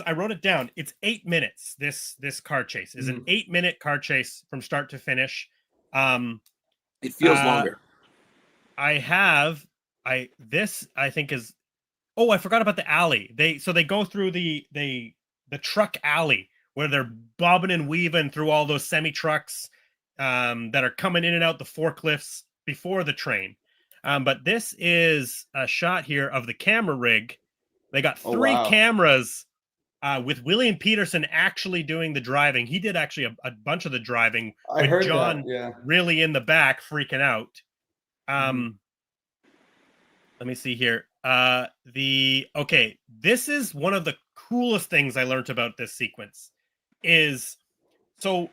I wrote it down. It's 8 minutes. This car chase is an 8-minute car chase from start to finish. It feels longer. I think is. Oh, I forgot about the alley. They go through the truck alley where they're bobbing and weaving through all those semi trucks that are coming in and out the forklifts before the train. But this is a shot here of the camera rig. They got 3 cameras with William Peterson actually doing the driving. He did actually a bunch of the driving with John really in the back freaking out. Let me see here. This is one of the coolest things I learned about this sequence is so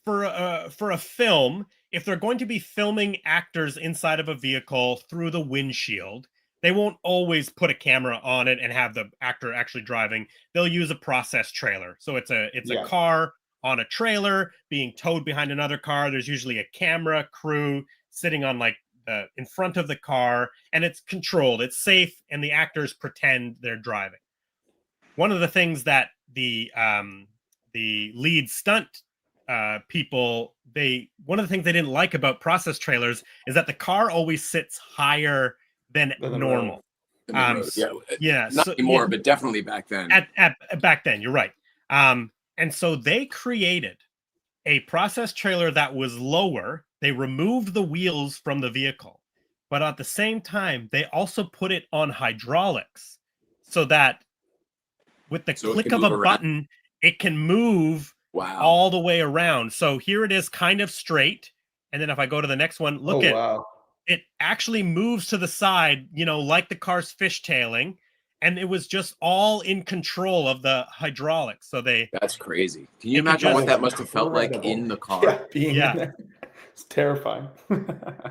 for a film, if they're going to be filming actors inside of a vehicle through the windshield, they won't always put a camera on it and have the actor actually driving. They'll use a process trailer. So it's a car on a trailer being towed behind another car. There's usually a camera crew sitting on like in front of the car, and it's controlled, it's safe, and the actors pretend they're driving. One of the things that the lead stunt people, one of the things they didn't like about process trailers is that the car always sits higher than normal. Not anymore, but definitely back then. Back then, you're right. And so they created a process trailer that was lower. They removed the wheels from the vehicle, but at the same time, they also put it on hydraulics so that with the click of a button, it can move all the way around. So here it is kind of straight. And then if I go to the next one, look it actually moves to the side, like the car's fishtailing. And it was just all in control of the hydraulics. So that's crazy. Can you imagine what that must have felt like in the car? In there. It's terrifying.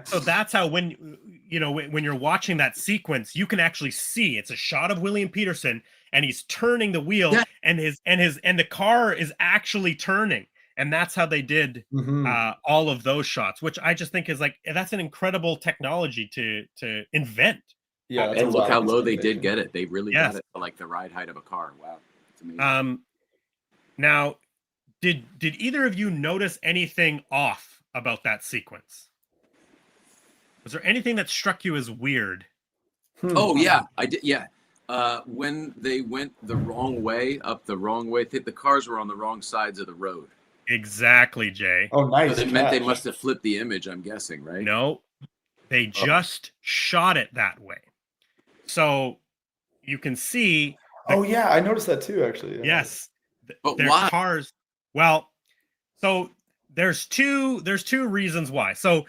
So that's how when you're watching that sequence, you can actually see it's a shot of William Petersen and he's turning the wheel and the car is actually turning. And that's how they did all of those shots, which I just think is like, that's an incredible technology to invent. Yeah, and look how low they did get it. They really got it to like the ride height of a car. Wow, it's amazing. Now, did either of you notice anything off about that sequence? Was there anything that struck you as weird? Oh yeah, I did. Yeah, when they went the wrong way, up the wrong way, the cars were on the wrong sides of the road. Exactly, Jay. Oh, nice. So it meant they must have flipped the image. I'm guessing, right? No, they just shot it that way. So you can see. I noticed that too, actually. Yeah. Yes. But their why? Cars. Well, so there's two reasons why. So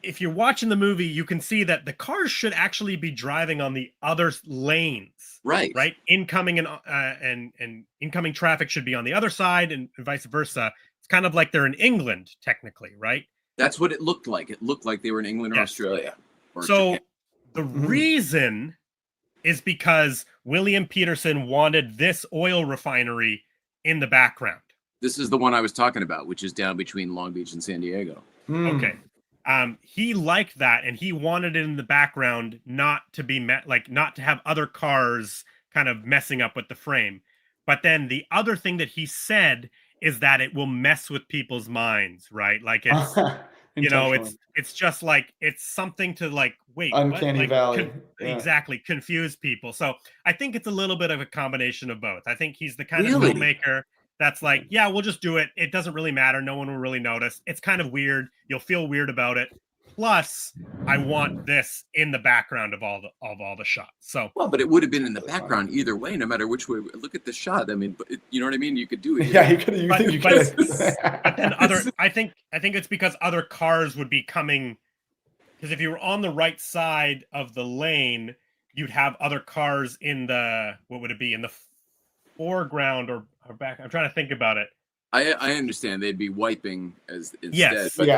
if you're watching the movie, you can see that the cars should actually be driving on the other lanes. Right. Incoming and incoming traffic should be on the other side and vice versa. It's kind of like they're in England, technically, right? That's what it looked like. It looked like they were in England or Australia. So the reason is because William Petersen wanted this oil refinery in the background. This is the one I was talking about, which is down between Long Beach and San Diego. Okay. He liked that, and he wanted it in the background, not to be not to have other cars kind of messing up with the frame. But then the other thing that he said is that it will mess with people's minds, right? Like it's it's just like it's something to like uncanny valley. Exactly, confuse people. So I think it's a little bit of a combination of both. I think he's the kind of filmmaker that's like, yeah, we'll just do it. It doesn't really matter. No one will really notice. It's kind of weird. You'll feel weird about it. Plus, I want this in the background of all the shots. So but it would have been in the background either way, no matter which way. Look at the shot. I mean, you know what I mean? You could do it. Yeah, you could. But then I think it's because other cars would be coming. Because if you were on the right side of the lane, you'd have other cars in the in the foreground or back. I'm trying to think about it. I understand they'd be wiping as instead. Yes. But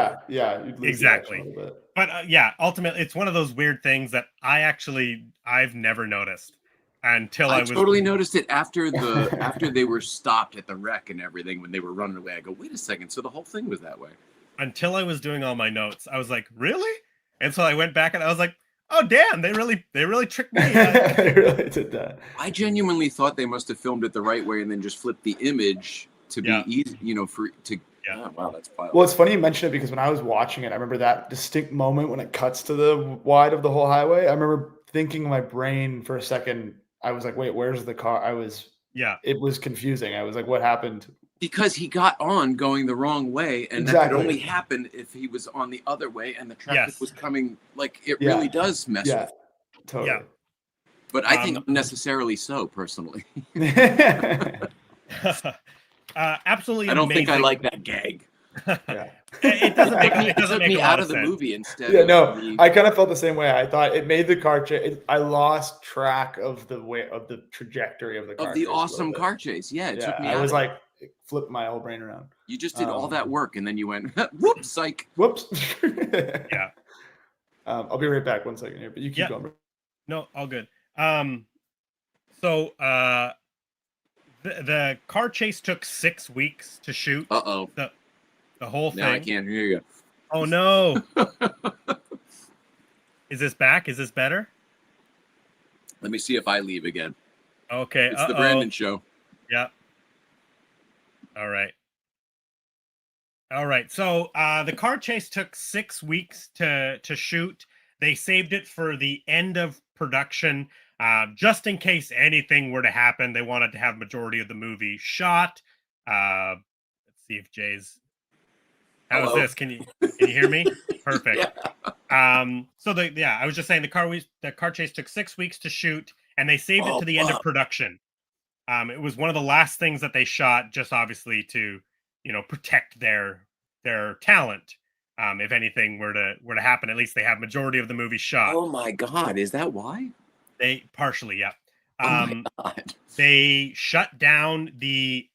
Exactly. But ultimately, it's one of those weird things that I've never noticed until I totally noticed it after they were stopped at the wreck and everything when they were running away. I go, wait a second, so the whole thing was that way. Until I was doing all my notes, I was like, really? And so I went back and I was like, oh damn, they really tricked me. They really did that. I genuinely thought they must have filmed it the right way and then just flipped the image to be easy, wow, that's wild. Well, it's funny you mention it because when I was watching it, I remember that distinct moment when it cuts to the wide of the whole highway. I remember thinking in my brain for a second, I was like, wait, where's the car? It was confusing. I was like, what happened? Because he got on going the wrong way, and that could only happen if he was on the other way and the traffic was coming. Like, it really does mess with it. Totally. Yeah. But I think unnecessarily so, personally. Absolutely. I don't amazing. think I like that gag. It doesn't make me out of the sense. movie instead. I kind of felt the same way. I thought it made the car chase. I lost track of the trajectory of the car. Of the awesome car chase. Yeah, it took me. I was like, flip my whole brain around. You just did all that work, and then you went, whoops, psych. Whoops. Yeah. I'll be right back 1 second here, but you keep going. No, all good. So the car chase took 6 weeks to shoot. The whole thing. Now I can't hear you. Oh no. Is this back? Is this better? Let me see if I leave again. Okay. It's the Brandon show. Yeah. All right. All right. So the car chase took 6 weeks to shoot. They saved it for the end of production. Just in case anything were to happen, they wanted to have majority of the movie shot. Let's see if Jay's. How's this? Can you hear me? Perfect. Yeah. So I was just saying the car chase took 6 weeks to shoot, and they saved it to the end of production. It was one of the last things that they shot, just obviously to, protect their talent. If anything were to happen, at least they have majority of the movie shot. Oh my God, is that why? They partially, yeah. Oh my God. They shut down the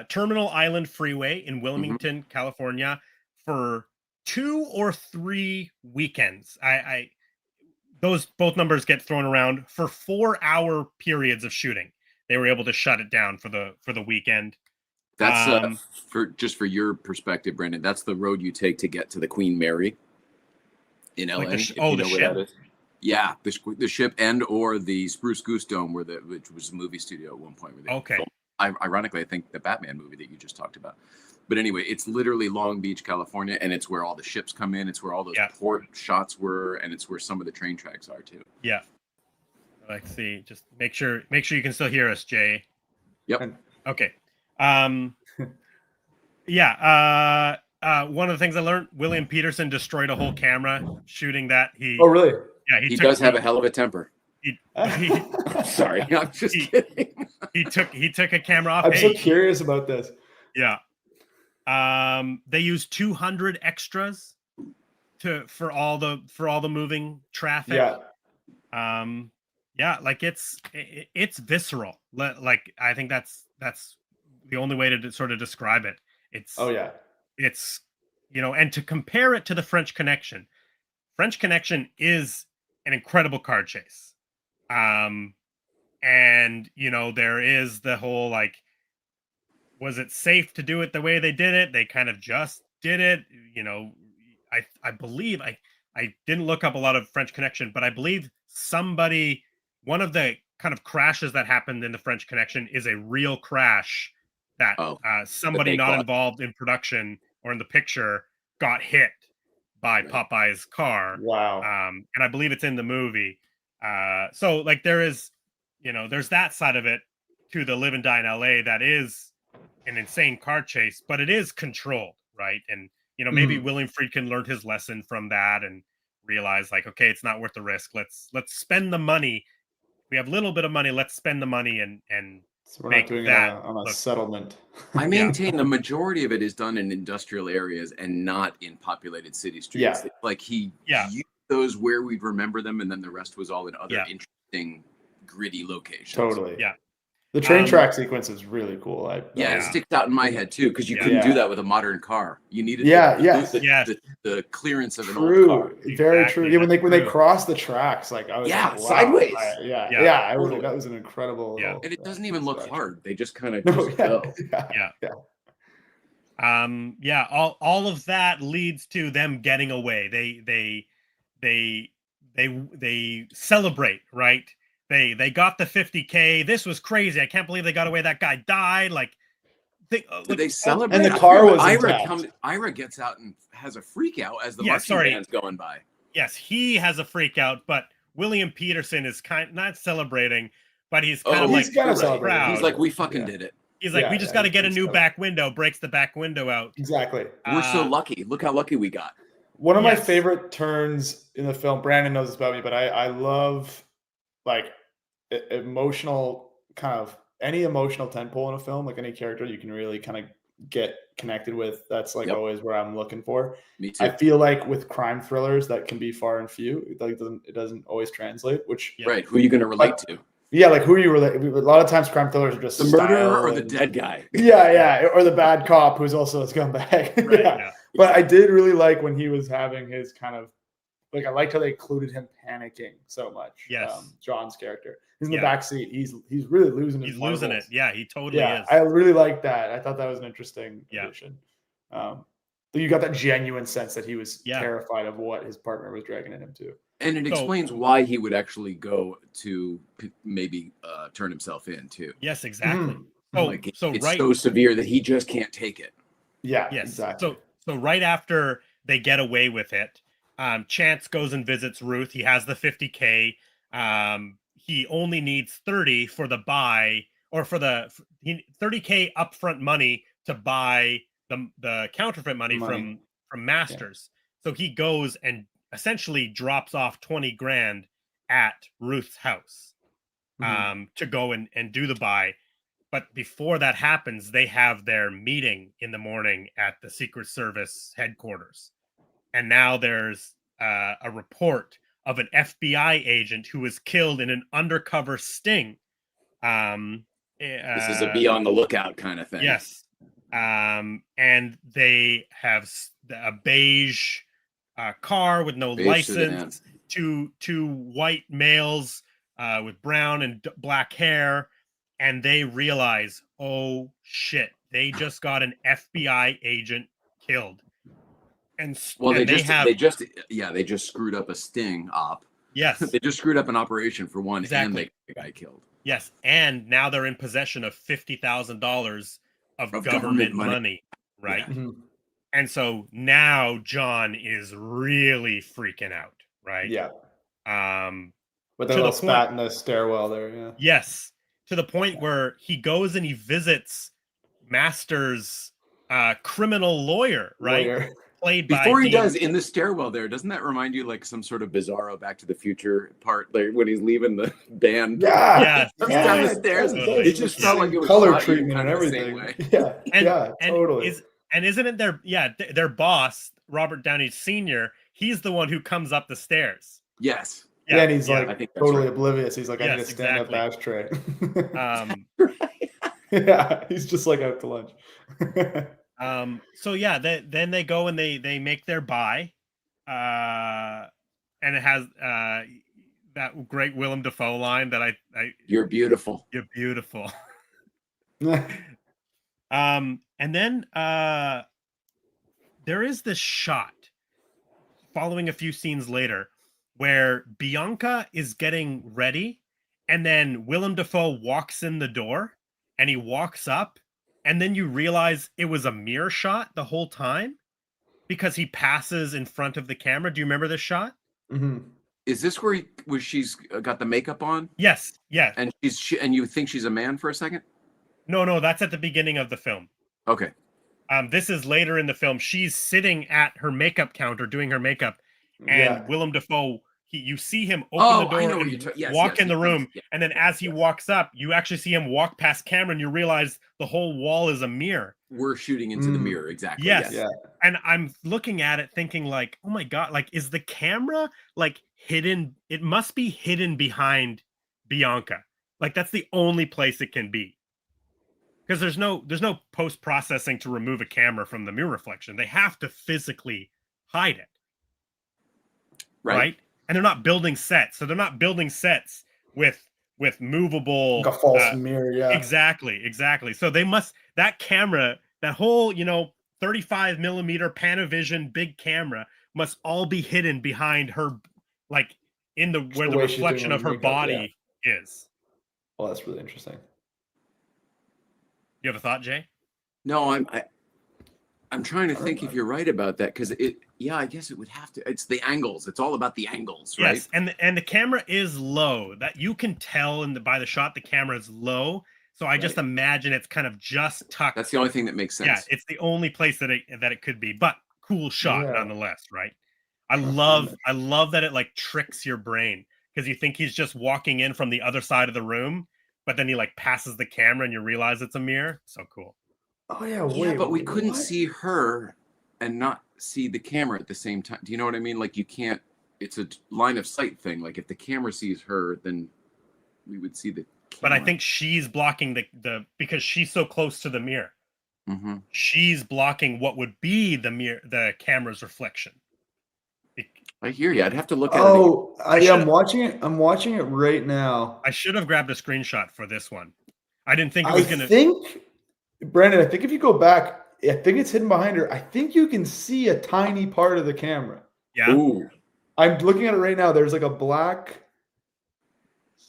Terminal Island Freeway in Wilmington, California, for 2 or 3 weekends. Those both numbers get thrown around for 4-hour periods of shooting. They were able to shut it down for the weekend. That's for your perspective, Brandon. That's the road you take to get to the Queen Mary in LA. Like the ship. Yeah, the ship and or the Spruce Goose Dome, which was a movie studio at one point. Where they filmed, ironically, I think the Batman movie that you just talked about. But anyway, it's literally Long Beach, California, and it's where all the ships come in. It's where all those port shots were, and it's where some of the train tracks are too. Yeah. Let's see. Just make sure you can still hear us, Jay. Yep. Okay. One of the ththings I learned, William Peterson destroyed a whole camera shooting that. Oh, really? Yeah, he does have a hell of a temper. Sorry, I'm just kidding. He took a camera off. I'm so curious about this. Yeah. They used 200 extras for all the moving traffic. Yeah. Like it's visceral. Like I think that's the only way to sort of describe it. It's and to compare it to the French Connection is an incredible car chase. And there is the whole, like, was it safe to do it the way they did it? They kind of just did it. I believe I didn't look up a lot of French Connection, but I believe one of the kind of crashes that happened in the French Connection is a real crash that somebody not involved in production or in the picture got hit by Popeye's car. Wow. And I believe it's in the movie. So like there's that side of it to the Live and Die in LA that is an insane car chase, but it is controlled, right? And maybe William Friedkin learned his lesson from that and realized, like, okay, it's not worth the risk. Let's spend the money. We have a little bit of money. Let's spend the money and so we're not doing that on a settlement. I maintain the majority of it is done in industrial areas and not in populated city streets. Yeah. Like he used those where we'd remember them, and then the rest was all in other interesting, gritty locations. Totally. Yeah. The train track sequence is really cool. It sticks out in my head too, because you couldn't do that with a modern car. You needed the clearance of an old car. Very true. Yeah, when they cross the tracks, like I was like, wow. Sideways. I was like, that was an incredible. And it doesn't even look hard. They just kind of go. All of that leads to them getting away. They celebrate, right? They got the 50K. This was crazy. I can't believe they got away. That guy died. They celebrate. And the car was Ira gets out and has a freak out as the marching band's going by. Yes, he has a freak out, but William Peterson is not celebrating, but he's kind of like proud. He's like, we fucking did it. He's like, we just got to get a new back window. Breaks the back window out. Exactly. We're so lucky. Look how lucky we got. One of my favorite turns in the film, Brandon knows this about me, but I love like emotional any emotional tentpole in a film, like any character you can really kind of get connected with. That's like always where I'm looking for. Me too. I feel like with crime thrillers that can be far and few, like it doesn't always translate, which who are you going to relate to? Yeah, like who you were. Like, a lot of times, crime thrillers are just the murderer or the dead guy. Yeah, or the bad cop who's also a scumbag. Right, yeah. But I did really like when he was having his kind of like. I liked how they included him panicking so much. Yes, John's character. He's in the back seat. He's really losing. He's losing it. Yeah, he totally is. I really like that. I thought that was an interesting addition. You got that genuine sense that he was terrified of what his partner was dragging him to. And it explains why he would actually go to maybe turn himself in too. Yes, exactly. It's so severe that he just can't take it. Yeah, exactly. So right after they get away with it, Chance goes and visits Ruth. He has the $50K. He only needs 30 for the buy, or for the $30K upfront money to buy the counterfeit money. from Masters. So he goes and essentially drops off 20 grand at Ruth's house to go and do the buy. But before that happens, they have their meeting in the morning at the Secret Service headquarters. And now there's a report of an FBI agent who was killed in an undercover sting. This is a be on the lookout kind of thing. Yes. And they have a beige car with no license, two white males with brown and black hair, and they realize, oh shit, they just got an FBI agent killed. And they just screwed up a sting op. Yes. They just screwed up an operation for one, and they got the guy killed. Yes, and now they're in possession of $50,000 of government money, right? Yeah. And so now John is really freaking out, right? Yeah. With the little spat in the stairwell there, yeah. Yes, to the point where he goes and he visits Master's criminal lawyer, right? Before he does, in the stairwell there, doesn't that remind you like some sort of bizarro Back to the Future part, like when he's leaving the band? Yeah, down the stairs. It just felt like it was color treatment and everything. Yeah, totally. And isn't it their boss, Robert Downey Sr., he's the one who comes up the stairs. Yes. Yeah, and he's like totally oblivious. He's like, I need a stand-up ashtray. Yeah, he's just like out to lunch. So yeah, then they go and they make their buy, and it has that great Willem Dafoe line that I you're beautiful. You're beautiful. And then there is this shot following a few scenes later where Bianca is getting ready, and then Willem Dafoe walks in the door, and he walks up. And then you realize it was a mirror shot the whole time because he passes in front of the camera. Do you remember this shot? Mm-hmm. Is this where she's got the makeup on? Yes. Yeah. And and you think she's a man for a second? No, that's at the beginning of the film. Okay. This is later in the film. She's sitting at her makeup counter doing her makeup, and Willem Dafoe. You see him open the door and walk in the room, and then as he walks up, you actually see him walk past camera, and you realize the whole wall is a mirror. We're shooting into the mirror, exactly. Yes. Yeah. And I'm looking at it thinking like, oh my God, like, is the camera like hidden? It must be hidden behind Bianca. Like, that's the only place it can be. Because there's no post-processing to remove a camera from the mirror reflection. They have to physically hide it. Right? And they're not building sets. So they're not building sets with movable like a false mirror. Yeah, exactly. So they must, that camera, that whole 35 millimeter Panavision big camera must all be hidden behind her, like in the where the reflection of her body is. Well, that's really interesting. You have a thought, Jay? No, I'm trying to think if you're right about that, because I guess it would have to. It's the angles. It's all about the angles, right? Yes, and the camera is low. That you can tell by the shot the camera is low. So I just imagine it's kind of just tucked. That's the only thing that makes sense. Yeah, it's the only place that it could be. But cool shot nonetheless, right? I love that it like tricks your brain because you think he's just walking in from the other side of the room, but then he like passes the camera and you realize it's a mirror. So cool. Oh yeah, but we couldn't see her and not see the camera at the same time. Do you know what I mean? Like you can't. It's a line of sight thing. Like if the camera sees her, then we would see the camera. But I think she's blocking the because she's so close to the mirror. Mm-hmm. She's blocking what would be the camera's reflection. I hear you. I'd have to look at it. Oh, I'm watching it. I'm watching it right now. I should have grabbed a screenshot for this one. I didn't think it was going to. I think, Brandon, I think if you go back, I think it's hidden behind her. I think you can see a tiny part of the camera. Yeah. Ooh. I'm looking at it right now. There's like a black.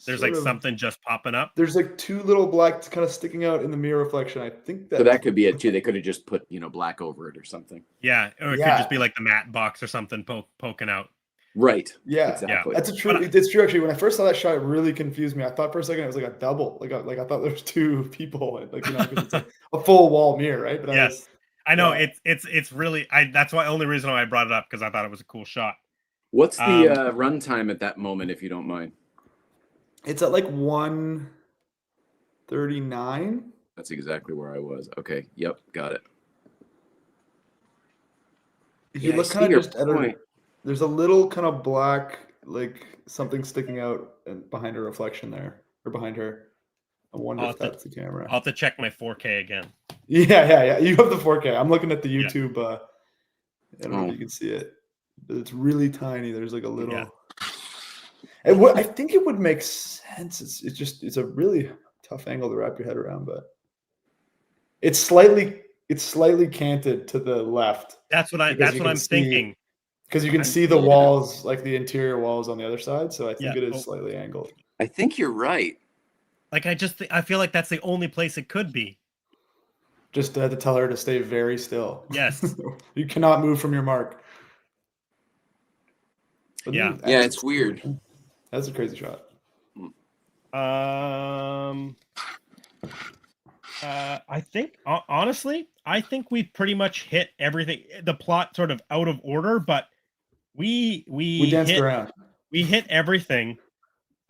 There's like something just popping up. There's like two little black kind of sticking out in the mirror reflection. I think that. So that could be it too. They could have just put black over it or something. Yeah, or it could just be like the matte box or something poking out. Right. Yeah. Exactly. That's it's true actually. When I first saw that shot, it really confused me. I thought for a second it was like a double. Like I thought there was two people. Like it's like a full wall mirror, right? But yes. I know it's really that's why only reason why I brought it up, because I thought it was a cool shot. What's the runtime at that moment, if you don't mind? It's at like 1:39. That's exactly where I was. Okay. Yep. Got it. If you look kind of just at her, there's a little kind of black, like something sticking out behind her reflection there, or behind her. I wonder if that's the camera. I'll have to check my 4K again. Yeah. You have the 4K. I'm looking at the YouTube. I don't know if you can see it, but it's really tiny. There's like a little. Yeah. I think it would make sense. It's a really tough angle to wrap your head around, but it's slightly canted to the left. That's what I'm thinking. Because you can see the walls, like the interior walls on the other side. So I think it is slightly angled. I think you're right. Like I feel like that's the only place it could be. Just had to tell her to stay very still. Yes. You cannot move from your mark. But yeah, it's weird. That's a crazy shot. I think honestly, I think we pretty much hit everything. The plot sort of out of order, but we danced around. We hit everything.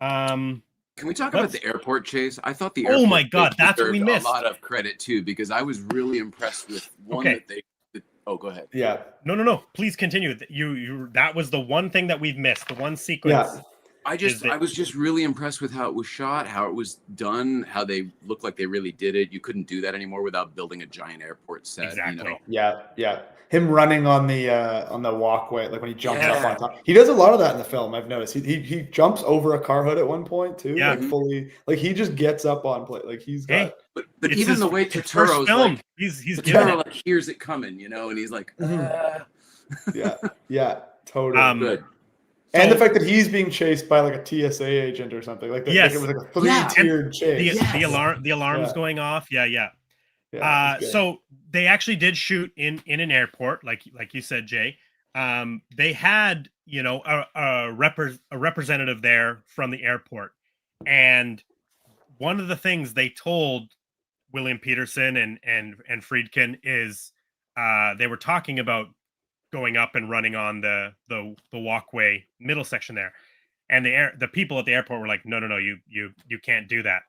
Can we talk about the airport chase? I thought the airport. Oh my god, that's what we missed. A lot of credit too, because I was really impressed with one that they. Oh, go ahead. Yeah. No. Please continue. You. That was the one thing that we've missed. The one sequence. Yeah. I was just really impressed with how it was shot, how it was done, how they looked like they really did it. You couldn't do that anymore without building a giant airport set. Exactly. Yeah. Him running on the walkway, like when he jumps up on top. He does a lot of that in the film. I've noticed. He jumps over a car hood at one point too. Yeah. Like fully. Like he just gets up on play. Like he's got. But even the way Turturro's like, he's Turturro like hears it coming, and he's like, yeah, totally. Good. And the fact that he's being chased by like a TSA agent or something like that. Yes. Like it was like a 3-tiered chase. The alarm's going off. Yeah. So they actually did shoot in an airport, like you said, Jay. They had a representative there from the airport, and one of the things they told William Peterson and Friedkin is they were talking about going up and running on the walkway middle section there, and the people at the airport were like, no, you can't do that.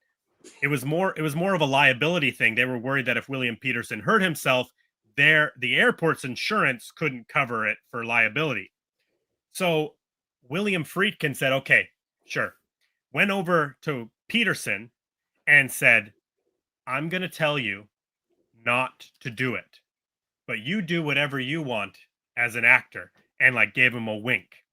It was more of a liability thing. They were worried that if William Peterson hurt himself, the airport's insurance couldn't cover it for liability. So William Friedkin said, okay, sure. Went over to Peterson and said, I'm going to tell you not to do it, but you do whatever you want as an actor, and like gave him a wink.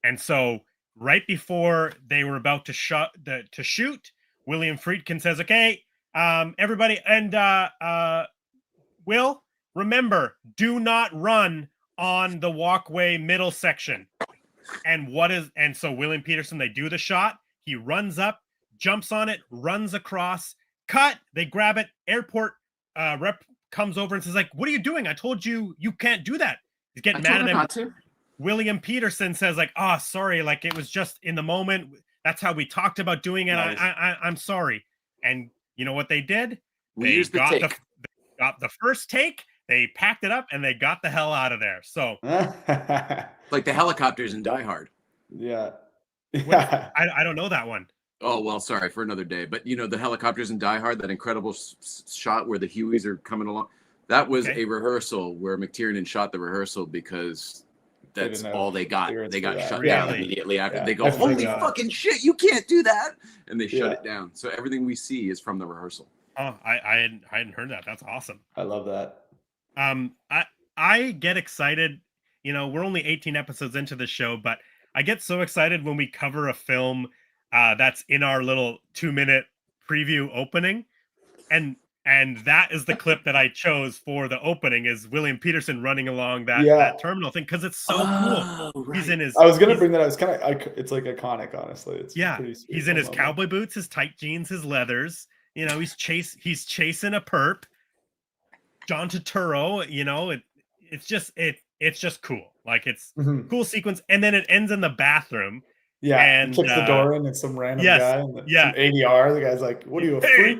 And so right before they were about to shoot, William Friedkin says, okay, everybody, and Will, remember, do not run on the walkway middle section. And so William Peterson, they do the shot. He runs up, jumps on it, runs across, cut. They grab it. Airport rep comes over and says, like, what are you doing? I told you can't do that. He's getting mad at him. William Peterson says, like, oh, sorry. Like, it was just in the moment. That's how we talked about doing it. Nice. I'm sorry. And you know what they did? They got the first take. They packed it up and they got the hell out of there. So like the helicopters in Die Hard. Yeah. I don't know that one. Oh, well, sorry for another day. But the helicopters in Die Hard, that incredible shot where the Hueys are coming along. That was a rehearsal where McTiernan shot the rehearsal because that's all they got. They got shut down immediately after. They go, holy fucking shit, you can't do that, and they shut it down. So everything we see is from the rehearsal. Oh, I hadn't heard that. That's awesome. I love that. I get excited. We're only 18 episodes into the show, but I get so excited when we cover a film that's in our little 2-minute preview opening, and that is the clip that I chose for the opening, is William Peterson running along that terminal thing, because it's so cool. Right. He's in his. I was gonna bring that. It's kind of. It's like iconic, honestly. It's pretty sweet. He's in his cowboy boots, his tight jeans, his leathers. He's chasing a perp. John Turturro. It's just cool. Like, it's cool sequence, and then it ends in the bathroom. Yeah, and kicks the door in, and some random guy, and some ADR. The guy's like, "What are you, a freak?"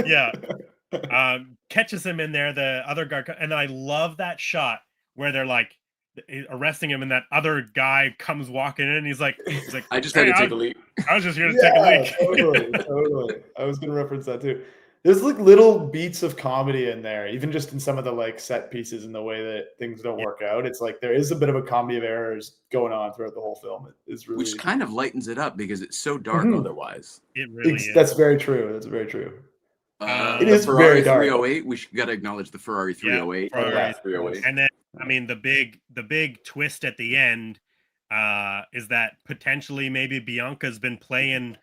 Yeah. Catches him in there. The other guy, and I love that shot where they're like arresting him, and that other guy comes walking in, and he's like, "I just had to take a leak. I was just here to take a leak." Totally. I was gonna reference that too. There's like little beats of comedy in there, even just in some of the like set pieces and the way that things don't work out. It's like there is a bit of a comedy of errors going on throughout the whole film. It is really, which kind of lightens it up because it's so dark otherwise. It really is. That's very true. That's very true. It is Ferrari very dark. 308. We got to acknowledge the Ferrari 308. Ferrari 308. And then, I mean, the big twist at the end is that potentially maybe Bianca's been playing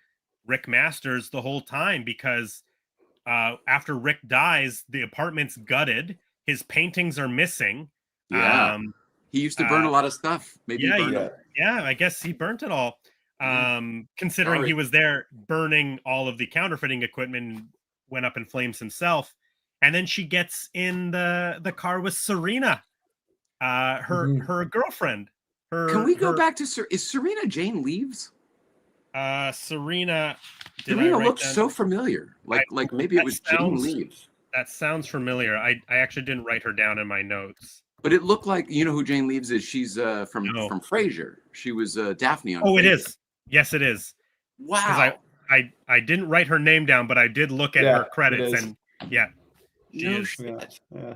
Rick Masters the whole time, because after Rick dies, the apartment's gutted. His paintings are missing. Yeah. He used to burn a lot of stuff. Maybe he burned it. Yeah, I guess he burnt it all. Considering he was there burning all of the counterfeiting equipment, went up in flames himself. And then she gets in the car with Serena, her girlfriend. Can we go back to is Serena Jane Leaves? Serena looks so familiar. Like maybe it was Jane Leaves. That sounds familiar. I actually didn't write her down in my notes. But it looked like, you know who Jane Leaves is? She's from Frasier. She was Daphne on Frasier. It is. Yes, it is. Wow. I didn't write her name down, but I did look at her credits, and she is. Yeah.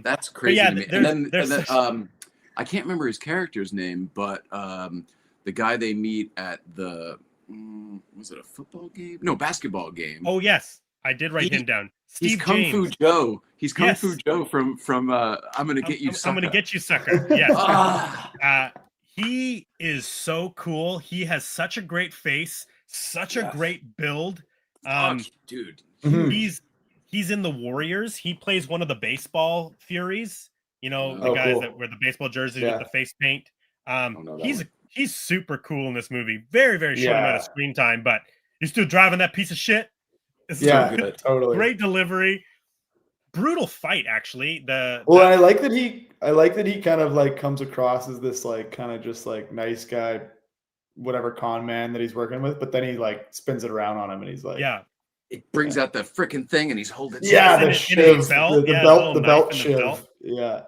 That's crazy to me. And then I can't remember his character's name, but the guy they meet at the was it a football game? No, basketball game. Oh yes, I did write him down. Steve He's Kung Fu Joe. He's Kung Fu Joe from I'm gonna get you, sucker. I'm gonna get you, sucker. Yes. He is so cool. He has such a great face, such a great build. Dude. He's in the Warriors. He plays one of the baseball Furies. The guys that wear the baseball jerseys with the face paint. He's super cool in this movie. Very, very short amount of screen time, but he's still driving that piece of shit. It's so good. Totally. Great delivery. Brutal fight, actually. I like that he kind of like comes across as this like kind of just like nice guy, whatever con man that he's working with, but then he like spins it around on him, and he's like, it brings out the freaking thing, and he's holding the shiv, the belt shiv. Yeah.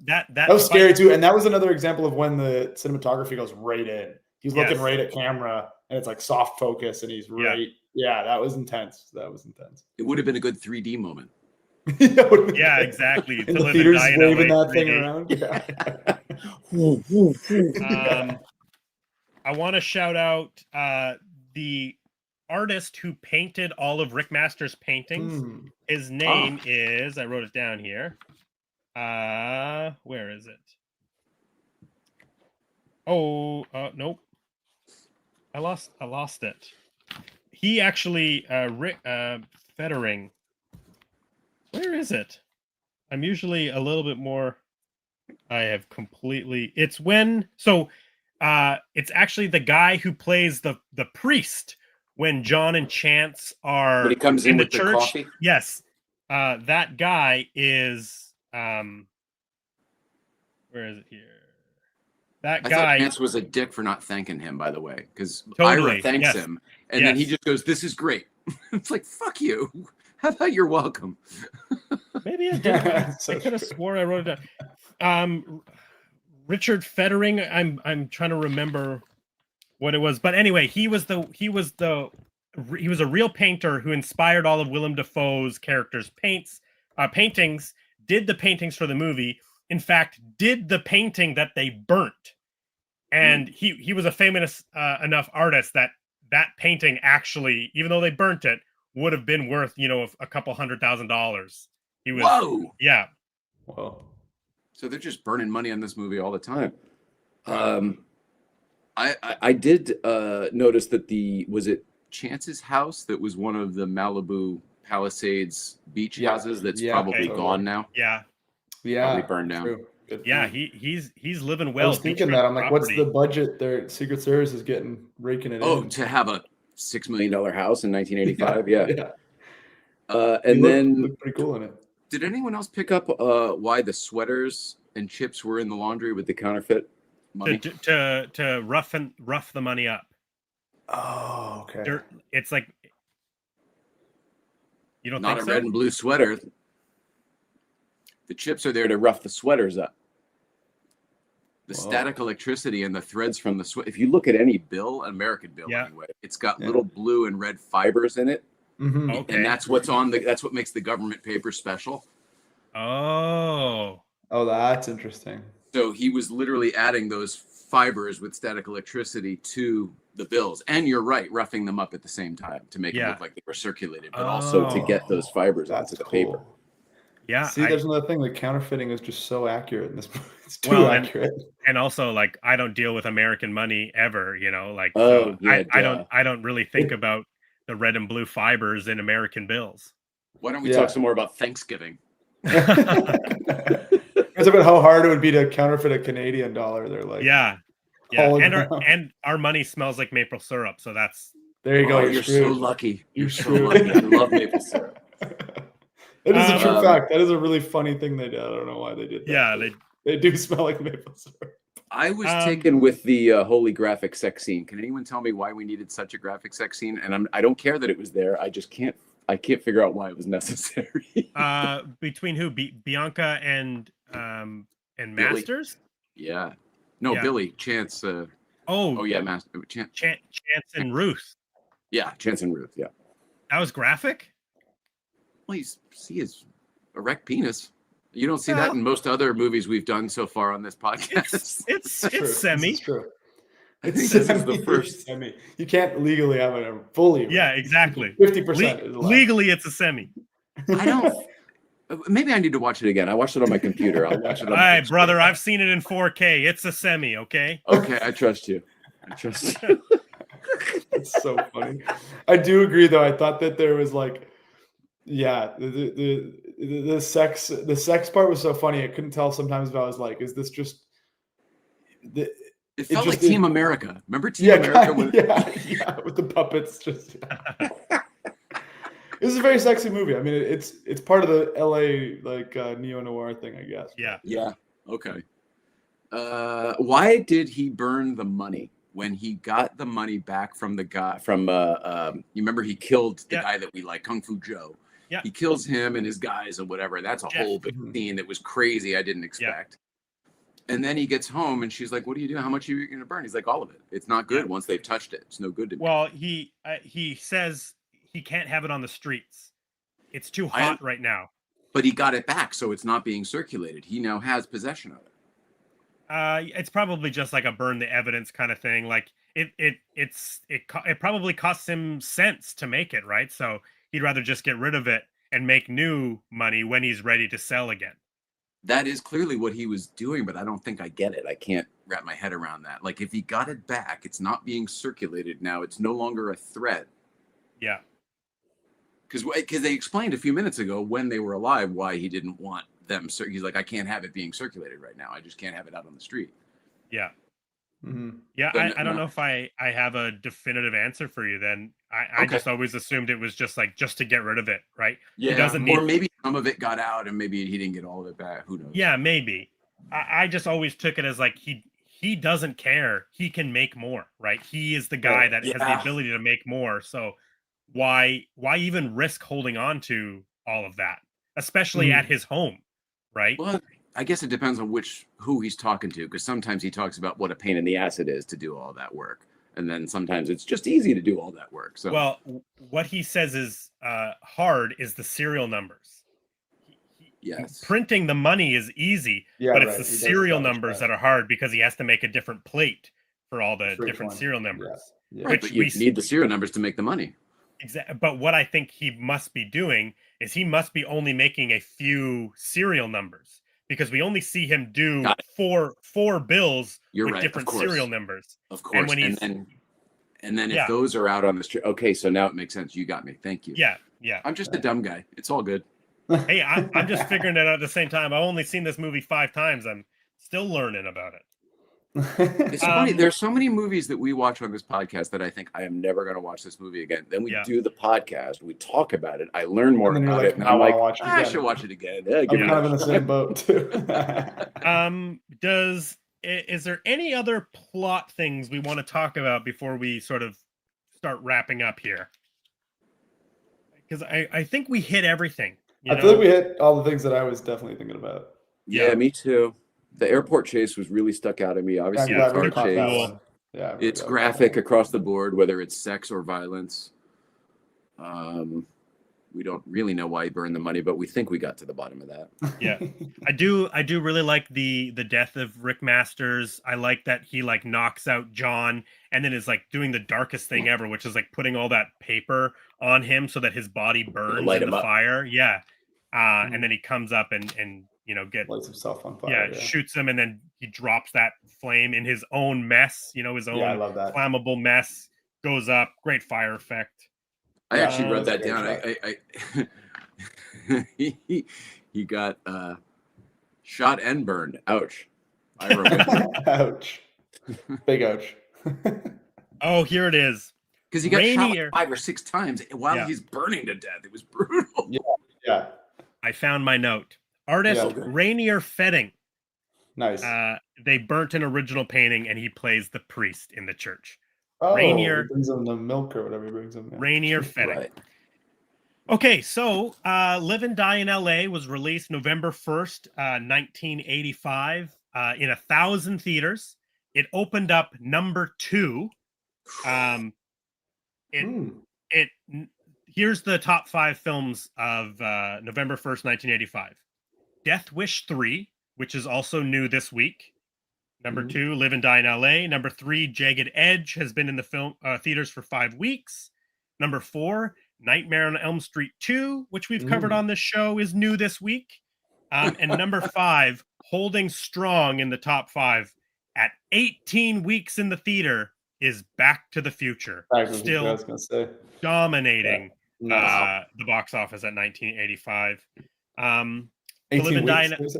That was scary too, and that was another example of when the cinematography goes right in. He's looking right at camera, and it's like soft focus, and he's right. Yeah, that was intense. It would have been a good 3D moment. Yeah, exactly. In the theaters waving that thing around. Yeah. I want to shout out the artist who painted all of Rick Masters' paintings. His name is, I wrote it down here. Where is it? Nope. I lost it. He actually Rick Fettering. Where is it? I'm usually a little bit more. I have completely. It's actually the guy who plays the priest when John and Chance are when he comes in the with church. The coffee? Yes, that guy is. Where is it here? That guy. I thought Chance was a dick for not thanking him, by the way, because Ira thanks him, and then he just goes, "This is great." It's like, fuck you. How about you're welcome? Maybe I did. I could have swore I wrote it down. Richard Fettering. I'm trying to remember what it was, but anyway, he was a real painter who inspired all of Willem Dafoe's characters' paintings. Did the paintings for the movie, in fact, did the painting that they burnt. And he was a famous enough artist that painting actually, even though they burnt it, would have been worth, a couple $100,000. He was, whoa, yeah. Whoa. So they're just burning money on this movie all the time. I did notice that was it Chance's house that was one of the Malibu Palisades beach houses that's probably gone now. Yeah. Probably burned down. True. Yeah, he's living well. I was thinking that. I'm like, what's the budget their Secret Service is raking it in? Oh, to have a $6 million house in 1985. Yeah. And then looked pretty cool in it. Did anyone else pick up why the sweaters and chips were in the laundry with the counterfeit money? To rough the money up. Oh, okay. It's like, you don't not think a red and blue sweater. The chips are there to rough the sweaters up. The static electricity and the threads from the sweat. If you look at any bill, American bill anyway, it's got little blue and red fibers in it. Mm-hmm. Okay. And that's what's that's what makes the government paper special. Oh, that's interesting. So he was literally adding those fibers with static electricity to the bills. And you're right, roughing them up at the same time to make it look like they were circulated, but also to get those fibers onto the paper. Yeah. See, there's another thing. The counterfeiting is just so accurate in this movie. It's too accurate. And also, like, I don't deal with American money ever, like, I don't really think about the red and blue fibers in American bills. Why don't we talk some more about Thanksgiving? It's about how hard it would be to counterfeit a Canadian dollar. They're like, and our money smells like maple syrup. So that's there you go. You're so lucky. You're so lucky. I love maple syrup. That is a true fact. That is a really funny thing they did. I don't know why they did that. Yeah, they do smell like maple syrup. I was taken with the holy graphic sex scene. Can anyone tell me why we needed such a graphic sex scene? And I don't care that it was there. I just can't figure out why it was necessary. Between who? Bianca and Masters? Yeah. No, Billy, Chance. Chance and Ruth. Yeah, Chance and Ruth. Yeah. That was graphic? Well, you see his erect penis. You don't see that in most other movies we've done so far on this podcast. It's semi. It's true. I think this is the first semi. You can't legally have it fully. Yeah, exactly. 50%. Legally, it's a semi. I don't. Maybe I need to watch it again. I watched it on my computer. I'll watch it. All right, brother. I've seen it in 4K. It's a semi. Okay. Okay, I trust you. It's so funny. I do agree, though. I thought that there was like, the sex part was so funny. I couldn't tell sometimes if I was like, is this just? It felt like Team America. Remember Team America? With the puppets. Just. This is a very sexy movie. I mean, it's part of the LA neo-noir thing, I guess. Yeah. Yeah. Okay. Why did he burn the money when he got the money back from the guy from you remember he killed the guy that we like, Kung Fu Joe. Yeah. He kills him and his guys or whatever. That's a whole big scene that was crazy. I didn't expect. Yeah. And then he gets home and she's like, "What are you doing? How much are you going to burn?" He's like, "All of it. It's not good once they've touched it. It's no good to me." Well, he says he can't have it on the streets. It's too hot right now. But he got it back, so it's not being circulated. He now has possession of it. It's probably just like a burn the evidence kind of thing. Like it probably costs him cents to make it, right? So he'd rather just get rid of it and make new money when he's ready to sell again. That is clearly what he was doing, but I don't think I get it. I can't wrap my head around that. Like, if he got it back, it's not being circulated now. It's no longer a threat. Yeah. Because they explained a few minutes ago when they were alive why he didn't want them. He's like, I can't have it being circulated right now. I just can't have it out on the street. Yeah. Mm-hmm. Yeah, I don't know if I have a definitive answer for you then. I just always assumed it was just to get rid of it, right? Yeah, or maybe some of it got out and maybe he didn't get all of it back. Who knows? Yeah, maybe. I just always took it as like he doesn't care. He can make more, right? He is the guy that has the ability to make more. So why even risk holding on to all of that, especially at his home, right? Well, I guess it depends on who he's talking to, because sometimes he talks about what a pain in the ass it is to do all that work, and then sometimes it's just easy to do all that work. So, well, what he says is hard is the serial numbers. Yes. Printing the money is easy, but it's the serial numbers that are hard because he has to make a different plate for all the different serial numbers. Yeah. Right, but you need the serial numbers to make the money. Exactly. But what I think he must be doing is he must be only making a few serial numbers, because we only see him do four bills with different serial numbers. Of course. And when and then if those are out on the street, okay, so now it makes sense. You got me. Thank you. Yeah. I'm just a dumb guy. It's all good. Hey, I'm just figuring it out at the same time. I've only seen this movie 5 times. I'm still learning about it. It's funny. There's so many movies that we watch on this podcast that I think I am never going to watch this movie again. Then we do the podcast, we talk about it, I learn more about it, and I'm like, I should watch it again. I'm kind of in the same boat too. Is there any other plot things we want to talk about before we sort of start wrapping up here? Because I think we hit everything. I feel like we hit all the things that I was definitely thinking about. Yeah, me too. The airport chase was really stuck out at me. Obviously, the car chase. Yeah, it's graphic across the board, whether it's sex or violence. We don't really know why he burned the money, but we think we got to the bottom of that. Yeah, I do really like the death of Rick Masters. I like that he like knocks out John and then is like doing the darkest thing ever, which is like putting all that paper on him so that his body burns in the fire. Yeah, and then he comes up and lights himself on fire. Yeah, shoots him, and then he drops that flame in his own mess. His own flammable mess goes up. Great fire effect. I actually wrote that down. He got shot and burned. Ouch. I wrote it. Ouch. Big ouch. Oh, here it is. Because he got shot like 5 or 6 times while he's burning to death. It was brutal. Yeah. I found my note. Artist Rainier Fetting. Nice. They burnt an original painting, and he plays the priest in the church. Oh, Rainier brings him the milk or whatever he brings him. Yeah. Rainier Fetting. Right. Okay, so Live and Die in LA was released November 1st, 1985, in 1,000 theaters. It opened up number 2. Here's the top 5 films of November 1st, 1985. Death Wish 3, which is also new this week. Number 2, Live and Die in LA. Number 3, Jagged Edge, has been in the film theaters for 5 weeks. Number 4, Nightmare on Elm Street 2, which we've covered on this show, is new this week. And number 5, holding strong in the top 5 at 18 weeks in the theater, is Back to the Future. Still dominating the box office at 1985. 18 weeks,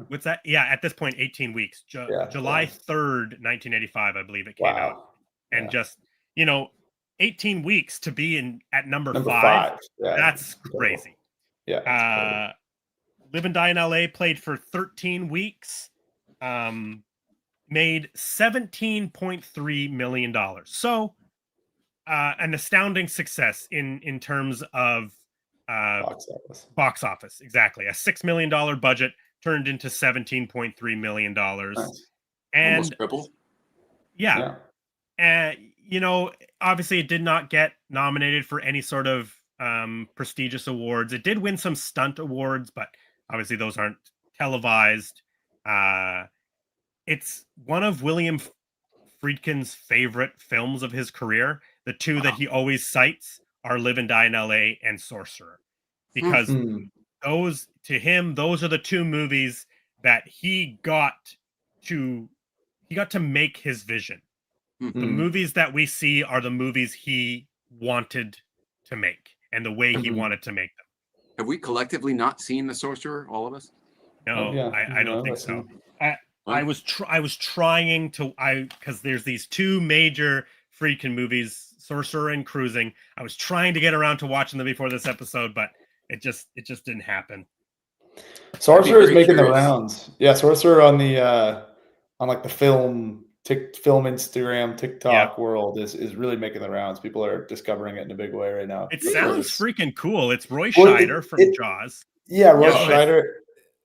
what's that? Yeah, at this point, 18 weeks. July 3rd, 1985, I believe it came out. And just, 18 weeks to be at number 5. That's crazy. Yeah. Live and Die in LA played for 13 weeks. Made $17.3 million. So an astounding success in terms of box office. Exactly. A $6 million budget turned into $17.3 million. Nice. And almost triple. Yeah. And obviously it did not get nominated for any sort of prestigious awards. It did win some stunt awards, but obviously those aren't televised. It's one of William Friedkin's favorite films of his career. The 2 that he always cites are Live and Die in LA and Sorcerer, because those are the 2 movies that he got to make his vision. The movies that we see are the movies he wanted to make and the way he wanted to make them. Have we collectively not seen The Sorcerer, all of us? No, I don't think so. I was trying to, because there's these 2 major Friedkin movies, Sorcerer and Cruising. I was trying to get around to watching them before this episode, but it just didn't happen. Sorcerer is making the rounds. Yeah, Sorcerer on the like the film Instagram, TikTok world is really making the rounds. People are discovering it in a big way right now. It sounds freaking cool. It's Roy Scheider from Jaws. Yeah, Roy Scheider.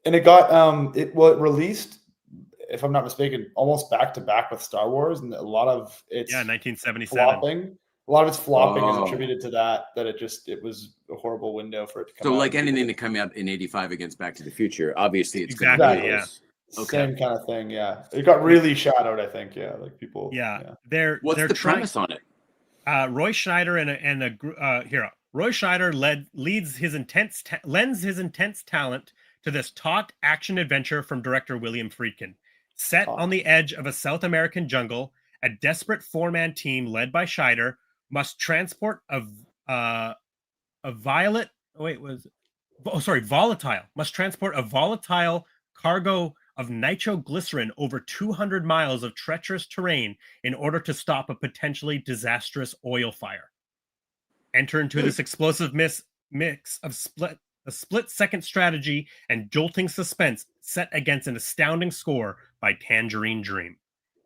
And it got it released, if I'm not mistaken, almost back to back with Star Wars, and a lot of it's 1977 flopping. A lot of its flopping is attributed to that it was a horrible window for it to come out. So like anything that came out in 85 against Back to the Future, obviously it's exactly, going to be yeah. Same kind of thing, yeah. It got really shadowed, I think, yeah. Like people, yeah. What's the premise on it? Roy Scheider Roy Scheider lends his intense talent to this taut action adventure from director William Friedkin. Set on the edge of a South American jungle, a desperate four-man team led by Scheider must transport volatile cargo of nitroglycerin over 200 miles of treacherous terrain in order to stop a potentially disastrous oil fire. Enter into this explosive mix of a split-second strategy and jolting suspense set against an astounding score by Tangerine Dream.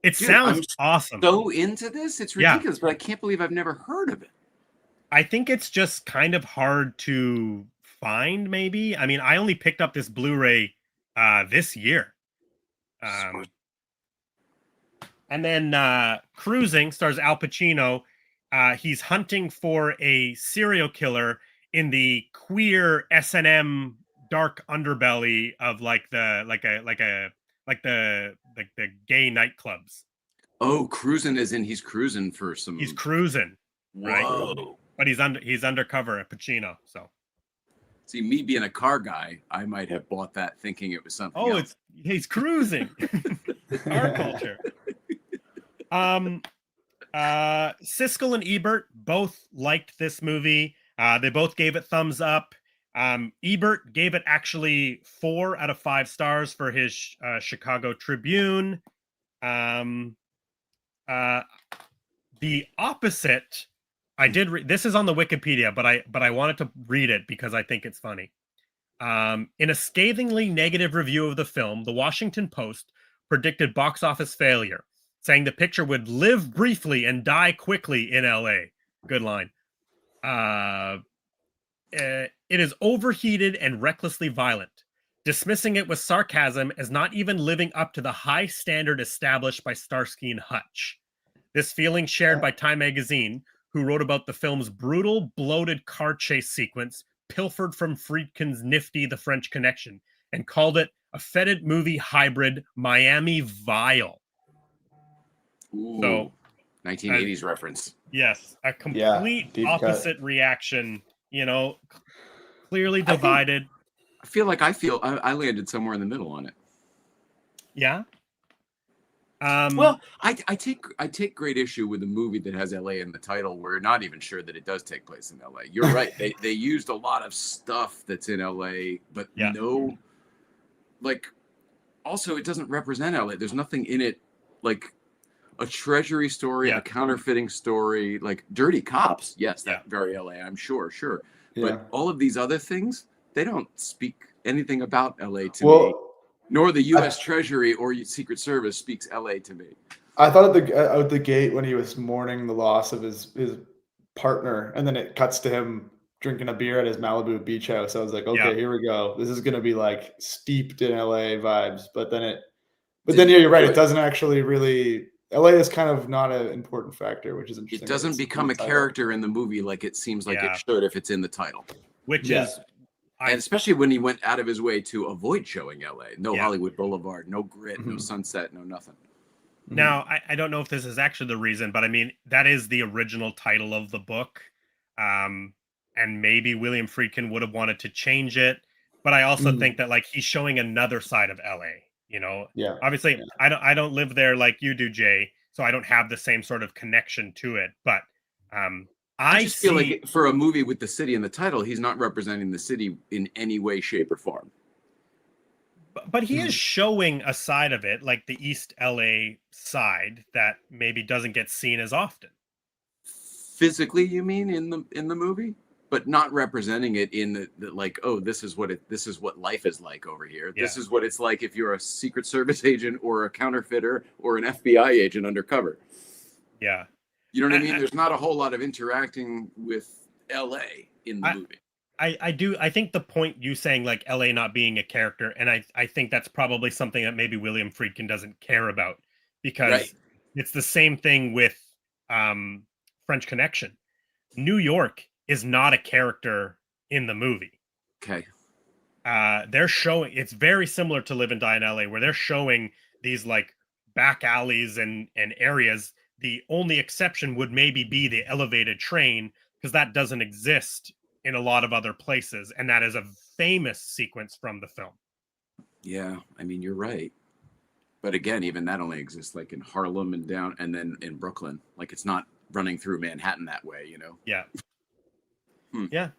It sounds awesome. So into this, it's ridiculous, but I can't believe I've never heard of it. I think it's just kind of hard to find, maybe. I mean, I only picked up this Blu-ray this year. And then Cruising stars Al Pacino. He's hunting for a serial killer in the queer S&M dark underbelly of the gay nightclubs. Oh, cruising as in he's cruising for some. He's cruising, right? Whoa. But he's undercover at Pacino. So, see, me being a car guy, I might have bought that thinking it was something. Oh, else. he's cruising. Car culture. Siskel and Ebert both liked this movie. They both gave it thumbs up. Ebert gave it actually 4 out of 5 stars for his Chicago Tribune. The opposite, I did read. This is on the Wikipedia, but I wanted to read it because I think it's funny. In a scathingly negative review of the film, the Washington Post predicted box office failure, saying the picture would live briefly and die quickly in LA. Good line. It is overheated and recklessly violent, dismissing it with sarcasm as not even living up to the high standard established by Starsky and Hutch. This feeling shared by Time magazine, who wrote about the film's brutal, bloated car chase sequence, pilfered from Friedkin's nifty The French Connection, and called it a fetid movie hybrid Miami Vile. Ooh, so 1980s reference. Yes, a complete opposite reaction, clearly divided. I feel like I landed somewhere in the middle on it. Yeah. Well, I take great issue with a movie that has LA in the title. We're not even sure that it does take place in LA. You're right. They used a lot of stuff that's in LA, but no, also it doesn't represent LA. There's nothing in it like a treasury story, a counterfeiting story, like Dirty Cops. Yes, that very LA, I'm sure. Yeah. But all of these other things, they don't speak anything about LA to me. Nor the U.S. Treasury or Secret Service speaks L.A. to me. I thought out the gate when he was mourning the loss of his partner, and then it cuts to him drinking a beer at his Malibu beach house. I was like, okay, here we go. This is going to be like steeped in L.A. vibes. But then you're right. It doesn't actually really. L.A. is kind of not an important factor, which is interesting. It doesn't become a character in the movie like it seems like it should if it's in the title. Which is. And especially when he went out of his way to avoid showing LA. No Hollywood Boulevard, no grit, no sunset, no nothing. Now, I don't know if this is actually the reason, but I mean, that is the original title of the book. And maybe William Friedkin would have wanted to change it. But I also think that he's showing another side of LA, Obviously, I don't live there like you do, Jay. So I don't have the same sort of connection to it. But I just feel like for a movie with the city in the title, he's not representing the city in any way, shape, or form. But he is showing a side of it, like the East LA side, that maybe doesn't get seen as often. Physically, you mean in the movie, but not representing it in the this is what life is like over here. Yeah. This is what it's like if you're a Secret Service agent or a counterfeiter or an FBI agent undercover. Yeah. You know what I mean? There's not a whole lot of interacting with LA in the movie. I think the point you saying like LA not being a character, and I think that's probably something that maybe William Friedkin doesn't care about, because it's the same thing with French Connection. New York is not a character in the movie. Okay. They're showing, it's very similar to Live and Die in LA, where they're showing these like back alleys and areas. The only exception would maybe be the elevated train, because that doesn't exist in a lot of other places, and that is a famous sequence from the film. Yeah, I mean, you're right. But again, even that only exists like in Harlem and down, and then in Brooklyn. Like, it's not running through Manhattan that way, you know? Yeah. Yeah.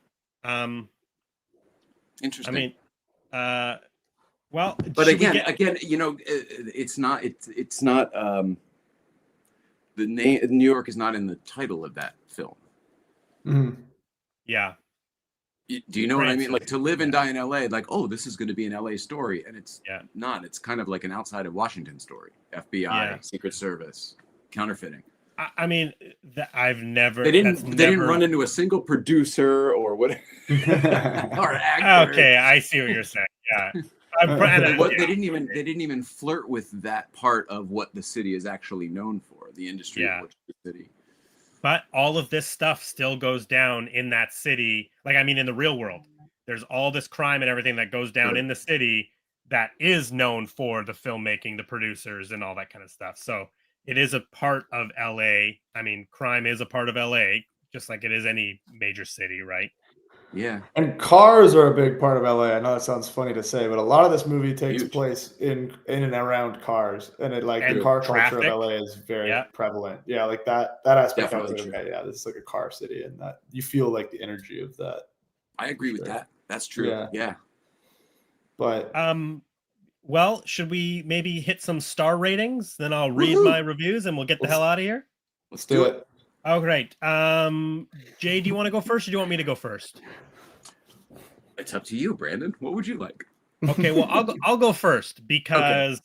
Interesting. I mean, well, but again, you know, it's not the name New York is not in the title of that film. Mm-hmm. Yeah. Do you know what I mean? Like, To Live and Die in LA, like, oh, this is going to be an LA story, and it's not. It's kind of like an outside of Washington story. FBI, Secret Service, counterfeiting. I mean, I've never. They didn't run into a single producer or whatever. Or actor. Okay, I see what you're saying. Yeah. They didn't even flirt with that part of what the city is actually known for, the industry of the city. But all of this stuff still goes down in that city. Like, I mean, in the real world, there's all this crime and everything that goes down in the city that is known for the filmmaking, the producers, and all that kind of stuff. So it is a part of LA. I mean, crime is a part of LA, just like it is any major city, right? Yeah. And cars are a big part of LA. I know that sounds funny to say, but a lot of this movie takes place in and around cars, and the car culture of LA is very prevalent. Yeah, like that aspect. I was like, okay, yeah, this is like a car city, and that you feel like the energy of that. I agree with that. That's true. Yeah. But well, should we maybe hit some star ratings? Then I'll read my reviews, and we'll get the hell out of here. Let's do it. Oh, great. Jay, do you want to go first, or do you want me to go first? It's up to you, Brandon. What would you like? Okay, well, I'll go first because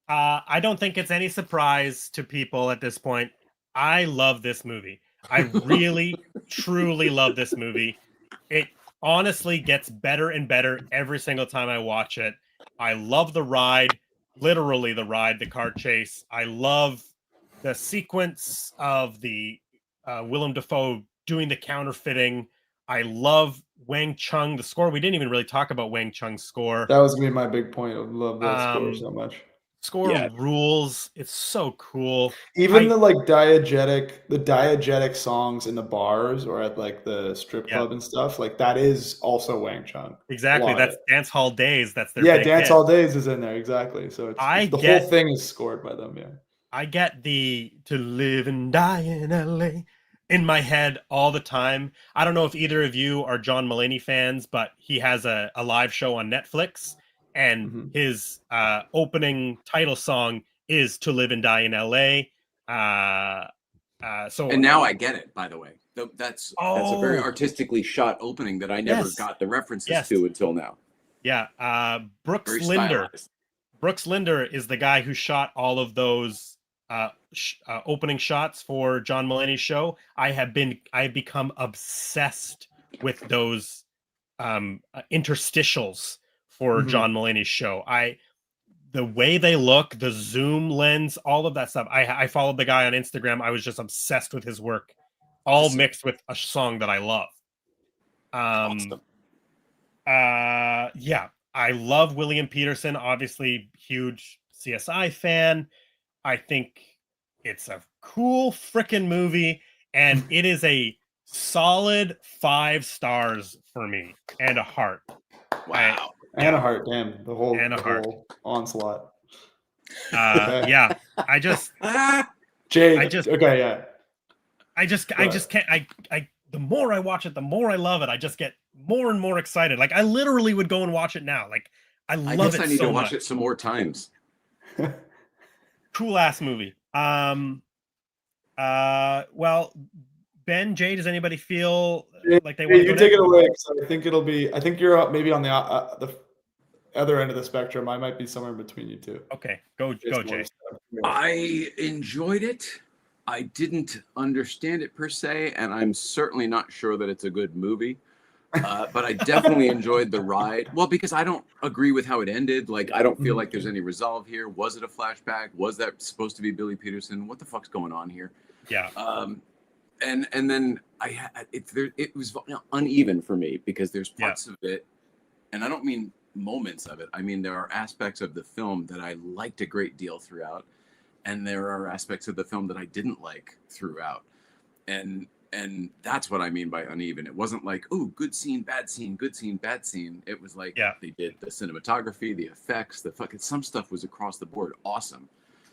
I don't think it's any surprise to people at this point. I love this movie. I really, truly love this movie. It honestly gets better and better every single time I watch it. I love the ride, literally the ride, the car chase. I love the sequence of the Willem Dafoe doing the counterfeiting. I love Wang Chung, the score. We didn't even really talk about Wang Chung's score. That was gonna be my big point. I love that score so much. Score rules. It's so cool. Even the diegetic songs in the bars or at like the strip club and stuff, like that is also Wang Chung. Exactly. That's Dance Hall Days. That's their big Dance hit. Hall Days is in there. Exactly. So it's the whole thing is scored by them. Yeah. I get the To Live and Die in LA in my head all the time. I don't know if either of you are John Mulaney fans, but he has a live show on Netflix, and his opening title song is To Live and Die in LA. And now I get it, by the way. That's a very artistically shot opening that I never got the references to until now. Yeah. Brooks Linder. Brooks Linder is the guy who shot all of those opening shots for John Mulaney's show. I've become obsessed with those interstitials for John Mulaney's show. The way they look, the zoom lens, all of that stuff. I followed the guy on Instagram. I was just obsessed with his work, all mixed with a song that I love. Awesome. I love William Peterson, obviously huge CSI fan. I think it's a cool freaking movie, and it is a solid 5 stars for me and a heart. Wow. And a heart, damn. The whole onslaught. I just Jay, I just can't. The more I watch it, the more I love it. I just get more and more excited. Like, I literally would go and watch it now. Like, I love it so much. I need to watch it some more times. Cool ass movie. Well, Ben, Jay, does anybody feel like they want to take it away? So I think you're up maybe on the other end of the spectrum. I might be somewhere in between you two. Okay, go, Jay. I enjoyed it. I didn't understand it per se, and I'm certainly not sure that it's a good movie. But I definitely enjoyed the ride. Well, because I don't agree with how it ended. Like, I don't feel like there's any resolve here. Was it a flashback? Was that supposed to be Billy Peterson? What the fuck's going on here? Yeah. And then it was uneven for me because there's parts of it, and I don't mean moments of it. I mean, there are aspects of the film that I liked a great deal throughout, and there are aspects of the film that I didn't like throughout. And that's what I mean by uneven. It wasn't like, oh, good scene, bad scene, good scene, bad scene. It was like they did the cinematography, the effects, some stuff was across the board awesome.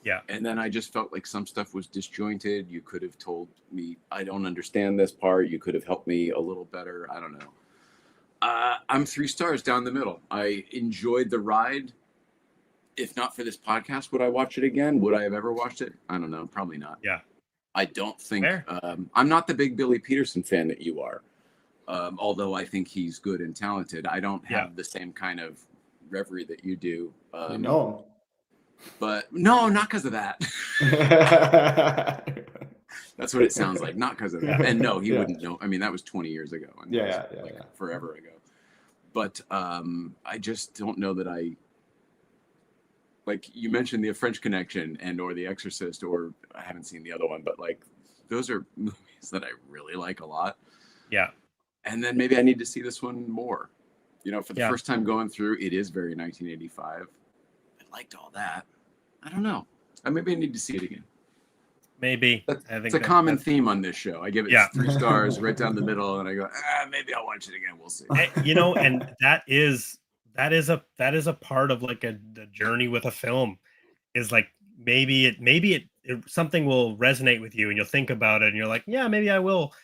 Yeah. And then I just felt like some stuff was disjointed. You could have told me, I don't understand this part. You could have helped me a little better. I don't know. I'm 3 stars down the middle. I enjoyed the ride. If not for this podcast, would I watch it again? Would I have ever watched it? I don't know. Probably not. Yeah. I don't think I'm not the big Billy Peterson fan that you are. Although I think he's good and talented. I don't have the same kind of reverie that you do. You know him. But no, not because of that. That's what it sounds like. Not because of that. And no, he wouldn't know. I mean, that was 20 years ago. And forever ago. But I just don't know that like you mentioned the French Connection or The Exorcist, or I haven't seen the other one, but like those are movies that I really like a lot. Yeah. And then maybe I need to see this one more. For the first time going through, it is very 1985. I liked all that. I don't know. Maybe I need to see it again. Maybe. It's a common theme on this show. I give it 3 stars right down the middle, and I go, maybe I'll watch it again. We'll see. And that is a part of like the journey with a film, is like maybe it something will resonate with you and you'll think about it and you're like, yeah, maybe I will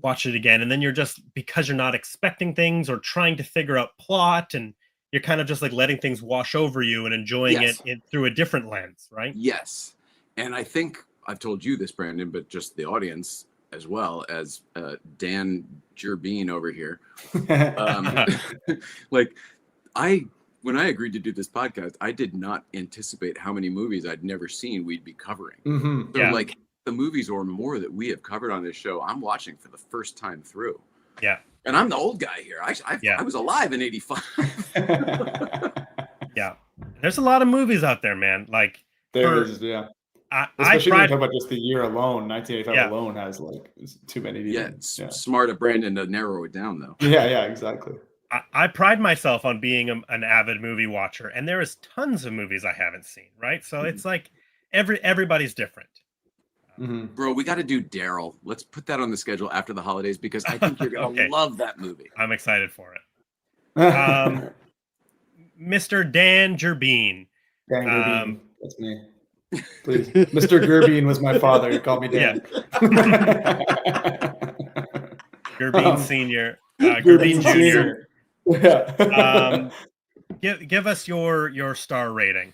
watch it again. And then you're just, because you're not expecting things or trying to figure out plot, and you're kind of just like letting things wash over you and enjoying it through a different lens, right? Yes. And I think I've told you this, Brandon, but just the audience as well as Dangerbean over here. Like when I agreed to do this podcast, I did not anticipate how many movies I'd never seen we'd be covering. Mm-hmm. So like the movies or more that we have covered on this show, I'm watching for the first time through. Yeah. And I'm the old guy here. I was alive in 85. Yeah. There's a lot of movies out there, man. Like especially when you talk about just the year alone, 1985 alone has like too many. Smart of Brandon to narrow it down though. Yeah, exactly. I pride myself on being an avid movie watcher, and there is tons of movies I haven't seen, right? So it's like everybody's different. Mm-hmm. Bro, we got to do Daryl. Let's put that on the schedule after the holidays, because I think you're gonna love that movie. I'm excited for it. Mr. Dangerbean. Dangerbean. That's me. Please. Mr. Gerbean was my father. He called me Dan. Gerbean Senior. Gerbean Junior. Yeah. Give us your star rating.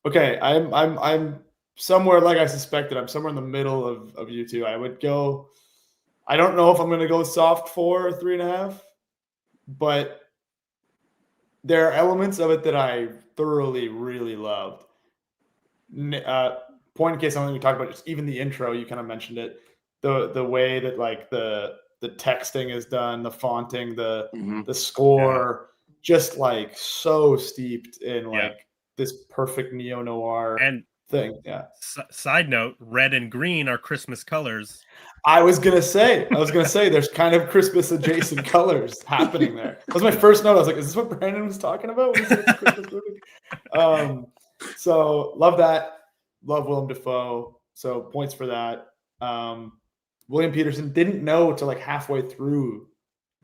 Okay, I'm somewhere, like I suspected. I'm somewhere in the middle of you two. I would go. I don't know if I'm going to go soft 4 or 3.5, but there are elements of it that I thoroughly really loved. Point in case something we talked about, just even the intro, you kind of mentioned it. The way that like the texting is done, the fonting, the score, just like so steeped in like this perfect neo-noir and thing. Side note, red and green are Christmas colors. I was gonna say there's kind of Christmas adjacent colors happening there. That was my first note. I was like, is this what Brandon was talking about when he said it's Christmas movie? So love that. Love Willem Dafoe. So points for that. William Peterson, didn't know till like halfway through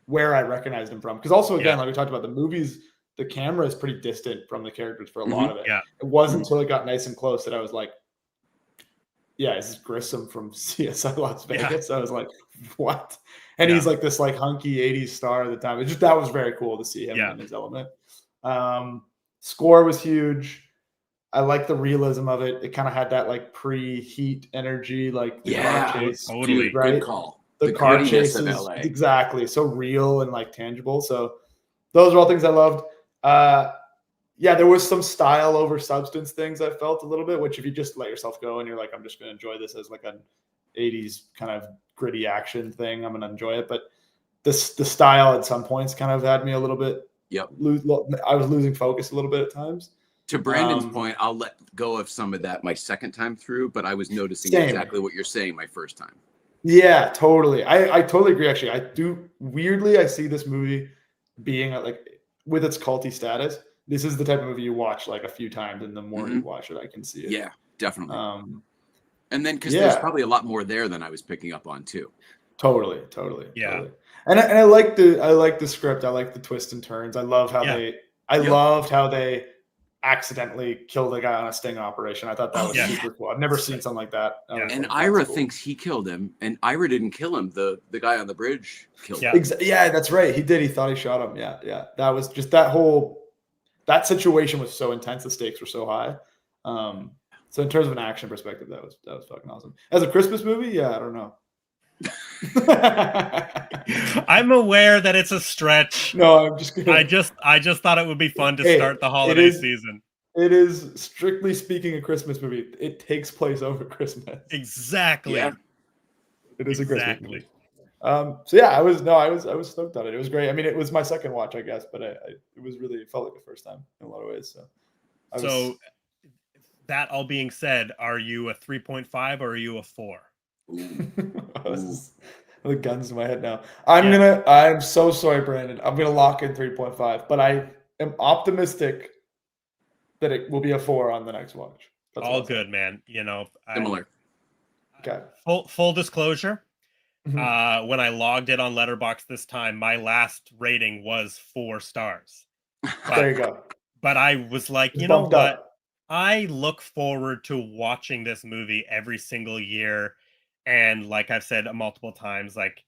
where I recognized him from. Because also, again, like we talked about, the movies, the camera is pretty distant from the characters for a lot of it. Yeah. It wasn't until it got nice and close that I was like, yeah, this is Grissom from CSI Las Vegas. I was like, what? And he's like this like hunky 80s star at the time. That was very cool to see him in his element. Score was huge. I like the realism of it. It kind of had that like pre-heat energy, like the car chase. Totally. Right? Good call. The car chases, exactly. So real and like tangible. So those are all things I loved. There was some style over substance things I felt a little bit, which if you just let yourself go and you're like, I'm just going to enjoy this as like an 80s kind of gritty action thing, I'm going to enjoy it. But the style at some points kind of had me a little bit. I was losing focus a little bit at times. To Brandon's point, I'll let go of some of that my second time through, but I was noticing exactly what you're saying my first time. Yeah, totally. I totally agree. Actually, I do. Weirdly, I see this movie being like with its culty status. This is the type of movie you watch like a few times, and the more you watch it, I can see it. Yeah, definitely. And then because yeah. there's probably a lot more there than I was picking up on too. Totally. Yeah. Totally. And I like the script. I like the twists and turns. I love how loved how they accidentally killed a guy on a sting operation. I thought that was super cool. I've never seen something like that. And Ira thinks he killed him, and Ira didn't kill him. The guy on the bridge killed him. Yeah, that's right. He did. He thought he shot him. Yeah. That was just that situation was so intense. The stakes were so high. So in terms of an action perspective, that was fucking awesome. As a Christmas movie, I don't know. I'm aware that it's a stretch. No, I'm just kidding. I just thought it would be fun to start the holiday season. It is, strictly speaking, a Christmas movie. It takes place over Christmas. Exactly. Yeah. It is a Christmas movie. So yeah, I was stoked on it. It was great. I mean, it was my second watch, I guess, but it felt like the first time in a lot of ways. So that all being said, are you a 3.5 or are you a 4? The guns in my head now. I'm so sorry, Brandon. I'm gonna lock in 3.5, but I am optimistic that it will be a 4 on the next watch. That's all good, man. You know, similar. Okay. Full disclosure. When I logged it on Letterboxd this time, my last rating was 4 stars. There you go. But I was like, you know what? I look forward to watching this movie every single year. And like I've said multiple times, like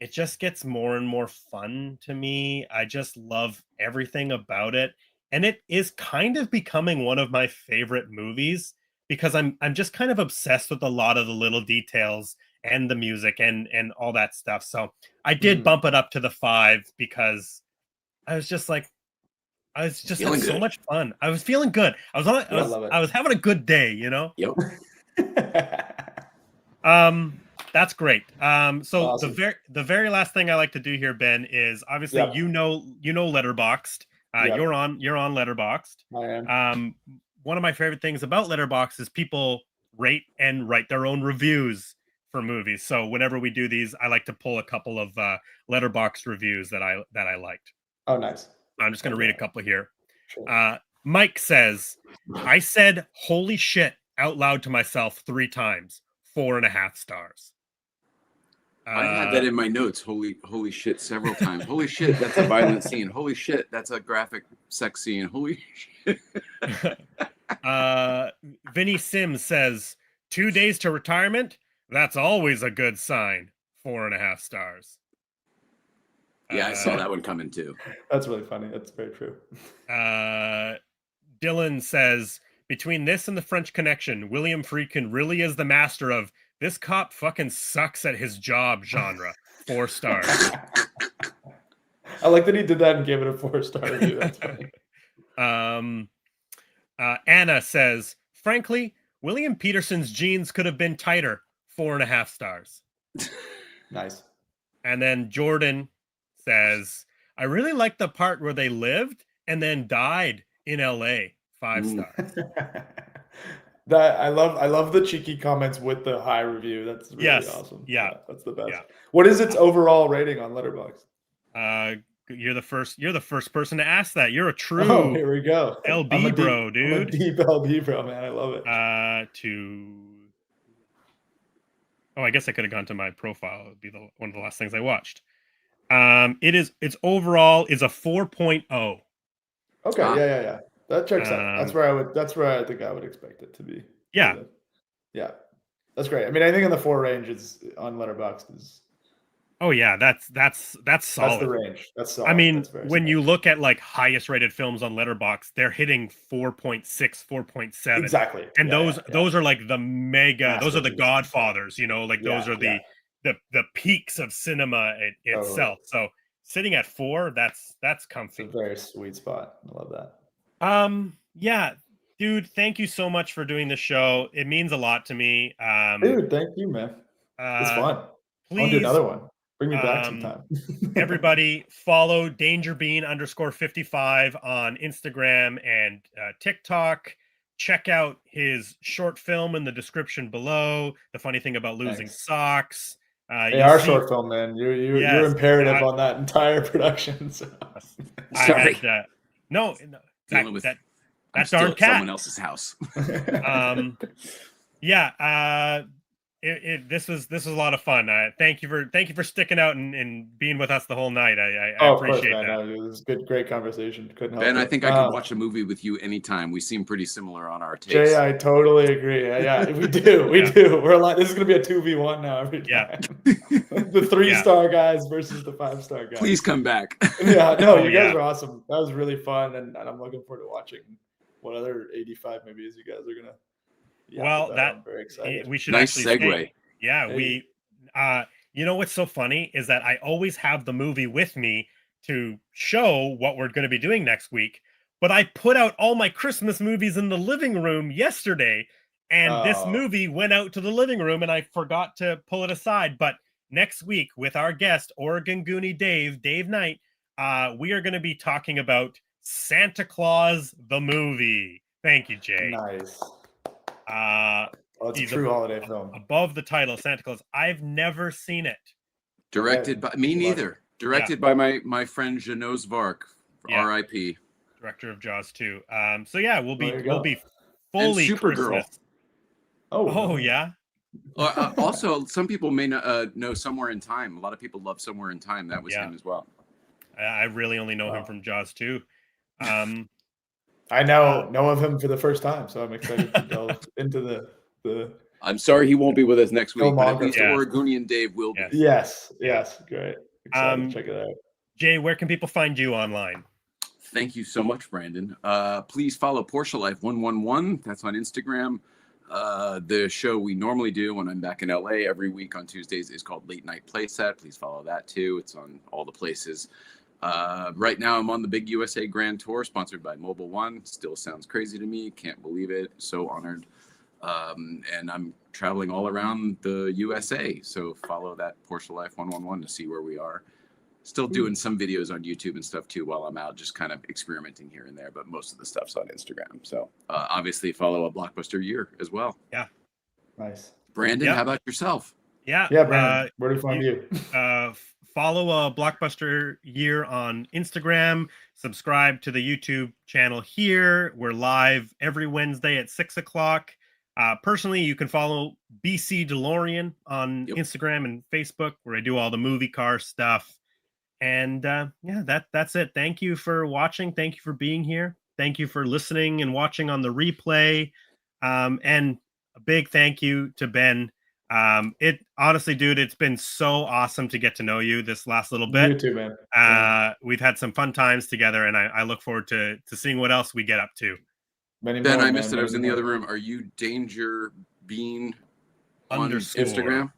it just gets more and more fun to me. I just love everything about it. And it is kind of becoming one of my favorite movies because I'm just kind of obsessed with a lot of the little details and the music and all that stuff. So I did bump it up to the 5 because I was just like, I was just having so much fun. I was feeling good. I was having a good day, you know? Yep. That's great. So awesome. the very last thing I like to do here, Ben, is obviously you know Letterboxd. You're on Letterboxd. I am. One of my favorite things about Letterboxd is people rate and write their own reviews for movies. So whenever we do these, I like to pull a couple of Letterboxd reviews that I liked. Oh, nice. I'm just going to read a couple here. Sure. Mike says, I said, holy shit, out loud to myself 3 times, 4.5 stars. I had that in my notes. Holy shit, several times. Holy shit, that's a violent scene. Holy shit, that's a graphic sex scene. Holy shit. Vinny Sims says, 2 days to retirement? That's always a good sign. 4.5 stars. Yeah, I saw that one coming too. That's really funny. That's very true. Dylan says, between this and The French Connection, William Friedkin really is the master of this cop fucking sucks at his job genre. 4 stars. I like that he did that and gave it a 4-star review. That's funny. Anna says, frankly, William Peterson's jeans could have been tighter. 4.5 stars. Nice. And then Jordan says, I really like the part where they lived and then died in LA. 5 stars. That I love the cheeky comments with the high review. That's really awesome. Yeah, that's the best. Yeah. What is its overall rating on Letterboxd? You're the first person to ask that. You're a true here we go. LB bro, dude. I'm a deep LB bro, man. I love it. I guess I could have gone to my profile. It would be one of the last things I watched. Its overall is a 4.0. Okay, yeah. That checks out. That's where I think I would expect it to be. Yeah. Yeah. That's great. I mean, I think in the 4 range is on Letterboxd is. Oh yeah, that's solid. That's the range. That's solid. I mean, when you look at like highest rated films on Letterboxd, they're hitting 4.6, 4.7. Exactly. And those are like the mega. Those are the Godfathers. You know, like those are the peaks of cinema itself. So sitting at 4, that's comfy. It's a very sweet spot. I love that. Yeah, dude, thank you so much for doing the show. It means a lot to me. Dude, thank you, man. It's fun. Please, I'll do another one. Bring me back sometime. Everybody follow Dangerbean_55 on Instagram and TikTok. Check out his short film in the description below. The funny thing about losing socks. They are short film, man. You're imperative on that entire production. So. Sorry. No, dealing with that darn cat. Someone else's house. This was a lot of fun. Thank you for sticking out and being with us the whole night. I appreciate that. No, it was great conversation. Couldn't help Ben, it. I think I could watch a movie with you anytime. We seem pretty similar on our takes. Jay, I totally agree. Yeah, we do. We do. We're like, this is gonna be a 2v1 now every time. Yeah. The 3-star guys versus the 5-star guys. Please come back. Yeah, no, you guys are awesome. That was really fun, and I'm looking forward to watching what other 85 movies you guys are gonna. I'm very excited. We should nice actually segue. Say, we you know what's so funny is that I always have the movie with me to show what we're going to be doing next week, but I put out all my Christmas movies in the living room yesterday, and this movie went out to the living room and I forgot to pull it aside. But next week with our guest Oregon Goonie Dave Knight, we are going to be talking about Santa Claus the movie. Thank you, Jay. Nice. It's a true holiday film. Above the title, Santa Claus. I've never seen it. Directed by me neither. Directed by my friend Janos Vark, R.I.P. Director of Jaws 2. We'll be fully Supergirl. Christmas. Oh yeah. Also, some people may not know Somewhere in Time. A lot of people love Somewhere in Time. That was him as well. I really only know him from Jaws 2. I know of him for the first time, so I'm excited to delve into the. I'm sorry he won't be with us next week, but at least Oregonian Dave will be. Yes, great. Excited to check it out. Jay, where can people find you online? Thank you so much, Brandon. Please follow Porsche Life 111. That's on Instagram. The show we normally do when I'm back in LA every week on Tuesdays is called Late Night Playset. Please follow that too. It's on all the places. Right now I'm on the big USA Grand Tour sponsored by Mobile One. Still sounds crazy to me. Can't believe it. So honored. And I'm traveling all around the USA. So follow that Porsche Life 111 to see where we are. Still doing some videos on YouTube and stuff too while I'm out, just kind of experimenting here and there, but most of the stuff's on Instagram. So obviously follow a Blockbuster year as well. Yeah. Nice. Brandon, how about yourself? Yeah, Brandon, where do we find you? Follow a Blockbuster year on Instagram. Subscribe to the YouTube channel here. We're live every Wednesday at 6:00. Personally, you can follow BC DeLorean on Instagram and Facebook, where I do all the movie car stuff. And that's it. Thank you for watching. Thank you for being here. Thank you for listening and watching on the replay. And a big thank you to Ben. It honestly, dude, it's been so awesome to get to know you this last little bit. You too, man. We've had some fun times together, and I look forward to seeing what else we get up to. Ben, I missed it. I was in the other room. Are you Dangerbean on Instagram?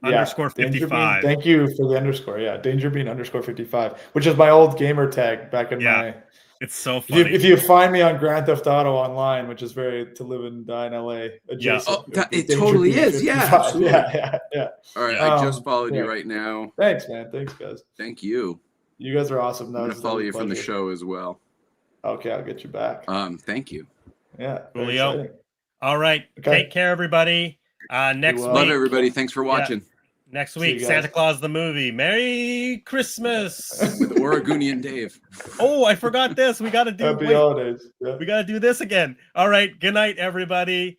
Underscore 55. Thank you for the underscore. Yeah, Dangerbean underscore 55, which is my old gamer tag back in my. It's so funny. If you find me on Grand Theft Auto Online, which is very to live and die in LA adjacent. Yeah, it totally is. Yeah, absolutely. Yeah. All right, I just followed you right now. Thanks, man. Thanks, guys. Thank you. You guys are awesome. I'm gonna follow you from the show as well. Okay, I'll get you back. Thank you. Yeah. Julio. All right. Okay. Take care, everybody. Next week. Love everybody. Thanks for watching. Next week, Santa Claus the movie. Merry Christmas with Oregonian Dave. Oh, I forgot this. We got to do Happy holidays. Yeah. We got to do this again. All right. Good night, everybody.